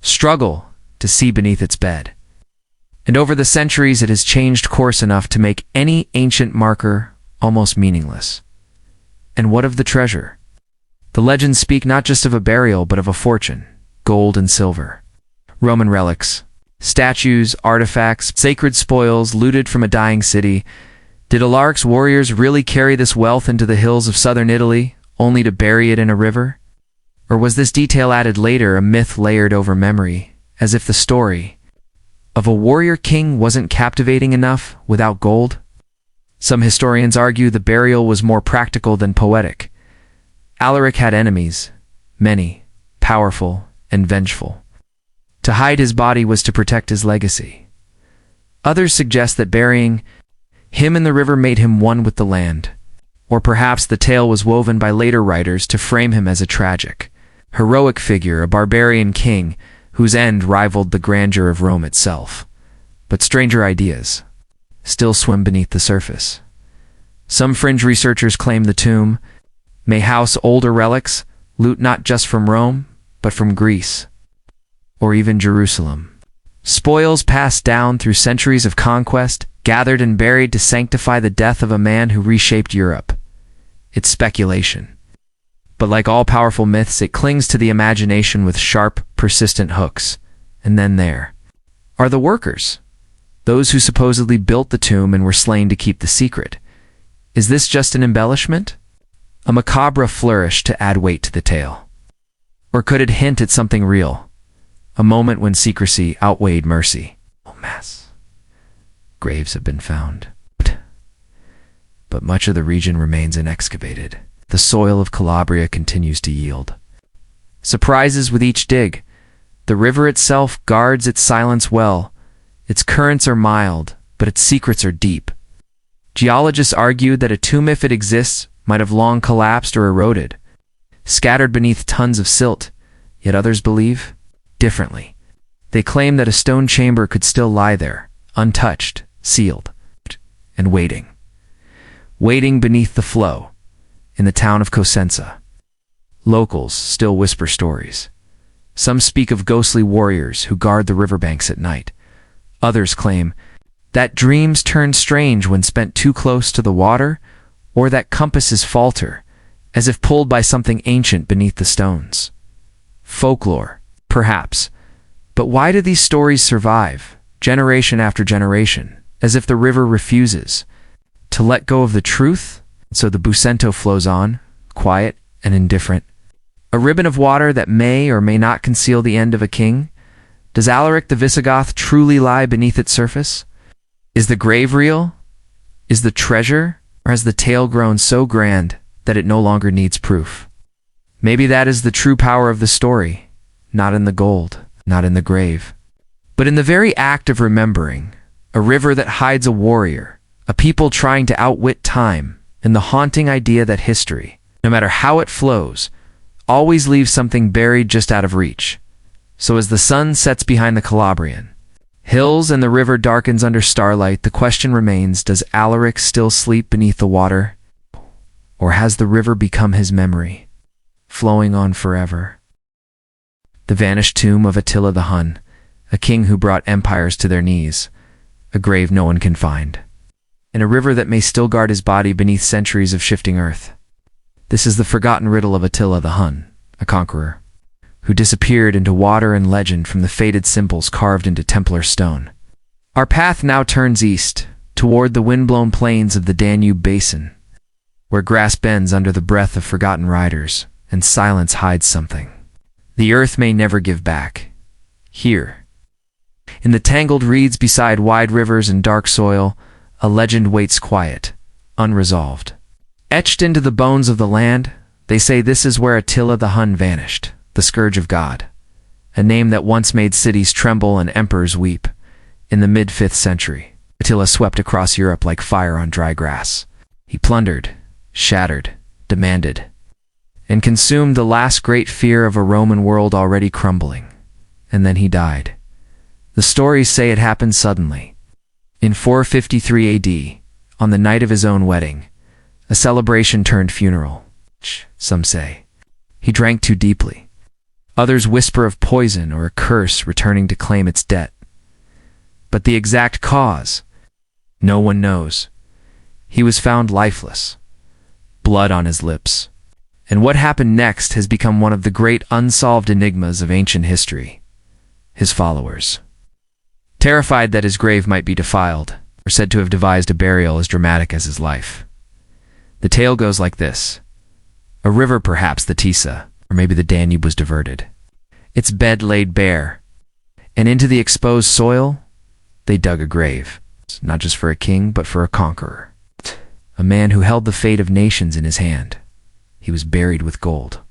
struggle to see beneath its bed. And over the centuries it has changed course enough to make any ancient marker almost meaningless. And what of the treasure? The legends speak not just of a burial, but of a fortune, gold and silver. Roman relics, statues, artifacts, sacred spoils looted from a dying city. Did Alaric's warriors really carry this wealth into the hills of southern Italy, only to bury it in a river? Or was this detail added later, a myth layered over memory, as if the story of a warrior king wasn't captivating enough without gold? Some historians argue the burial was more practical than poetic. Alaric had enemies, many, powerful, and vengeful. To hide his body was to protect his legacy. Others suggest that burying him in the river made him one with the land, or perhaps the tale was woven by later writers to frame him as a tragic, heroic figure, a barbarian king whose end rivaled the grandeur of Rome itself. But stranger ideas still swim beneath the surface. Some fringe researchers claim the tomb may house older relics, loot not just from Rome, but from Greece, or even Jerusalem. Spoils passed down through centuries of conquest, gathered and buried to sanctify the death of a man who reshaped Europe. It's speculation. But like all powerful myths, it clings to the imagination with sharp, persistent hooks. And then there are the workers, those who supposedly built the tomb and were slain to keep the secret. Is this just an embellishment? A macabre flourish to add weight to the tale? Or could it hint at something real? A moment when secrecy outweighed mercy. Oh, mass graves have been found, but much of the region remains unexcavated. The soil of Calabria continues to yield surprises with each dig. The river itself guards its silence well. Its currents are mild, but its secrets are deep. Geologists argue that a tomb, if it exists, might have long collapsed or eroded, scattered beneath tons of silt. Yet others believe differently. They claim that a stone chamber could still lie there, untouched, sealed, and waiting beneath the flow. In the town of Cosenza, locals still whisper stories. Some speak of ghostly warriors who guard the riverbanks at night. Others claim that dreams turn strange when spent too close to the water, or that compasses falter, as if pulled by something ancient beneath the stones. Folklore, perhaps. But why do these stories survive, generation after generation, as if the river refuses to let go of the truth? So the Busento flows on, quiet and indifferent. A ribbon of water that may or may not conceal the end of a king? Does Alaric the Visigoth truly lie beneath its surface? Is the grave real? Is the treasure? Or has the tale grown so grand that it no longer needs proof? Maybe that is the true power of the story, not in the gold, not in the grave, but in the very act of remembering. A river that hides a warrior, a people trying to outwit time, and the haunting idea that history, no matter how it flows, always leaves something buried just out of reach. So as the sun sets behind the Calabrian hills and the river darkens under starlight, the question remains, does Alaric still sleep beneath the water? Or has the river become his memory, flowing on forever? The vanished tomb of Attila the Hun, a king who brought empires to their knees, a grave no one can find, and a river that may still guard his body beneath centuries of shifting earth. This is the forgotten riddle of Attila the Hun, a conqueror, who disappeared into water and legend from the faded symbols carved into Templar stone. Our path now turns east, toward the wind-blown plains of the Danube basin, where grass bends under the breath of forgotten riders, and silence hides something the earth may never give back. Here, in the tangled reeds beside wide rivers and dark soil, a legend waits quiet, unresolved. Etched into the bones of the land, they say this is where Attila the Hun vanished, the scourge of God, a name that once made cities tremble and emperors weep. In the mid-5th century, Attila swept across Europe like fire on dry grass. He plundered, shattered, demanded, and consumed the last great fear of a Roman world already crumbling. And then he died. The stories say it happened suddenly. In 453 AD, on the night of his own wedding, a celebration turned funeral, some say. He drank too deeply. Others whisper of poison or a curse returning to claim its debt. But the exact cause, no one knows. He was found lifeless, blood on his lips. And what happened next has become one of the great unsolved enigmas of ancient history. His followers, terrified that his grave might be defiled, are said to have devised a burial as dramatic as his life. The tale goes like this. A river, perhaps the Tisa, or maybe the Danube, was diverted. Its bed laid bare, and into the exposed soil they dug a grave, not just for a king, but for a conqueror, a man who held the fate of nations in his hand. He was buried with gold,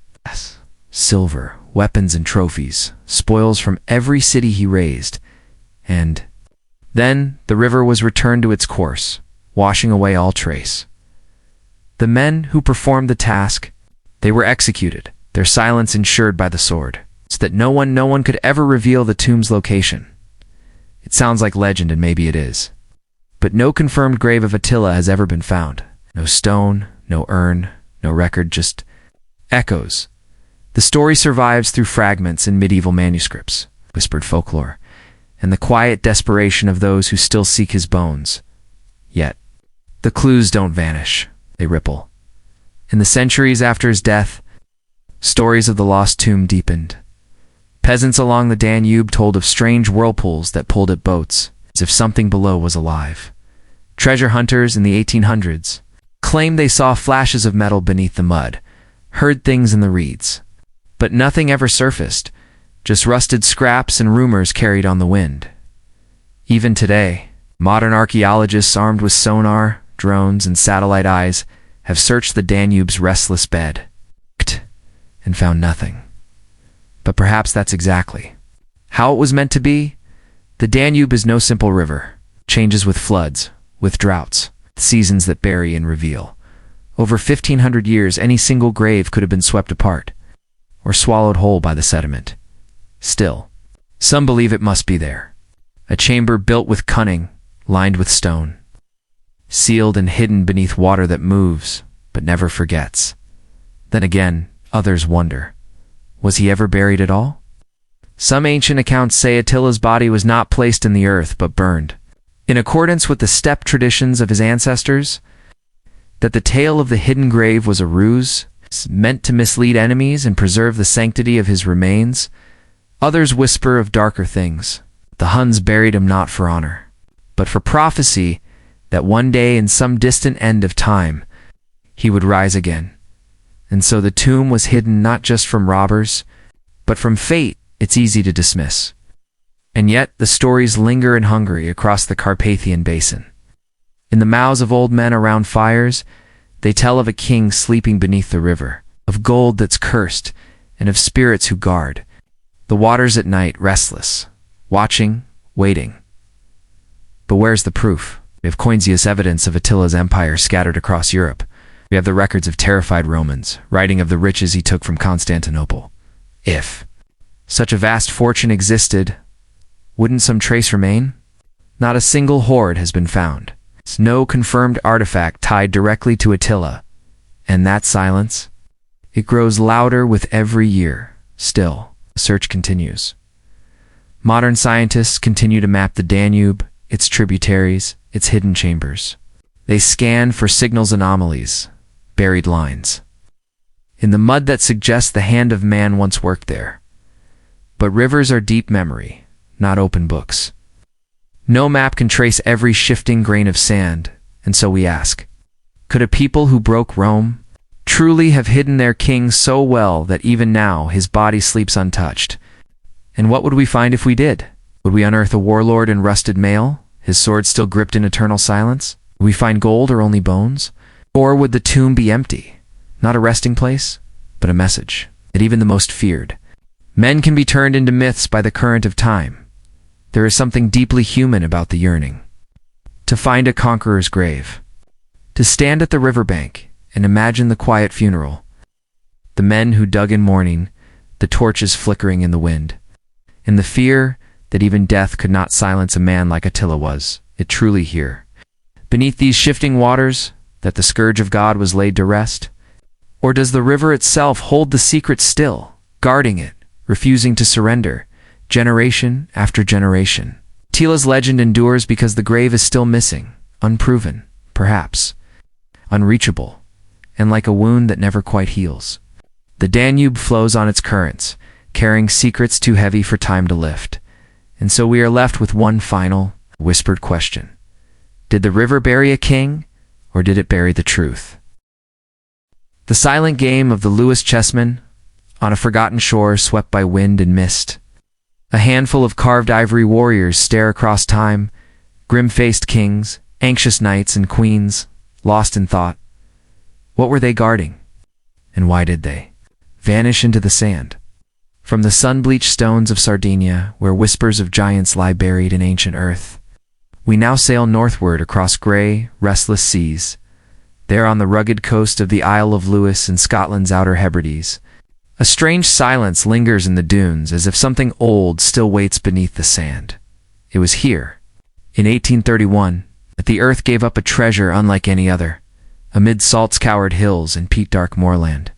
silver, weapons and trophies, spoils from every city he razed, and then the river was returned to its course, washing away all trace. The men who performed the task, they were executed, their silence ensured by the sword, so that no one could ever reveal the tomb's location. It sounds like legend, and maybe it is. But no confirmed grave of Attila has ever been found. No stone, no urn, no record, just echoes. The story survives through fragments in medieval manuscripts, whispered folklore, and the quiet desperation of those who still seek his bones. Yet, the clues don't vanish, they ripple. In the centuries after his death, stories of the lost tomb deepened. Peasants along the Danube told of strange whirlpools that pulled at boats, as if something below was alive. Treasure hunters in the 1800s claimed they saw flashes of metal beneath the mud, heard things in the reeds. But nothing ever surfaced, just rusted scraps and rumors carried on the wind. Even today, modern archaeologists armed with sonar, drones, and satellite eyes have searched the Danube's restless bed and found nothing. But perhaps that's exactly how it was meant to be. The Danube is no simple river. It changes with floods, with droughts, seasons that bury and reveal. Over 1,500 years, any single grave could have been swept apart or swallowed whole by the sediment. Still, some believe it must be there. A chamber built with cunning, lined with stone, sealed and hidden beneath water that moves, but never forgets. Then again, others wonder, was he ever buried at all? Some ancient accounts say Attila's body was not placed in the earth, but burned, in accordance with the steppe traditions of his ancestors, that the tale of the hidden grave was a ruse, meant to mislead enemies and preserve the sanctity of his remains. Others whisper of darker things. The Huns buried him not for honor, but for prophecy that one day in some distant end of time, he would rise again. And so the tomb was hidden not just from robbers, but from fate it's easy to dismiss. And yet the stories linger in Hungary across the Carpathian Basin. In the mouths of old men around fires, they tell of a king sleeping beneath the river, of gold that's cursed, and of spirits who guard the waters at night, restless, watching, waiting. But where's the proof? We have Coinsius evidence of Attila's empire scattered across Europe. We have the records of terrified Romans, writing of the riches he took from Constantinople. If such a vast fortune existed, wouldn't some trace remain? Not a single hoard has been found. There's no confirmed artifact tied directly to Attila. And that silence? It grows louder with every year. Still, the search continues. Modern scientists continue to map the Danube, its tributaries, its hidden chambers. They scan for signals, anomalies, buried lines in the mud that suggests the hand of man once worked there. But rivers are deep memory, not open books. No map can trace every shifting grain of sand, and so we ask, could a people who broke Rome truly have hidden their king so well that even now his body sleeps untouched? And what would we find if we did? Would we unearth a warlord in rusted mail, his sword still gripped in eternal silence? Would we find gold or only bones? Or would the tomb be empty, not a resting place, but a message that even the most feared Men can be turned into myths by the current of time. There is something deeply human about the yearning to find a conqueror's grave, to stand at the riverbank and imagine the quiet funeral, the men who dug in mourning, the torches flickering in the wind, and the fear that even death could not silence a man like Attila was. It truly here, beneath these shifting waters, that the scourge of God was laid to rest? Or does the river itself hold the secret still, guarding it, refusing to surrender, generation after generation? Attila's legend endures because the grave is still missing, unproven, perhaps, unreachable, and like a wound that never quite heals. The Danube flows on its currents, carrying secrets too heavy for time to lift. And so we are left with one final, whispered question. Did the river bury a king, or did it bury the truth? The silent game of the Lewis chessman, on a forgotten shore swept by wind and mist. A handful of carved ivory warriors stare across time, grim-faced kings, anxious knights and queens, lost in thought. What were they guarding? And why did they vanish into the sand? From the sun-bleached stones of Sardinia, where whispers of giants lie buried in ancient earth, we now sail northward across grey, restless seas. There on the rugged coast of the Isle of Lewis in Scotland's Outer Hebrides, a strange silence lingers in the dunes as if something old still waits beneath the sand. It was here, in 1831, that the earth gave up a treasure unlike any other, amid salt-scoured hills and peat-dark moorland.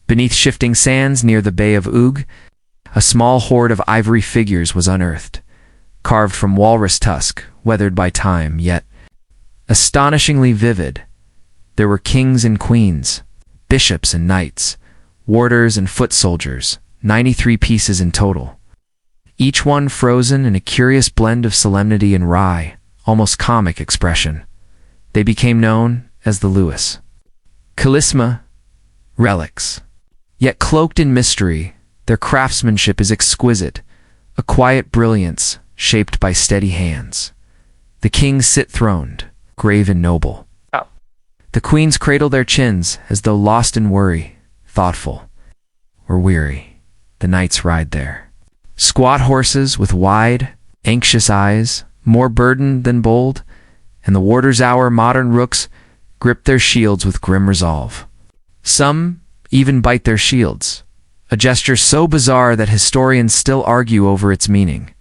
Beneath shifting sands near the Bay of Oog, a small hoard of ivory figures was unearthed, carved from walrus tusk, weathered by time, yet astonishingly vivid. There were kings and queens, bishops and knights, warders and foot soldiers, 93 pieces in total, each one frozen in a curious blend of solemnity and wry, almost comic expression. They became known as the Lewis Charisma relics. Yet cloaked in mystery, their craftsmanship is exquisite, a quiet brilliance shaped by steady hands. The kings sit throned, grave and noble. The queens cradle their chins as though lost in worry, thoughtful or weary. The knights ride there, squat horses with wide, anxious eyes, more burdened than bold, and the warders' hour modern rooks grip their shields with grim resolve. Some even bite their shields, a gesture so bizarre that historians still argue over its meaning.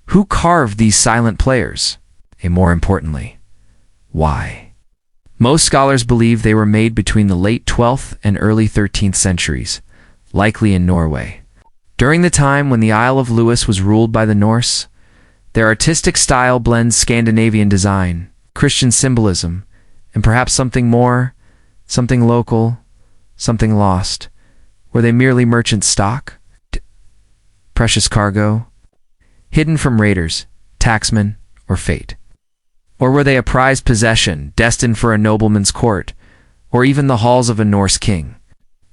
Who carved these silent players? And more importantly, why? Most scholars believe they were made between the late 12th and early 13th centuries, likely in Norway. During the time when the Isle of Lewis was ruled by the Norse, their artistic style blends Scandinavian design, Christian symbolism, and perhaps something more, something local, something lost. Were they merely merchant stock? Precious cargo? Hidden from raiders, tacksmen, or fate? Or were they a prized possession, destined for a nobleman's court, or even the halls of a Norse king?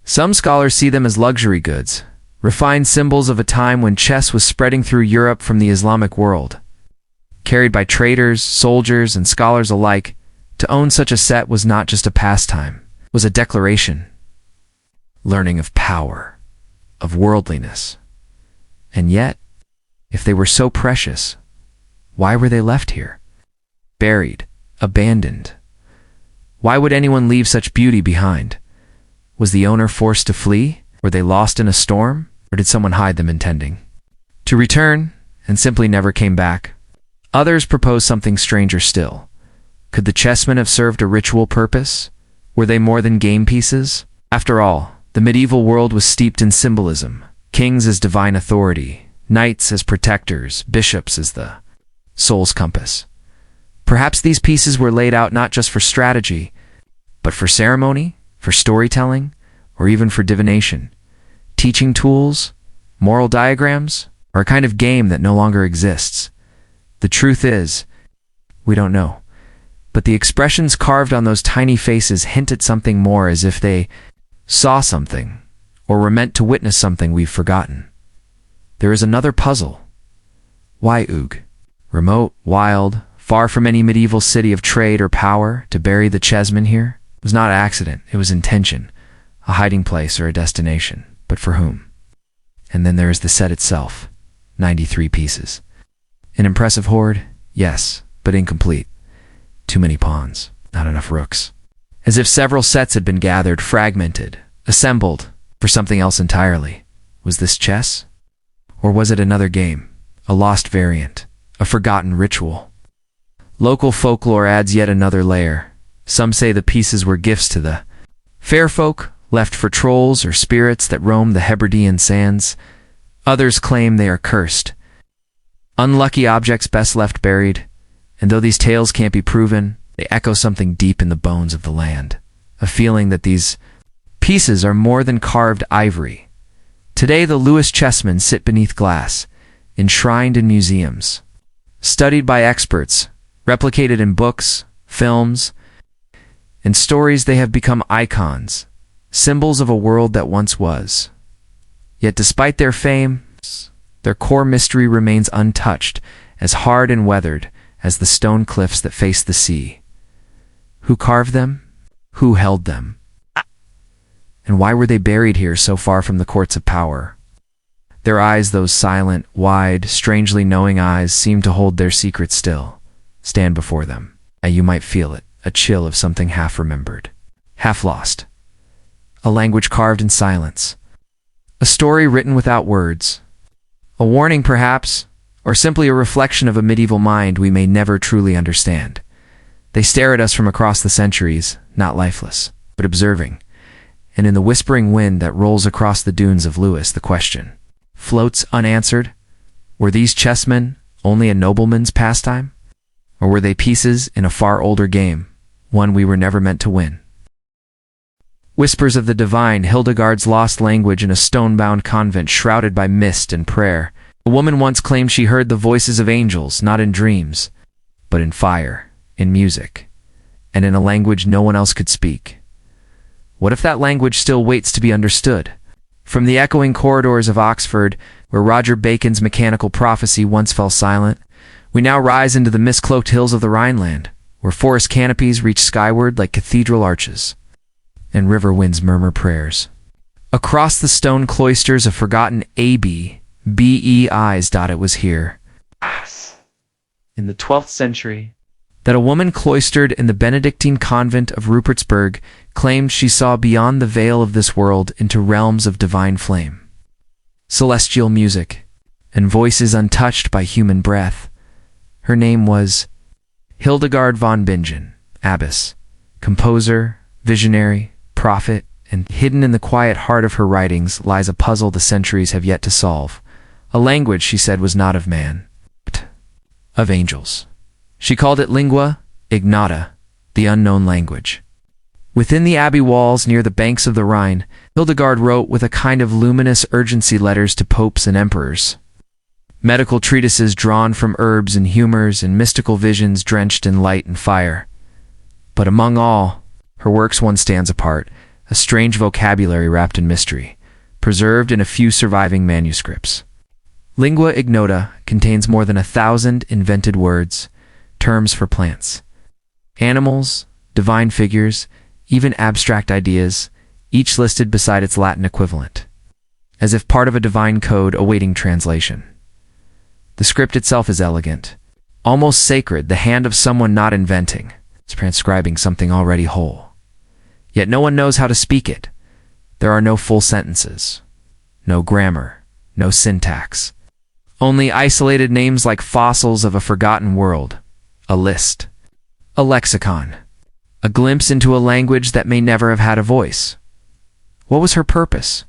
Some scholars see them as luxury goods, refined symbols of a time when chess was spreading through Europe from the Islamic world. Carried by traders, soldiers, and scholars alike, to own such a set was not just a pastime, it was a declaration. Learning of power, of worldliness. And yet, if they were so precious, why were they left here? Buried, abandoned. Why would anyone leave such beauty behind? Was the owner forced to flee? Were they lost in a storm? Or did someone hide them intending to return and simply never came back? Others propose something stranger still. Could the chessmen have served a ritual purpose? Were they more than game pieces? After all, the medieval world was steeped in symbolism, kings as divine authority, knights as protectors, bishops as the soul's compass. Perhaps these pieces were laid out not just for strategy, but for ceremony, for storytelling, or even for divination. Teaching tools, moral diagrams, or a kind of game that no longer exists. The truth is, we don't know. But the expressions carved on those tiny faces hint at something more, as if they saw something, or were meant to witness something we've forgotten. There is another puzzle. Why Oog? Remote, wild, far from any medieval city of trade or power, to bury the chessmen here? It was not accident, it was intention, a hiding place or a destination. But for whom? And then there is the set itself, 93 pieces. An impressive hoard, yes, but incomplete. Too many pawns, not enough rooks. As if several sets had been gathered, fragmented, assembled, for something else entirely. Was this chess? Or was it another game, a lost variant, a forgotten ritual? Local folklore adds yet another layer. Some say the pieces were gifts to the fair folk, left for trolls or spirits that roam the Hebridean sands. Others claim they are cursed. Unlucky objects best left buried, and though these tales can't be proven, they echo something deep in the bones of the land, a feeling that these pieces are more than carved ivory. Today the Lewis chessmen sit beneath glass, enshrined in museums, studied by experts, replicated in books, films, and stories. They have become icons, symbols of a world that once was. Yet despite their fame, their core mystery remains untouched, as hard and weathered as the stone cliffs that face the sea. Who carved them? Who held them? And why were they buried here so far from the courts of power? Their eyes, those silent, wide, strangely knowing eyes, seem to hold their secret still, stand before them, and you might feel it, a chill of something half-remembered, half-lost. A language carved in silence. A story written without words. A warning, perhaps, or simply a reflection of a medieval mind we may never truly understand. They stare at us from across the centuries, not lifeless, but observing. And in the whispering wind that rolls across the dunes of Lewis, the question floats unanswered. Were these chessmen only a nobleman's pastime? Or were they pieces in a far older game, one we were never meant to win? Whispers of the divine, Hildegard's lost language in a stone-bound convent shrouded by mist and prayer. A woman once claimed she heard the voices of angels, not in dreams, but in fire, in music, and in a language no one else could speak. What if that language still waits to be understood? From the echoing corridors of Oxford, where Roger Bacon's mechanical prophecy once fell silent, we now rise into the mist-cloaked hills of the Rhineland, where forest canopies reach skyward like cathedral arches, and river winds murmur prayers. Across the stone cloisters of forgotten beis, it was here, in the 12th century, that a woman cloistered in the Benedictine convent of Rupertsberg claimed she saw beyond the veil of this world into realms of divine flame, celestial music, and voices untouched by human breath. Her name was Hildegard von Bingen, abbess, composer, visionary, prophet, and hidden in the quiet heart of her writings lies a puzzle the centuries have yet to solve. A language, she said, was not of man, but of angels. She called it lingua ignota, the unknown language. Within the abbey walls near the banks of the Rhine, Hildegard wrote with a kind of luminous urgency letters to popes and emperors. Medical treatises drawn from herbs and humors and mystical visions drenched in light and fire. But among all her works one stands apart, a strange vocabulary wrapped in mystery, preserved in a few surviving manuscripts. Lingua ignota contains more than 1,000 invented words, terms for plants, animals, divine figures, even abstract ideas, each listed beside its Latin equivalent, as if part of a divine code awaiting translation. The script itself is elegant, almost sacred, the hand of someone not inventing, transcribing something already whole. Yet no one knows how to speak it. There are no full sentences, no grammar, no syntax. Only isolated names like fossils of a forgotten world, a list, a lexicon, a glimpse into a language that may never have had a voice. What was her purpose?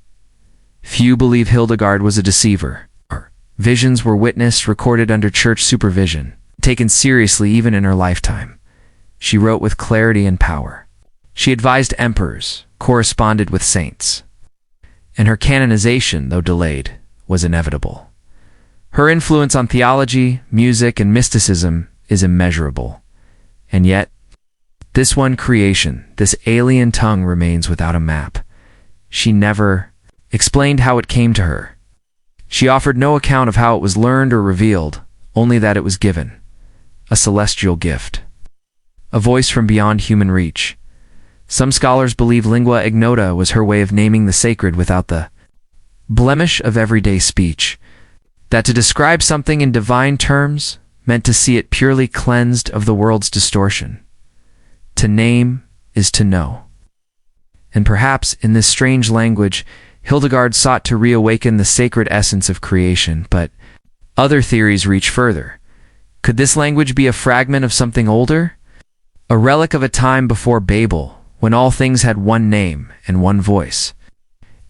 Few believe Hildegard was a deceiver. Her visions were witnessed, recorded under church supervision, taken seriously even in her lifetime. She wrote with clarity and power. She advised emperors, corresponded with saints, and her canonization, though delayed, was inevitable. Her influence on theology, music, and mysticism is immeasurable. And yet, this one creation, this alien tongue, remains without a map. She never explained how it came to her. She offered no account of how it was learned or revealed, only that it was given, a celestial gift, a voice from beyond human reach. Some scholars believe lingua ignota was her way of naming the sacred without the blemish of everyday speech, that to describe something in divine terms meant to see it purely cleansed of the world's distortion. To name is to know. And perhaps in this strange language, Hildegard sought to reawaken the sacred essence of creation, but other theories reach further. Could this language be a fragment of something older? A relic of a time before Babel, when all things had one name and one voice.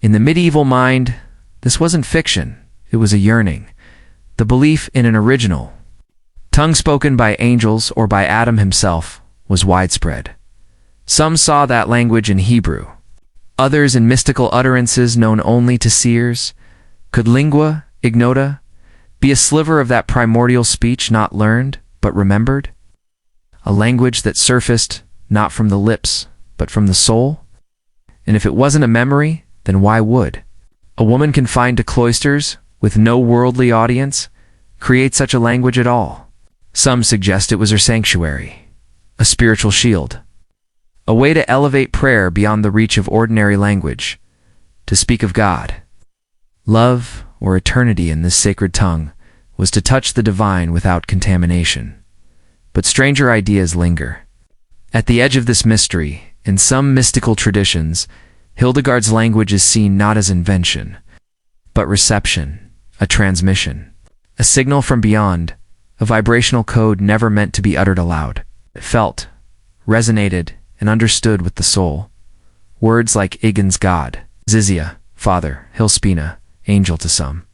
In the medieval mind, this wasn't fiction, it was a yearning, the belief in an original. Tongue spoken by angels or by Adam himself was widespread. Some saw that language in Hebrew, others in mystical utterances known only to seers. Could lingua ignota be a sliver of that primordial speech not learned, but remembered? A language that surfaced not from the lips, but from the soul? And if it wasn't a memory, then why would a woman confined to cloisters, with no worldly audience, create such a language at all? Some suggest it was her sanctuary, a spiritual shield, a way to elevate prayer beyond the reach of ordinary language, to speak of God. Love, or eternity in this sacred tongue, was to touch the divine without contamination. But stranger ideas linger. At the edge of this mystery, in some mystical traditions, Hildegard's language is seen not as invention, but reception, a transmission, a signal from beyond, a vibrational code never meant to be uttered aloud. It felt, resonated, and understood with the soul. Words like Igan's God, Zizia, Father, Hilspina, Angel to some.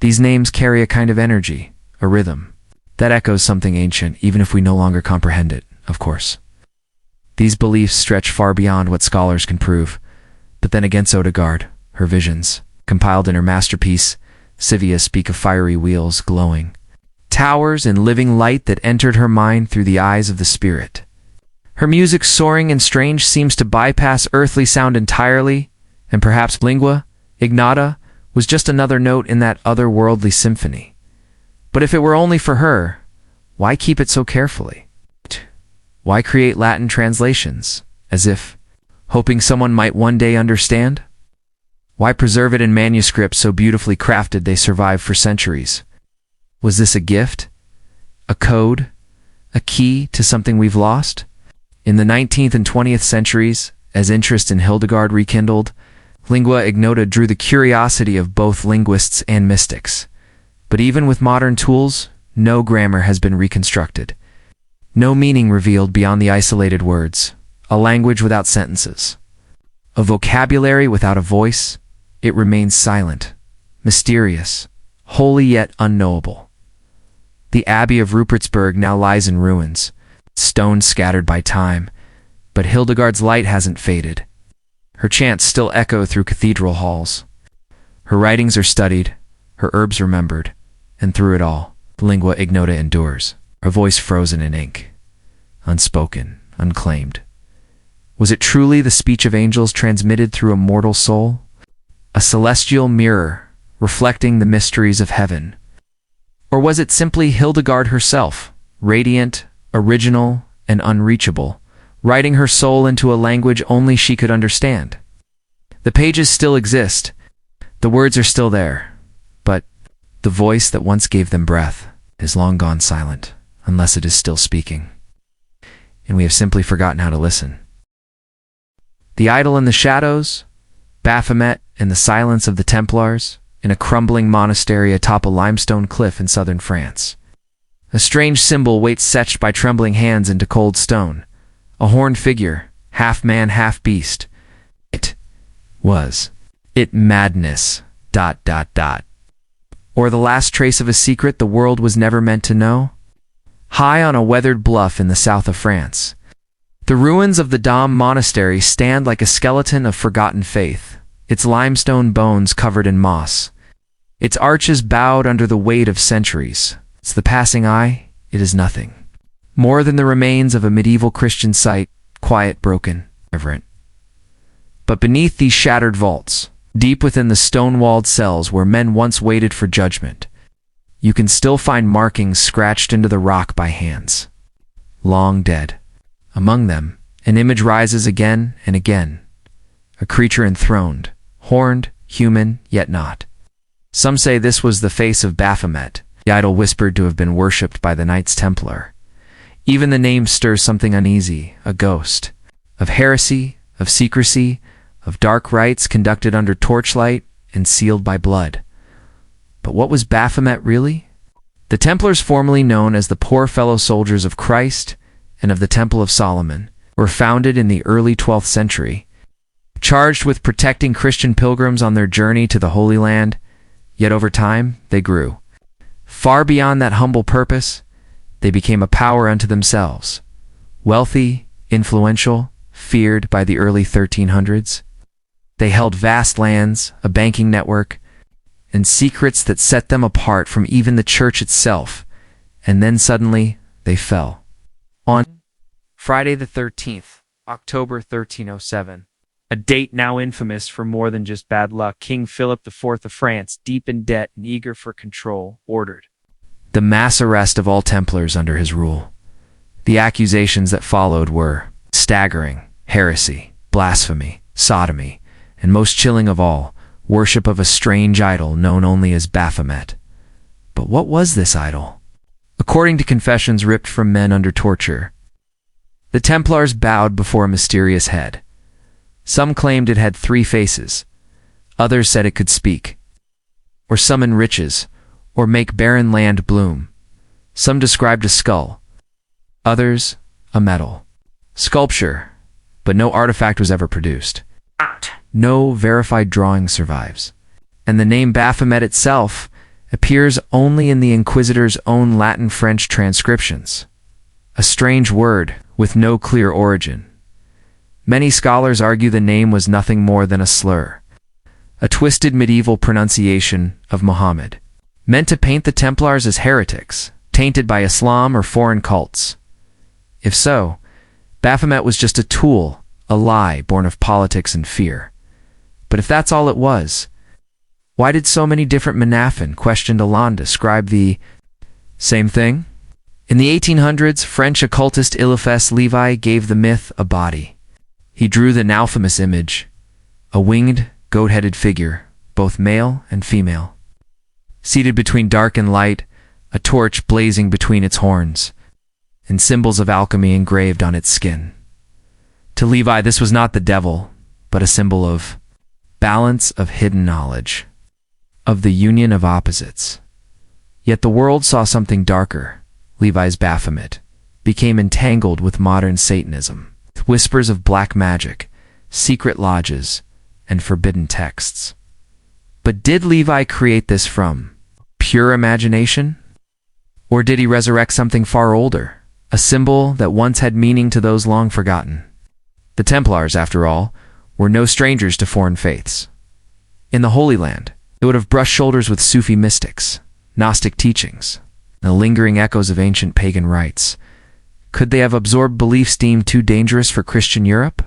These names carry a kind of energy, a rhythm, that echoes something ancient even if we no longer comprehend it, of course. These beliefs stretch far beyond what scholars can prove, but then against Hildegard, her visions, compiled in her masterpiece, Sivia, speak of fiery wheels glowing, towers and living light that entered her mind through the eyes of the spirit. Her music, soaring and strange, seems to bypass earthly sound entirely, and perhaps lingua ignota was just another note in that otherworldly symphony. But if it were only for her, why keep it so carefully? Why create Latin translations, as if hoping someone might one day understand? Why preserve it in manuscripts so beautifully crafted they survive for centuries? Was this a gift? A code? A key to something we've lost? In the 19th and 20th centuries, as interest in Hildegard rekindled, lingua ignota drew the curiosity of both linguists and mystics. But even with modern tools, no grammar has been reconstructed. No meaning revealed beyond the isolated words, a language without sentences. A vocabulary without a voice, it remains silent, mysterious, holy yet unknowable. The Abbey of Rupertsberg now lies in ruins, stones scattered by time, but Hildegard's light hasn't faded. Her chants still echo through cathedral halls. Her writings are studied, her herbs remembered, and through it all, lingua ignota endures, her voice frozen in ink, unspoken, unclaimed. Was it truly the speech of angels transmitted through a mortal soul? A celestial mirror reflecting the mysteries of heaven? Or was it simply Hildegard herself, radiant, original, and unreachable, writing her soul into a language only she could understand? The pages still exist, the words are still there, but the voice that once gave them breath is long gone silent, unless it is still speaking. And we have simply forgotten how to listen. The idol in the shadows, Baphomet in the silence of the Templars, in a crumbling monastery atop a limestone cliff in southern France. A strange symbol waits etched by trembling hands into cold stone, a horned figure, half man, half beast. It was it madness, ... Or the last trace of a secret the world was never meant to know? High on a weathered bluff in the south of France, the ruins of the Dom monastery stand like a skeleton of forgotten faith, its limestone bones covered in moss, its arches bowed under the weight of centuries. To the passing eye, it is nothing more than the remains of a medieval Christian site, quiet, broken, reverent. But beneath these shattered vaults, deep within the stone-walled cells where men once waited for judgment, you can still find markings scratched into the rock by hands, long dead. Among them, an image rises again and again, a creature enthroned, horned, human yet not. Some say this was the face of Baphomet, the idol whispered to have been worshipped by the Knights Templar. Even the name stirs something uneasy, a ghost. Of heresy, of secrecy, of dark rites conducted under torchlight and sealed by blood. But what was Baphomet really? The Templars, formerly known as the Poor Fellow Soldiers of Christ and of the Temple of Solomon, were founded in the early 12th century, charged with protecting Christian pilgrims on their journey to the Holy Land. Yet over time, they grew. Far beyond that humble purpose, they became a power unto themselves. Wealthy, influential, feared by the early 1300s. They held vast lands, a banking network, and secrets that set them apart from even the church itself. And then suddenly, they fell. On Friday the 13th, October 1307, a date now infamous for more than just bad luck, King Philip IV of France, deep in debt and eager for control, ordered the mass arrest of all Templars under his rule. The accusations that followed were staggering: heresy, blasphemy, sodomy, and most chilling of all, worship of a strange idol known only as Baphomet. But what was this idol? According to confessions ripped from men under torture, the Templars bowed before a mysterious head. Some claimed it had 3 faces. Others said it could speak, or summon riches, or make barren land bloom. Some described a skull, others a metal sculpture, but no artifact was ever produced. No verified drawing survives. And the name Baphomet itself appears only in the Inquisitor's own Latin-French transcriptions. A strange word with no clear origin. Many scholars argue the name was nothing more than a slur, a twisted medieval pronunciation of Muhammad, meant to paint the Templars as heretics, tainted by Islam or foreign cults. If so, Baphomet was just a tool, a lie born of politics and fear. But if that's all it was, why did so many different Manafin, questioned Alon, describe the same thing? In the 1800s, French occultist Eliphas Levi gave the myth a body. He drew the now famous image, a winged, goat-headed figure, both male and female, seated between dark and light, a torch blazing between its horns, and symbols of alchemy engraved on its skin. To Levi, this was not the devil, but a symbol of balance, of hidden knowledge, of the union of opposites. Yet the world saw something darker. Levi's Baphomet became entangled with modern Satanism, with whispers of black magic, secret lodges, and forbidden texts. But did Levi create this from pure imagination? Or did he resurrect something far older, a symbol that once had meaning to those long forgotten? The Templars, after all, were no strangers to foreign faiths. In the Holy Land, they would have brushed shoulders with Sufi mystics, Gnostic teachings, and the lingering echoes of ancient pagan rites. Could they have absorbed beliefs deemed too dangerous for Christian Europe?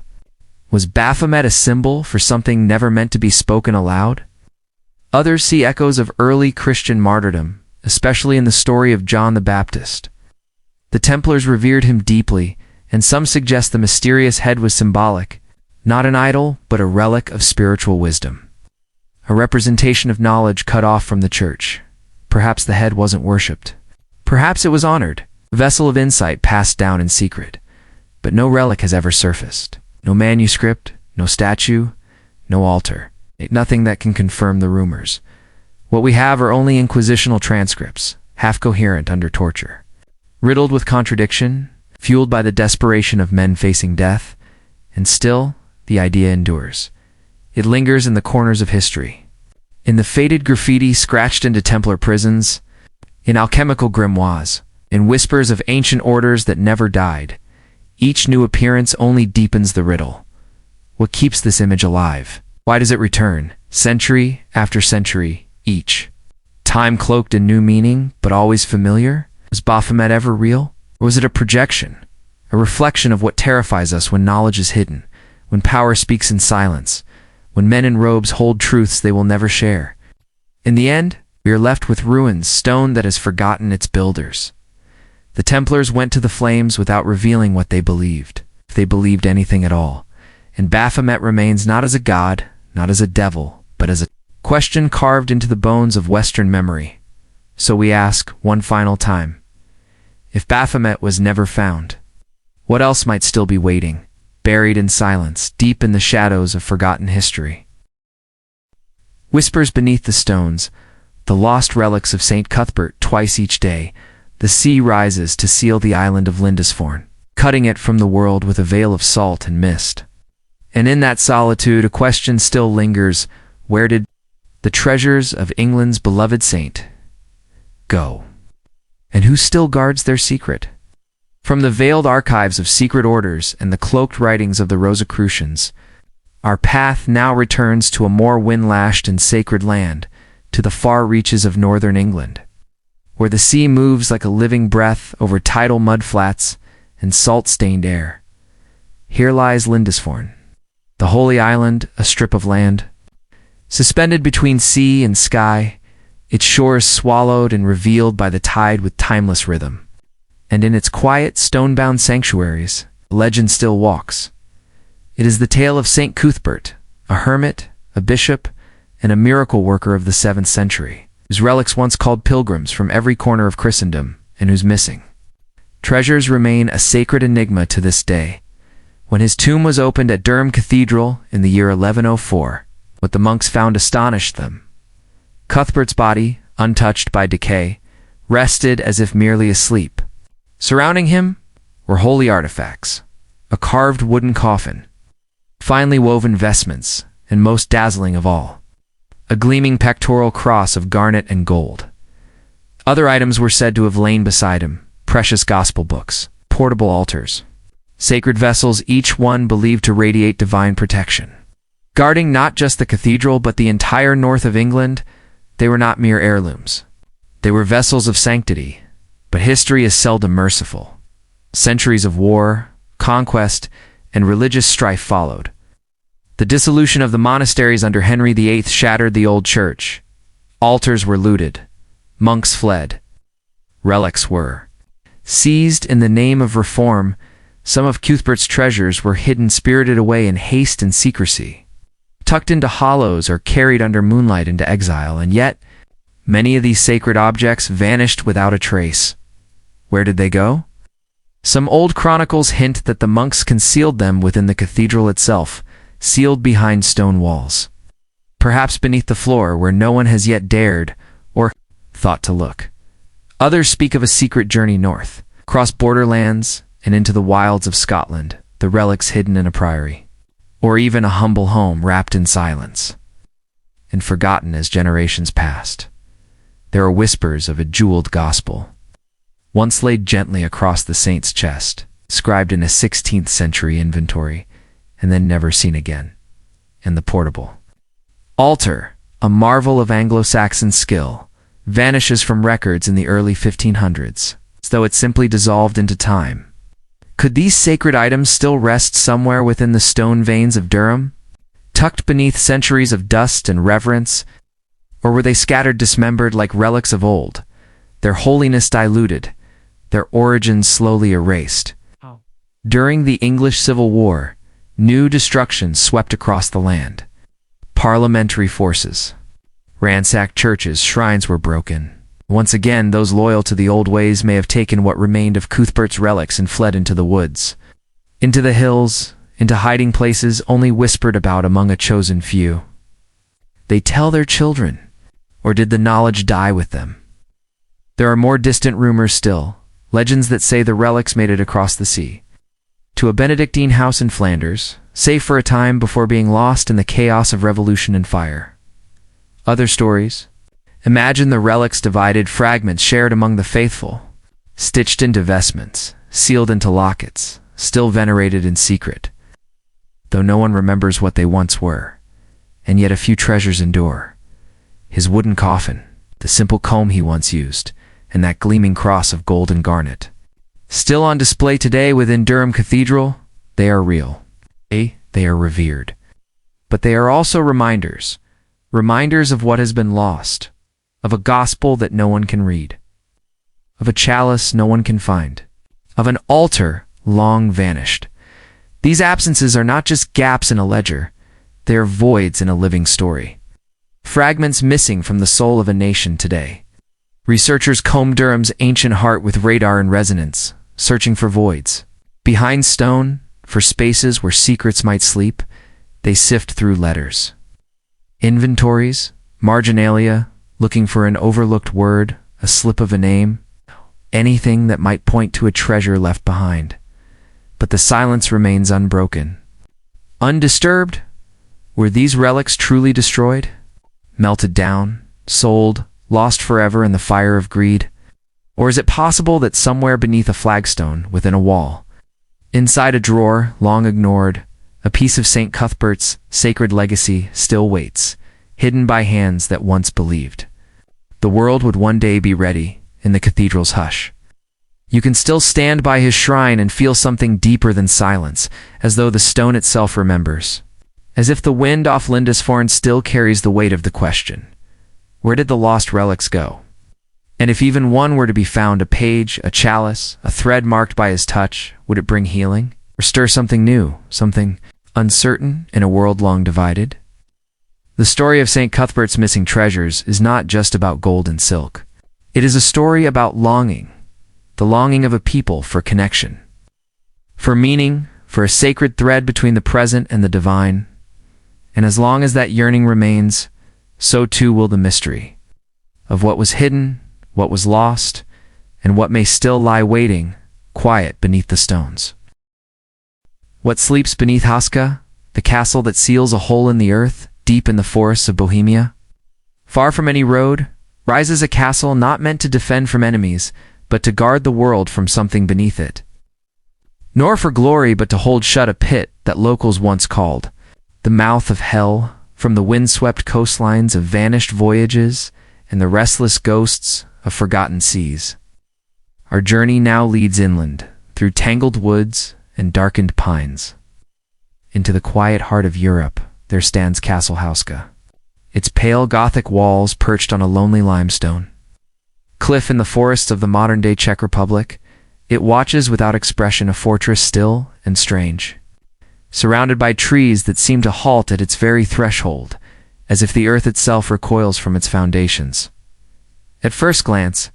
Was Baphomet a symbol for something never meant to be spoken aloud? Others see echoes of early Christian martyrdom, especially in the story of John the Baptist. The Templars revered him deeply, and some suggest the mysterious head was symbolic, not an idol, but a relic of spiritual wisdom, a representation of knowledge cut off from the church. Perhaps the head wasn't worshipped. Perhaps it was honored, a vessel of insight passed down in secret. But no relic has ever surfaced. No manuscript, no statue, no altar. Nothing that can confirm the rumors. What we have are only inquisitional transcripts, half-coherent under torture, riddled with contradiction, fueled by the desperation of men facing death, and still, the idea endures. It lingers in the corners of history, in the faded graffiti scratched into Templar prisons, in alchemical grimoires, in whispers of ancient orders that never died. Each new appearance only deepens the riddle. What keeps this image alive? Why does it return, century after century, each time cloaked in new meaning, but always familiar? Was Baphomet ever real? Or was it a projection, a reflection of what terrifies us when knowledge is hidden, when power speaks in silence, when men in robes hold truths they will never share? In the end, we are left with ruins, stone that has forgotten its builders. The Templars went to the flames without revealing what they believed, if they believed anything at all. And Baphomet remains not as a god, not as a devil, but as a question carved into the bones of Western memory. So we ask, one final time, if Baphomet was never found, what else might still be waiting, buried in silence, deep in the shadows of forgotten history? Whispers beneath the stones, the lost relics of St. Cuthbert. Twice each day, the sea rises to seal the island of Lindisfarne, cutting it from the world with a veil of salt and mist. And in that solitude, a question still lingers: where did the treasures of England's beloved saint go? And who still guards their secret? From the veiled archives of secret orders and the cloaked writings of the Rosicrucians, our path now returns to a more wind-lashed and sacred land, to the far reaches of northern England, where the sea moves like a living breath over tidal mudflats and salt-stained air. Here lies Lindisfarne, the holy island, a strip of land, suspended between sea and sky, its shores swallowed and revealed by the tide with timeless rhythm. And in its quiet, stone-bound sanctuaries, legend still walks. It is the tale of St. Cuthbert, a hermit, a bishop, and a miracle worker of the 7th century, whose relics once called pilgrims from every corner of Christendom, and whose missing treasures remain a sacred enigma to this day. When his tomb was opened at Durham Cathedral in the year 1104, what the monks found astonished them. Cuthbert's body, untouched by decay, rested as if merely asleep. Surrounding him were holy artifacts, a carved wooden coffin, finely woven vestments, and most dazzling of all, a gleaming pectoral cross of garnet and gold. Other items were said to have lain beside him: precious gospel books, portable altars, sacred vessels, each one believed to radiate divine protection. Guarding not just the cathedral but the entire north of England, they were not mere heirlooms. They were vessels of sanctity, but history is seldom merciful. Centuries of war, conquest, and religious strife followed. The dissolution of the monasteries under Henry VIII shattered the old church. Altars were looted. Monks fled. Relics were seized in the name of reform. Some of Cuthbert's treasures were hidden, spirited away in haste and secrecy, tucked into hollows or carried under moonlight into exile, and yet many of these sacred objects vanished without a trace. Where did they go? Some old chronicles hint that the monks concealed them within the cathedral itself, sealed behind stone walls, perhaps beneath the floor where no one has yet dared or thought to look. Others speak of a secret journey north, across borderlands and into the wilds of Scotland, the relics hidden in a priory, or even a humble home wrapped in silence and forgotten as generations passed. There are whispers of a jeweled gospel, once laid gently across the saint's chest, inscribed in a 16th century inventory, and then never seen again. And the portable altar, a marvel of Anglo-Saxon skill, vanishes from records in the early 1500s, as though it simply dissolved into time. Could these sacred items still rest somewhere within the stone veins of Durham, tucked beneath centuries of dust and reverence? Or were they scattered, dismembered like relics of old, their holiness diluted, their origins slowly erased? During the English Civil War, new destruction swept across the land. Parliamentary forces ransacked churches, shrines were broken. Once again, those loyal to the old ways may have taken what remained of Cuthbert's relics and fled into the woods, into the hills, into hiding places only whispered about among a chosen few. They tell their children, or did the knowledge die with them? There are more distant rumors still, legends that say the relics made it across the sea, to a Benedictine house in Flanders, safe for a time before being lost in the chaos of revolution and fire. Other stories: imagine the relics divided, fragments shared among the faithful, stitched into vestments, sealed into lockets, still venerated in secret, though no one remembers what they once were. And yet a few treasures endure. His wooden coffin, the simple comb he once used, and that gleaming cross of gold and garnet, still on display today within Durham Cathedral. They are real. They are revered. But they are also reminders of what has been lost, of a gospel that no one can read, of a chalice no one can find, of an altar long vanished. These absences are not just gaps in a ledger, they are voids in a living story. fragments missing from the soul of a nation today. Researchers comb Durham's ancient heart with radar and resonance, searching for voids. Behind stone, for spaces where secrets might sleep, they sift through letters. Inventories, marginalia, looking for an overlooked word, a slip of a name, anything that might point to a treasure left behind. But the silence remains unbroken. Undisturbed? Were these relics truly destroyed? Melted down, sold, lost forever in the fire of greed? Or is it possible that somewhere beneath a flagstone, within a wall, inside a drawer, long ignored, a piece of St. Cuthbert's sacred legacy still waits, hidden by hands that once believed the world would one day be ready in the cathedral's hush? You can still stand by his shrine and feel something deeper than silence, as though the stone itself remembers. As if the wind off Lindisfarne still carries the weight of the question. Where did the lost relics go? And if even one were to be found, a page, a chalice, a thread marked by his touch, would it bring healing? Or stir something new, something uncertain in a world long divided? The story of St. Cuthbert's missing treasures is not just about gold and silk. It is a story about longing, the longing of a people for connection, for meaning, for a sacred thread between the present and the divine. And as long as that yearning remains, so too will the mystery of what was hidden, what was lost, and what may still lie waiting, quiet beneath the stones. What sleeps beneath Haska, the castle that seals a hole in the earth, deep in the forests of Bohemia? Far from any road, rises a castle not meant to defend from enemies, but to guard the world from something beneath it. Nor for glory, but to hold shut a pit that locals once called the mouth of hell, from the wind-swept coastlines of vanished voyages and the restless ghosts of forgotten seas. Our journey now leads inland, through tangled woods and darkened pines. Into the quiet heart of Europe, there stands Castle Hauska, its pale Gothic walls perched on a lonely limestone cliff in the forests of the modern-day Czech Republic. It watches without expression, a fortress still and strange, surrounded by trees that seem to halt at its very threshold, as if the earth itself recoils from its foundations. At first glance,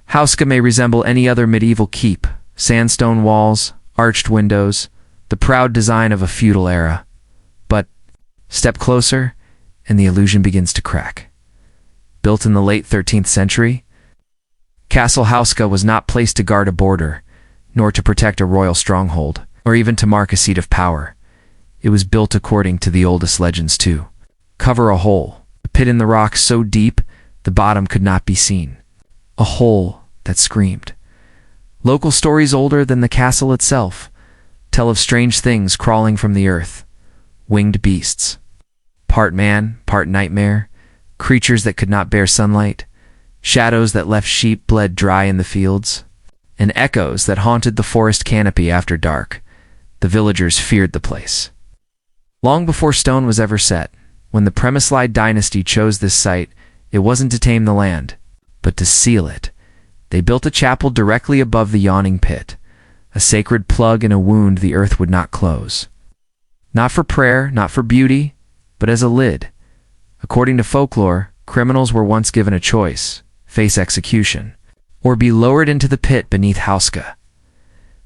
Hauska may resemble any other medieval keep, sandstone walls, arched windows, the proud design of a feudal era. But step closer, and the illusion begins to crack. Built in the late 13th century, Castle Hauska was not placed to guard a border, nor to protect a royal stronghold, or even to mark a seat of power. It was built according to the oldest legends to cover a hole, a pit in the rock so deep the bottom could not be seen, a hole that screamed. Local stories older than the castle itself tell of strange things crawling from the earth, winged beasts, part man, part nightmare, creatures that could not bear sunlight, shadows that left sheep bled dry in the fields, and echoes that haunted the forest canopy after dark. The villagers feared the place. Long before stone was ever set, when the Premeslide dynasty chose this site, it wasn't to tame the land, but to seal it. They built a chapel directly above the yawning pit, a sacred plug in a wound the earth would not close. Not for prayer, not for beauty, but as a lid. According to folklore, criminals were once given a choice: face execution, or be lowered into the pit beneath Hauska.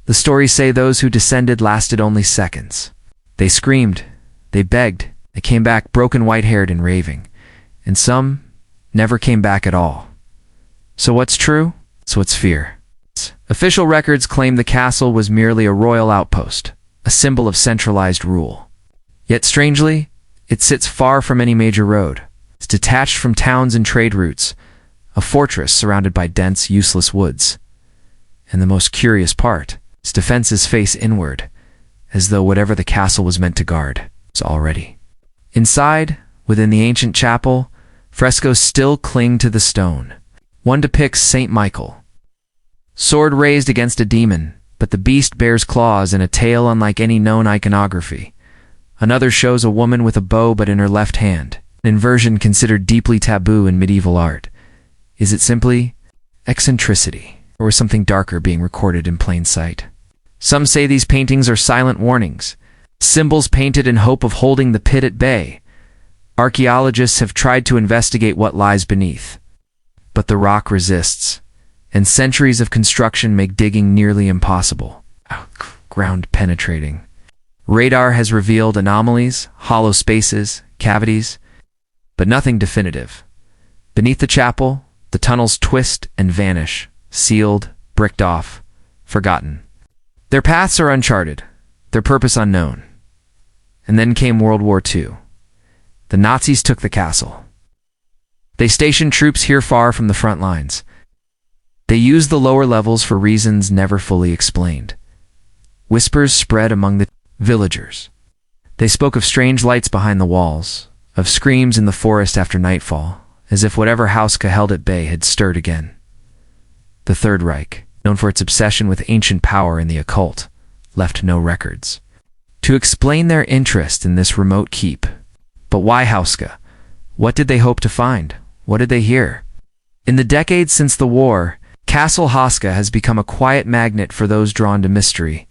The stories say those who descended lasted only seconds. They screamed, they begged, they came back broken, white-haired, and raving, and some never came back at all. So what's true? So what's fear? Official records claim the castle was merely a royal outpost, a symbol of centralized rule. Yet strangely, it sits far from any major road. It's detached from towns and trade routes, a fortress surrounded by dense, useless woods. And the most curious part, its defenses face inward, as though whatever the castle was meant to guard was already. Inside, within the ancient chapel, frescoes still cling to the stone. One depicts Saint Michael, sword raised against a demon, but the beast bears claws and a tail unlike any known iconography. Another shows a woman with a bow but in her left hand, an inversion considered deeply taboo in medieval art. Is it simply eccentricity, or is something darker being recorded in plain sight? Some say these paintings are silent warnings, symbols painted in hope of holding the pit at bay. Archaeologists have tried to investigate what lies beneath, but the rock resists, and centuries of construction make digging nearly impossible. Ground penetrating. Radar has revealed anomalies, hollow spaces, cavities, but nothing definitive. Beneath the chapel, the tunnels twist and vanish, sealed, bricked off, forgotten. Their paths are uncharted, their purpose unknown. And then came World War II. The Nazis took the castle. They stationed troops here far from the front lines. They used the lower levels for reasons never fully explained. Whispers spread among the villagers. They spoke of strange lights behind the walls, of screams in the forest after nightfall, as if whatever Hauska held at bay had stirred again. The Third Reich, known for its obsession with ancient power and the occult, left no records to explain their interest in this remote keep. But why Hauska? What did they hope to find? What did they hear? In the decades since the war, Castle Hauska has become a quiet magnet for those drawn to mystery.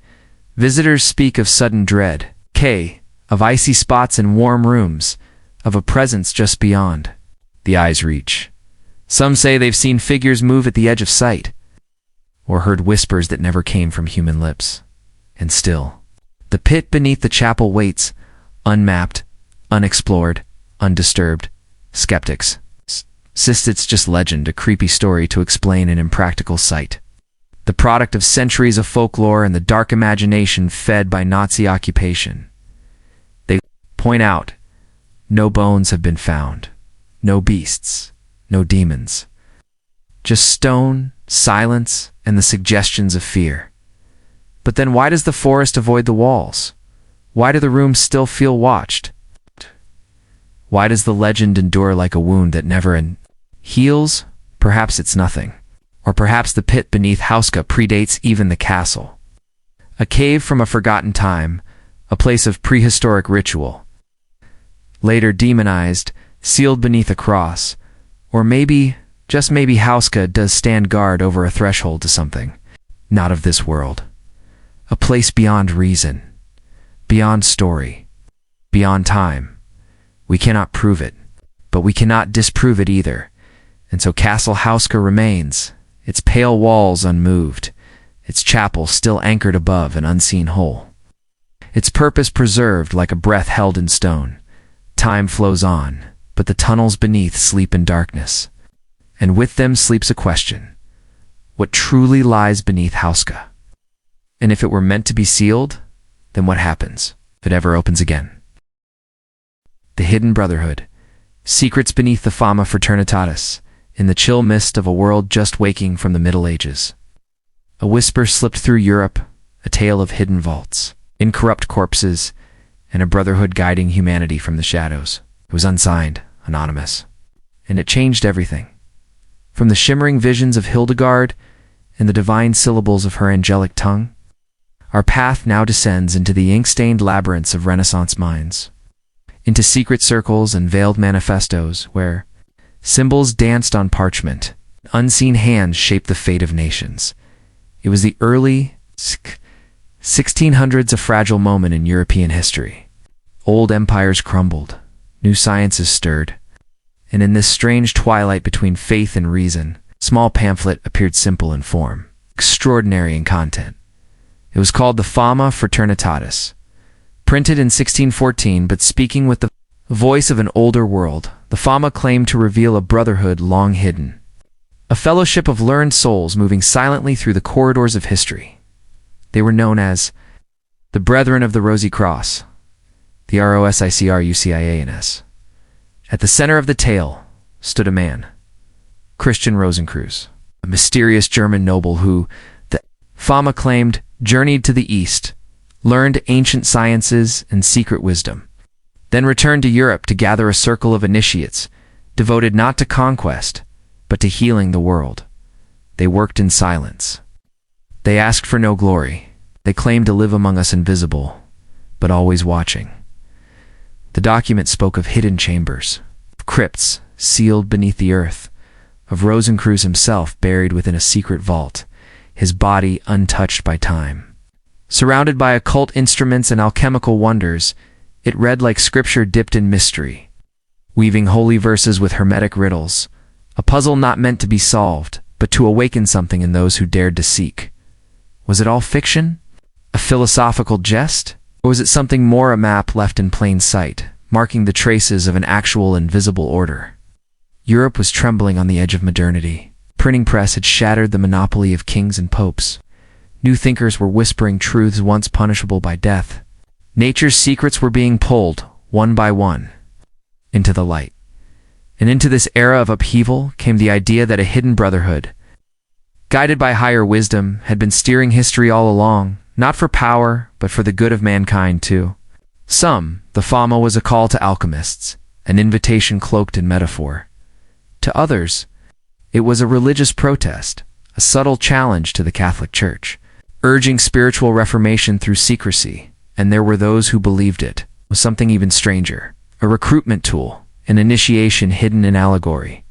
Visitors speak of sudden dread, of icy spots in warm rooms, of a presence just beyond the eye's reach. Some say they've seen figures move at the edge of sight, or heard whispers that never came from human lips. And still, the pit beneath the chapel waits, unmapped, unexplored, undisturbed. Skeptics insist it's just legend, a creepy story to explain an impractical sight. The product of centuries of folklore and the dark imagination fed by Nazi occupation. They point out, no bones have been found, no beasts, no demons. Just stone, silence, and the suggestions of fear. But then why does the forest avoid the walls? Why do the rooms still feel watched? Why does the legend endure like a wound that never heals? Perhaps it's nothing. Or perhaps the pit beneath Hauska predates even the castle. A cave from a forgotten time, a place of prehistoric ritual. Later demonized, sealed beneath a cross. Or maybe, just maybe Hauska does stand guard over a threshold to something not of this world. A place beyond reason, beyond story, beyond time. We cannot prove it, but we cannot disprove it either. And so Castle Hauska remains, its pale walls unmoved, its chapel still anchored above an unseen hole. Its purpose preserved like a breath held in stone. Time flows on, but the tunnels beneath sleep in darkness. And with them sleeps a question. What truly lies beneath Hauska? And if it were meant to be sealed, then what happens if it ever opens again? The Hidden Brotherhood. Secrets beneath the Fama Fraternitatis, in the chill mist of a world just waking from the Middle Ages. A whisper slipped through Europe, a tale of hidden vaults, incorrupt corpses, and a brotherhood guiding humanity from the shadows. It was unsigned, anonymous, and it changed everything. From the shimmering visions of Hildegard and the divine syllables of her angelic tongue, our path now descends into the ink-stained labyrinths of Renaissance minds, into secret circles and veiled manifestos where symbols danced on parchment, unseen hands shaped the fate of nations. It was the early 1600s, a fragile moment in European history. Old empires crumbled, new sciences stirred, and in this strange twilight between faith and reason, a small pamphlet appeared, simple in form, extraordinary in content. It was called the Fama Fraternitatis. Printed in 1614, but speaking with the voice of an older world, the Fama claimed to reveal a brotherhood long hidden, a fellowship of learned souls moving silently through the corridors of history. They were known as the Brethren of the Rosy Cross, the ROSICRUCIANS. At the center of the tale stood a man, Christian Rosenkreuz, a mysterious German noble who, the Fama claimed, journeyed to the east, learned ancient sciences and secret wisdom, then returned to Europe to gather a circle of initiates, devoted not to conquest, but to healing the world. They worked in silence. They asked for no glory. They claimed to live among us invisible, but always watching. The document spoke of hidden chambers, of crypts sealed beneath the earth, of Rosenkreuz himself buried within a secret vault, his body untouched by time. Surrounded by occult instruments and alchemical wonders, it read like scripture dipped in mystery. weaving holy verses with hermetic riddles, a puzzle not meant to be solved, but to awaken something in those who dared to seek. Was it all fiction? A philosophical jest? Or was it something more, a map left in plain sight, marking the traces of an actual invisible order? Europe was trembling on the edge of modernity. Printing press had shattered the monopoly of kings and popes. New thinkers were whispering truths once punishable by death. Nature's secrets were being pulled, one by one, into the light. And into this era of upheaval came the idea that a hidden brotherhood, guided by higher wisdom, had been steering history all along, not for power, but for the good of mankind too. Some, the Fama was a call to alchemists, an invitation cloaked in metaphor. To others, it was a religious protest, a subtle challenge to the Catholic Church, urging spiritual reformation through secrecy. And there were those who believed it was something even stranger, a recruitment tool, an initiation hidden in allegory,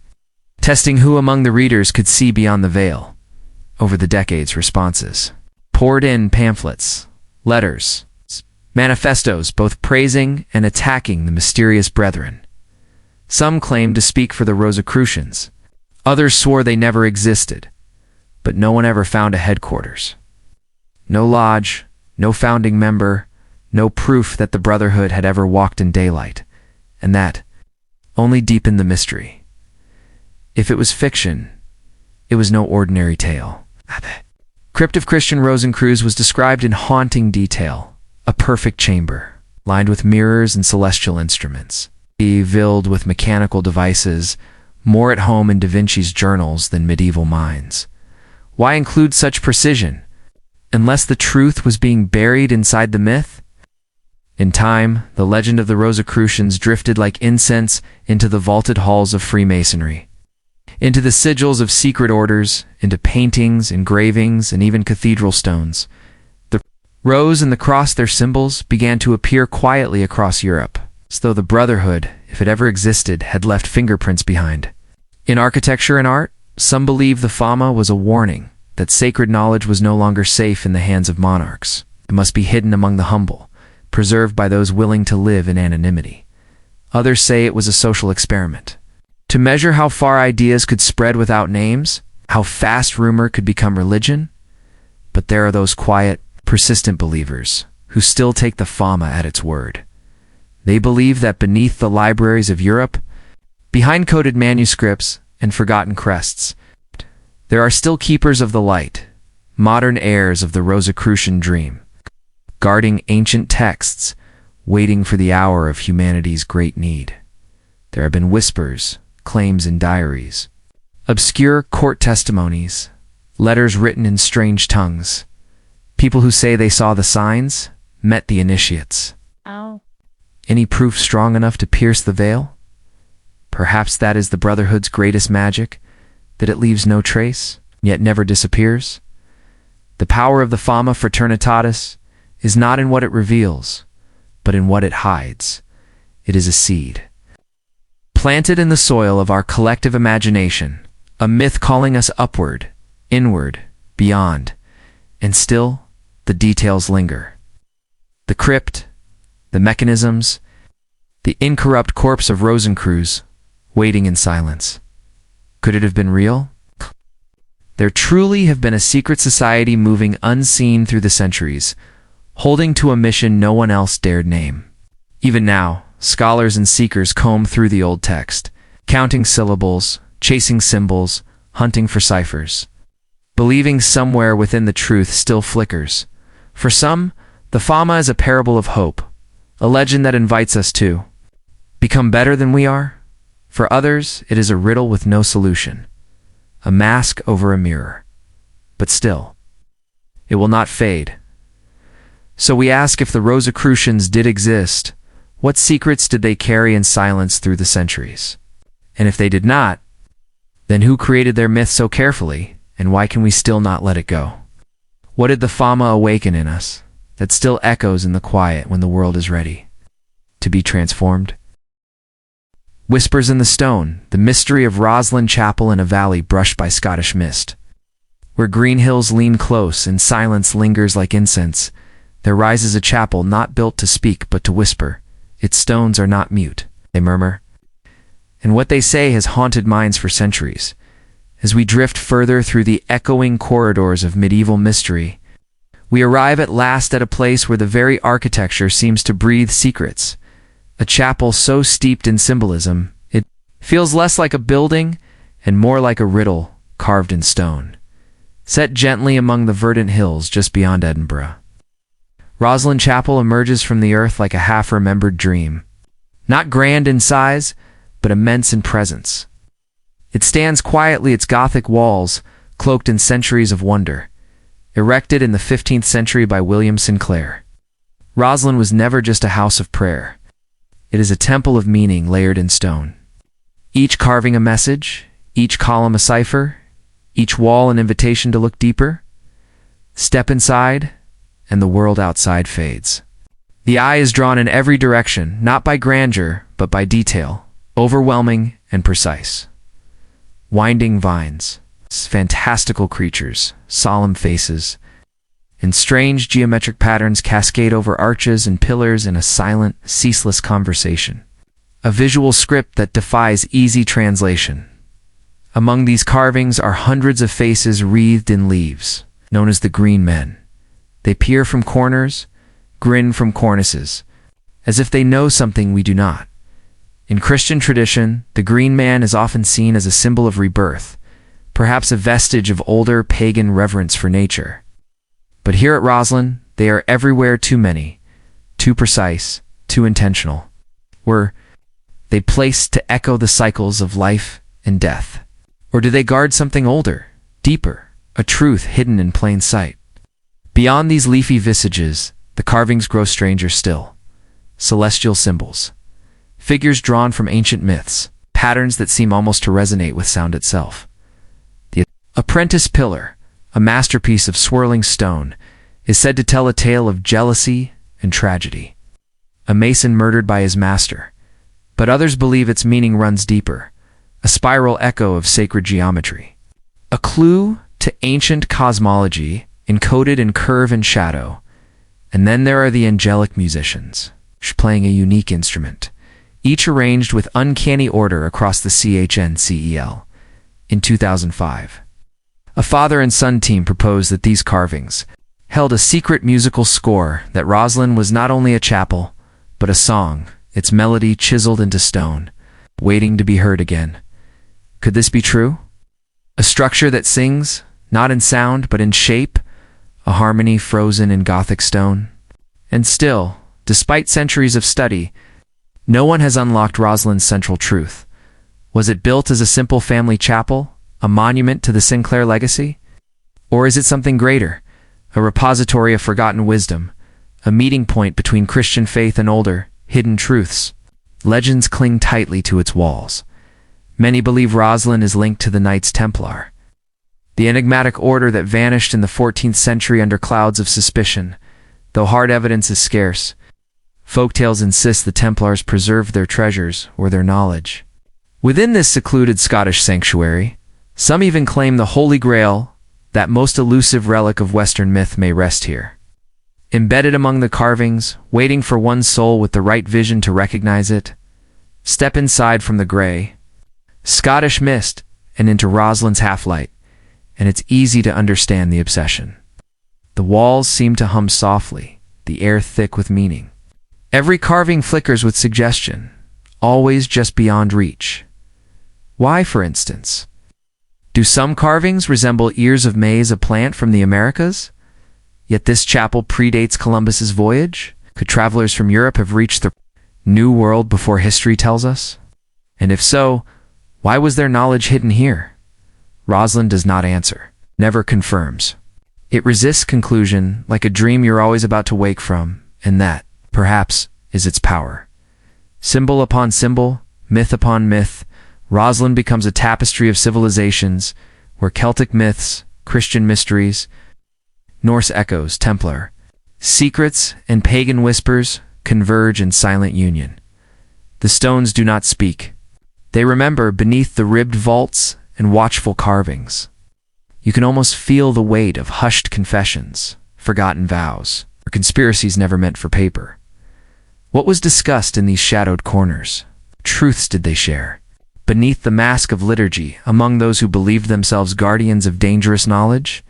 testing who among the readers could see beyond the veil. Over the decades, responses poured in: pamphlets, letters, manifestos, both praising and attacking the mysterious brethren. Some claimed to speak for the Rosicrucians. Others swore they never existed, but no one ever found a headquarters. No lodge, no founding member, no proof that the Brotherhood had ever walked in daylight, and that only deepened the mystery. If it was fiction, it was no ordinary tale. Crypt of Christian Rosencreuz was described in haunting detail, a perfect chamber, lined with mirrors and celestial instruments, filled with mechanical devices, more at home in Da Vinci's journals than medieval minds. Why include such precision, unless the truth was being buried inside the myth? In time, the legend of the Rosicrucians drifted like incense into the vaulted halls of Freemasonry, into the sigils of secret orders, into paintings, engravings, and even cathedral stones. The rose and the cross, their symbols, began to appear quietly across Europe, as though the Brotherhood, if it ever existed, had left fingerprints behind. In architecture and art, some believe the Fama was a warning that sacred knowledge was no longer safe in the hands of monarchs. It must be hidden among the humble, preserved by those willing to live in anonymity. Others say it was a social experiment, to measure how far ideas could spread without names, how fast rumor could become religion. But there are those quiet, persistent believers who still take the Fama at its word. They believe that beneath the libraries of Europe, behind coded manuscripts and forgotten crests, there are still keepers of the light, modern heirs of the Rosicrucian dream, guarding ancient texts, waiting for the hour of humanity's great need. There have been whispers, claims in diaries, obscure court testimonies, letters written in strange tongues, people who say they saw the signs, met the initiates. Oh. Any proof strong enough to pierce the veil? Perhaps that is the Brotherhood's greatest magic, that it leaves no trace, yet never disappears. The power of the Fama Fraternitatis is not in what it reveals, but in what it hides. It is a seed, planted in the soil of our collective imagination, a myth calling us upward, inward, beyond, and still the details linger. The crypt, the mechanisms, the incorrupt corpse of Rosencreuz, waiting in silence. Could it have been real? There truly have been a secret society moving unseen through the centuries, holding to a mission no one else dared name. Even now, scholars and seekers comb through the old text, counting syllables, chasing symbols, hunting for ciphers, believing somewhere within the truth still flickers. For some, the Fama is a parable of hope, a legend that invites us to become better than we are. For others, it is a riddle with no solution, a mask over a mirror. But still, it will not fade. So we ask, if the Rosicrucians did exist, what secrets did they carry in silence through the centuries? And if they did not, then who created their myth so carefully, and why can we still not let it go? What did the Fama awaken in us that still echoes in the quiet when the world is ready to be transformed? Whispers in the stone, the mystery of Roslin Chapel in a valley brushed by Scottish mist. Where green hills lean close and silence lingers like incense, there rises a chapel not built to speak but to whisper. Its stones are not mute, they murmur. and what they say has haunted minds for centuries. As we drift further through the echoing corridors of medieval mystery, we arrive at last at a place where the very architecture seems to breathe secrets. A chapel so steeped in symbolism, it feels less like a building and more like a riddle carved in stone, set gently among the verdant hills just beyond Edinburgh. Rosslyn Chapel emerges from the earth like a half-remembered dream, not grand in size, but immense in presence. It stands quietly, its Gothic walls cloaked in centuries of wonder, erected in the 15th century by William Sinclair. Rosslyn was never just a house of prayer. It is a temple of meaning layered in stone. Each carving a message, each column a cipher, each wall an invitation to look deeper. Step inside, and the world outside fades. The eye is drawn in every direction, not by grandeur, but by detail, overwhelming and precise. Winding vines, fantastical creatures, solemn faces, and strange geometric patterns cascade over arches and pillars in a silent, ceaseless conversation. A visual script that defies easy translation. Among these carvings are hundreds of faces wreathed in leaves, known as the Green Men. They peer from corners, grin from cornices, as if they know something we do not. In Christian tradition, the Green Man is often seen as a symbol of rebirth, perhaps a vestige of older pagan reverence for nature. But here at Rosslyn, they are everywhere, too many, too precise, too intentional. Were they placed to echo the cycles of life and death? Or do they guard something older, deeper, a truth hidden in plain sight? Beyond these leafy visages, the carvings grow stranger still. Celestial symbols, figures drawn from ancient myths, patterns that seem almost to resonate with sound itself. The apprentice pillar, a masterpiece of swirling stone, is said to tell a tale of jealousy and tragedy. A mason murdered by his master, but others believe its meaning runs deeper, a spiral echo of sacred geometry. A clue to ancient cosmology encoded in curve and shadow. And then there are the angelic musicians, playing a unique instrument, each arranged with uncanny order across the CHNCEL. In 2005, a father and son team proposed that these carvings held a secret musical score, that Rosslyn was not only a chapel, but a song, its melody chiseled into stone, waiting to be heard again. Could this be true? A structure that sings, not in sound, but in shape, a harmony frozen in Gothic stone? And still, despite centuries of study, no one has unlocked Rosslyn's central truth. Was it built as a simple family chapel, a monument to the Sinclair legacy? Or is it something greater, a repository of forgotten wisdom, a meeting point between Christian faith and older, hidden truths? Legends cling tightly to its walls. Many believe Rosslyn is linked to the Knights Templar, the enigmatic order that vanished in the 14th century under clouds of suspicion. Though hard evidence is scarce, folktales insist the Templars preserved their treasures or their knowledge. Within this secluded Scottish sanctuary, some even claim the Holy Grail, that most elusive relic of Western myth, may rest here. Embedded among the carvings, waiting for one soul with the right vision to recognize it. Step inside from the gray Scottish mist and into Rosslyn's half-light, and it's easy to understand the obsession. The walls seem to hum softly, the air thick with meaning. Every carving flickers with suggestion, always just beyond reach. Why, for instance? Do some carvings resemble ears of maize, a plant from the Americas? Yet this chapel predates Columbus's voyage? Could travelers from Europe have reached the New World before history tells us? And if so, why was their knowledge hidden here? Rosslyn does not answer, never confirms. It resists conclusion, like a dream you're always about to wake from, and that, perhaps, is its power. Symbol upon symbol, myth upon myth, Rosslyn becomes a tapestry of civilizations, where Celtic myths, Christian mysteries, Norse echoes, Templar, secrets, and pagan whispers converge in silent union. The stones do not speak. They remember beneath the ribbed vaults and watchful carvings. You can almost feel the weight of hushed confessions, forgotten vows, or conspiracies never meant for paper. What was discussed in these shadowed corners? Truths did they share? beneath the mask of liturgy, among those who believed themselves guardians of dangerous knowledge?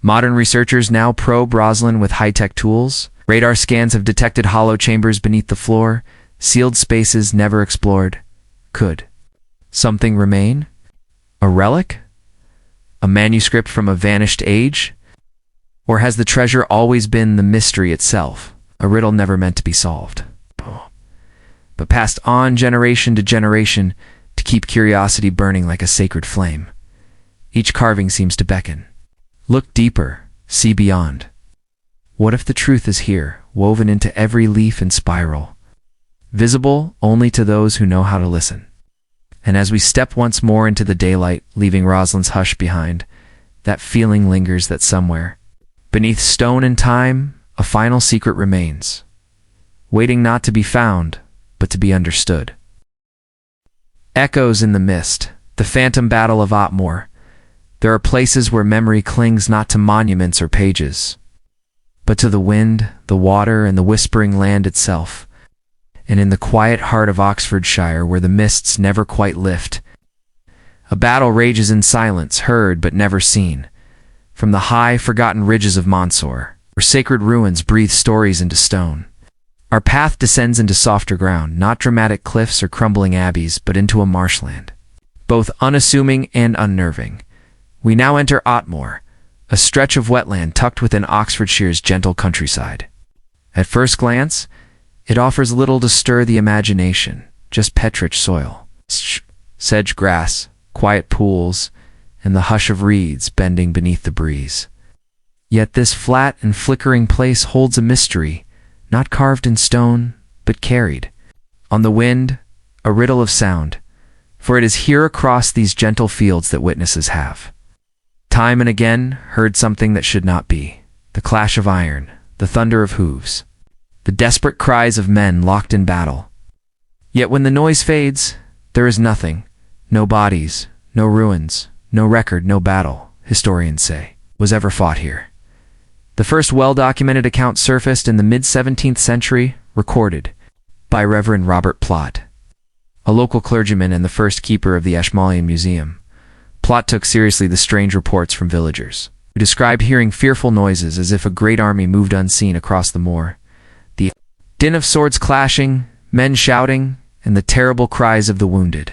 Modern researchers now probe Brazen with high-tech tools. Radar scans have detected hollow chambers beneath the floor, sealed spaces never explored. Could something remain? A relic? A manuscript from a vanished age? Or has the treasure always been the mystery itself, a riddle never meant to be solved, but passed on generation to generation to keep curiosity burning like a sacred flame? Each carving seems to beckon. Look deeper, see beyond. What if the truth is here, woven into every leaf and spiral, visible only to those who know how to listen? And as we step once more into the daylight, leaving Rosalind's hush behind, that feeling lingers that somewhere, beneath stone and time, a final secret remains, waiting not to be found, but to be understood. Echoes in the mist, the phantom battle of Otmore. There are places where memory clings not to monuments or pages, but to the wind, the water, and the whispering land itself. And in the quiet heart of Oxfordshire, where the mists never quite lift, a battle rages in silence, heard but never seen. From the high, forgotten ridges of Montsor, where sacred ruins breathe stories into stone, our path descends into softer ground, not dramatic cliffs or crumbling abbeys, but into a marshland, both unassuming and unnerving. We now enter Otmore, a stretch of wetland tucked within Oxfordshire's gentle countryside. At first glance, it offers little to stir the imagination, just petrich soil, sedge grass, quiet pools, and the hush of reeds bending beneath the breeze. Yet this flat and flickering place holds a mystery, not carved in stone, but carried on the wind, a riddle of sound, for it is here across these gentle fields that witnesses have, time and again, heard something that should not be, the clash of iron, the thunder of hooves, the desperate cries of men locked in battle. Yet when the noise fades, there is nothing, no bodies, no ruins, no record, no battle, historians say, was ever fought here. The first well-documented account surfaced in the mid-17th century, recorded by Reverend Robert Plott, a local clergyman and the first keeper of the Ashmolean Museum. Plott took seriously the strange reports from villagers, who described hearing fearful noises as if a great army moved unseen across the moor. The din of swords clashing, men shouting, and the terrible cries of the wounded.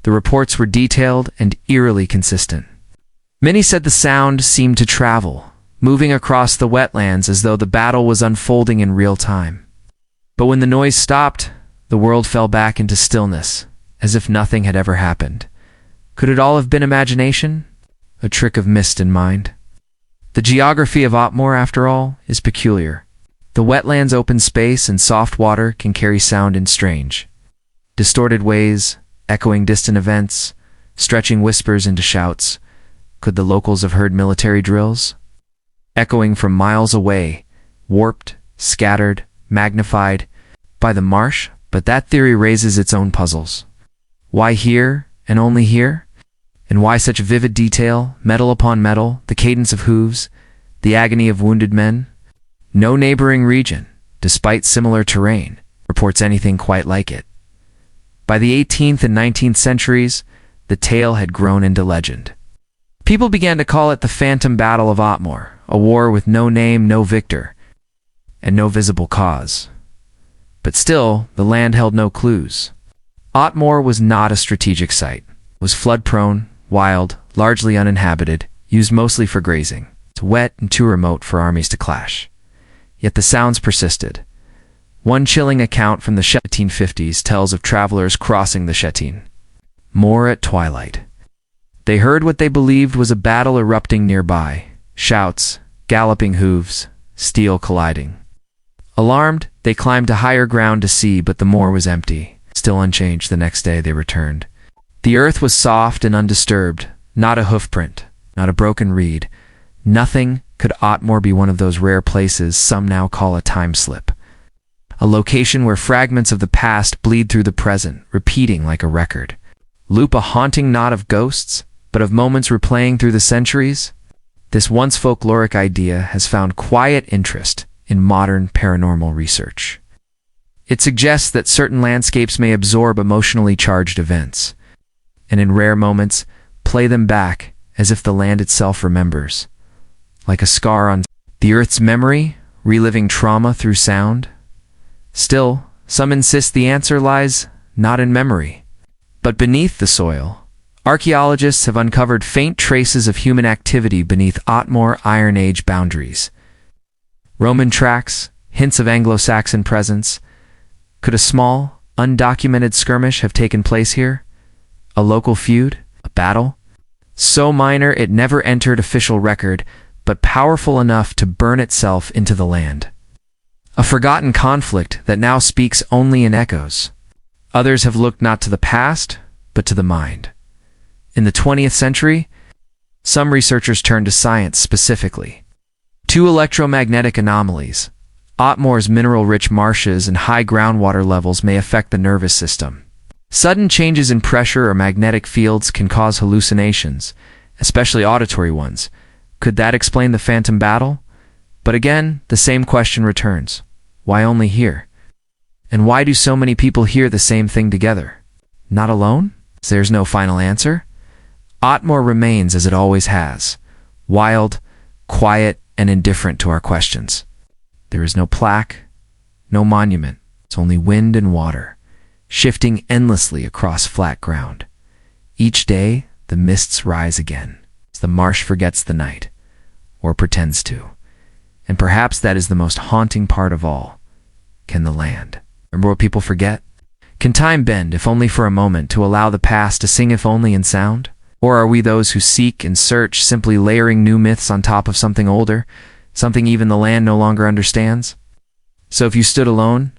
The reports were detailed and eerily consistent. Many said the sound seemed to travel, moving across the wetlands as though the battle was unfolding in real time. But when the noise stopped, the world fell back into stillness, as if nothing had ever happened. Could it all have been imagination? A trick of mist and mind? The geography of Otmore, after all, is peculiar. The wetlands' open space and soft water can carry sound in strange, distorted ways, echoing distant events, stretching whispers into shouts. Could the locals have heard military drills? Echoing from miles away, warped, scattered, magnified by the marsh? But that theory raises its own puzzles. Why here, and only here? And why such vivid detail, metal upon metal, the cadence of hooves, the agony of wounded men? No neighboring region, despite similar terrain, reports anything quite like it. By the 18th and 19th centuries, the tale had grown into legend. People began to call it the Phantom Battle of Otmore, a war with no name, no victor, and no visible cause. But still, the land held no clues. Otmore was not a strategic site. It was flood-prone, wild, largely uninhabited, used mostly for grazing. It's wet and too remote for armies to clash. Yet the sounds persisted. One chilling account from the 1850s tells of travelers crossing the Shettin moor at twilight. They heard what they believed was a battle erupting nearby, shouts, galloping hooves, steel colliding. Alarmed, they climbed to higher ground to see, but the moor was empty. Still unchanged the next day they returned. The earth was soft and undisturbed, not a hoofprint, not a broken reed. Nothing. Could Otmore be one of those rare places some now call a time slip? A location where fragments of the past bleed through the present, repeating like a record. Loop a haunting not of ghosts, but of moments replaying through the centuries? This once folkloric idea has found quiet interest in modern paranormal research. It suggests that certain landscapes may absorb emotionally charged events, and in rare moments, play them back as if the land itself remembers. Like a scar on the earth's memory, reliving trauma through sound. Still, some insist the answer lies not in memory, but beneath the soil. Archaeologists have uncovered faint traces of human activity beneath Otmor Iron Age boundaries. Roman tracks, hints of Anglo-Saxon presence. Could a small, undocumented skirmish have taken place here? A local feud? A battle? So minor it never entered official record, but powerful enough to burn itself into the land. A forgotten conflict that now speaks only in echoes. Others have looked not to the past, but to the mind. In the 20th century, some researchers turned to science specifically. Two electromagnetic anomalies. Otmor's mineral-rich marshes and high groundwater levels may affect the nervous system. Sudden changes in pressure or magnetic fields can cause hallucinations, especially auditory ones. Could that explain the phantom battle? But again, the same question returns. Why only here? And why do so many people hear the same thing together? Not alone? There's no final answer? Otmor remains as it always has, wild, quiet, and indifferent to our questions. There is no plaque, no monument. It's only wind and water, shifting endlessly across flat ground. Each day, the mists rise again, as the marsh forgets the night, or pretends to. And perhaps that is the most haunting part of all. Can the land? Remember what people forget? Can time bend, if only for a moment, to allow the past to sing if only in sound? Or are we those who seek and search, simply layering new myths on top of something older, something even the land no longer understands? So if you stood alone,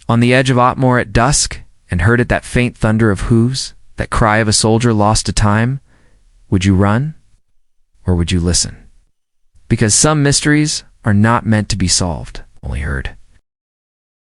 on the edge of Otmor at dusk, and heard it, that faint thunder of hooves, that cry of a soldier lost to time, would you run? Or would you listen? Because some mysteries are not meant to be solved, only heard.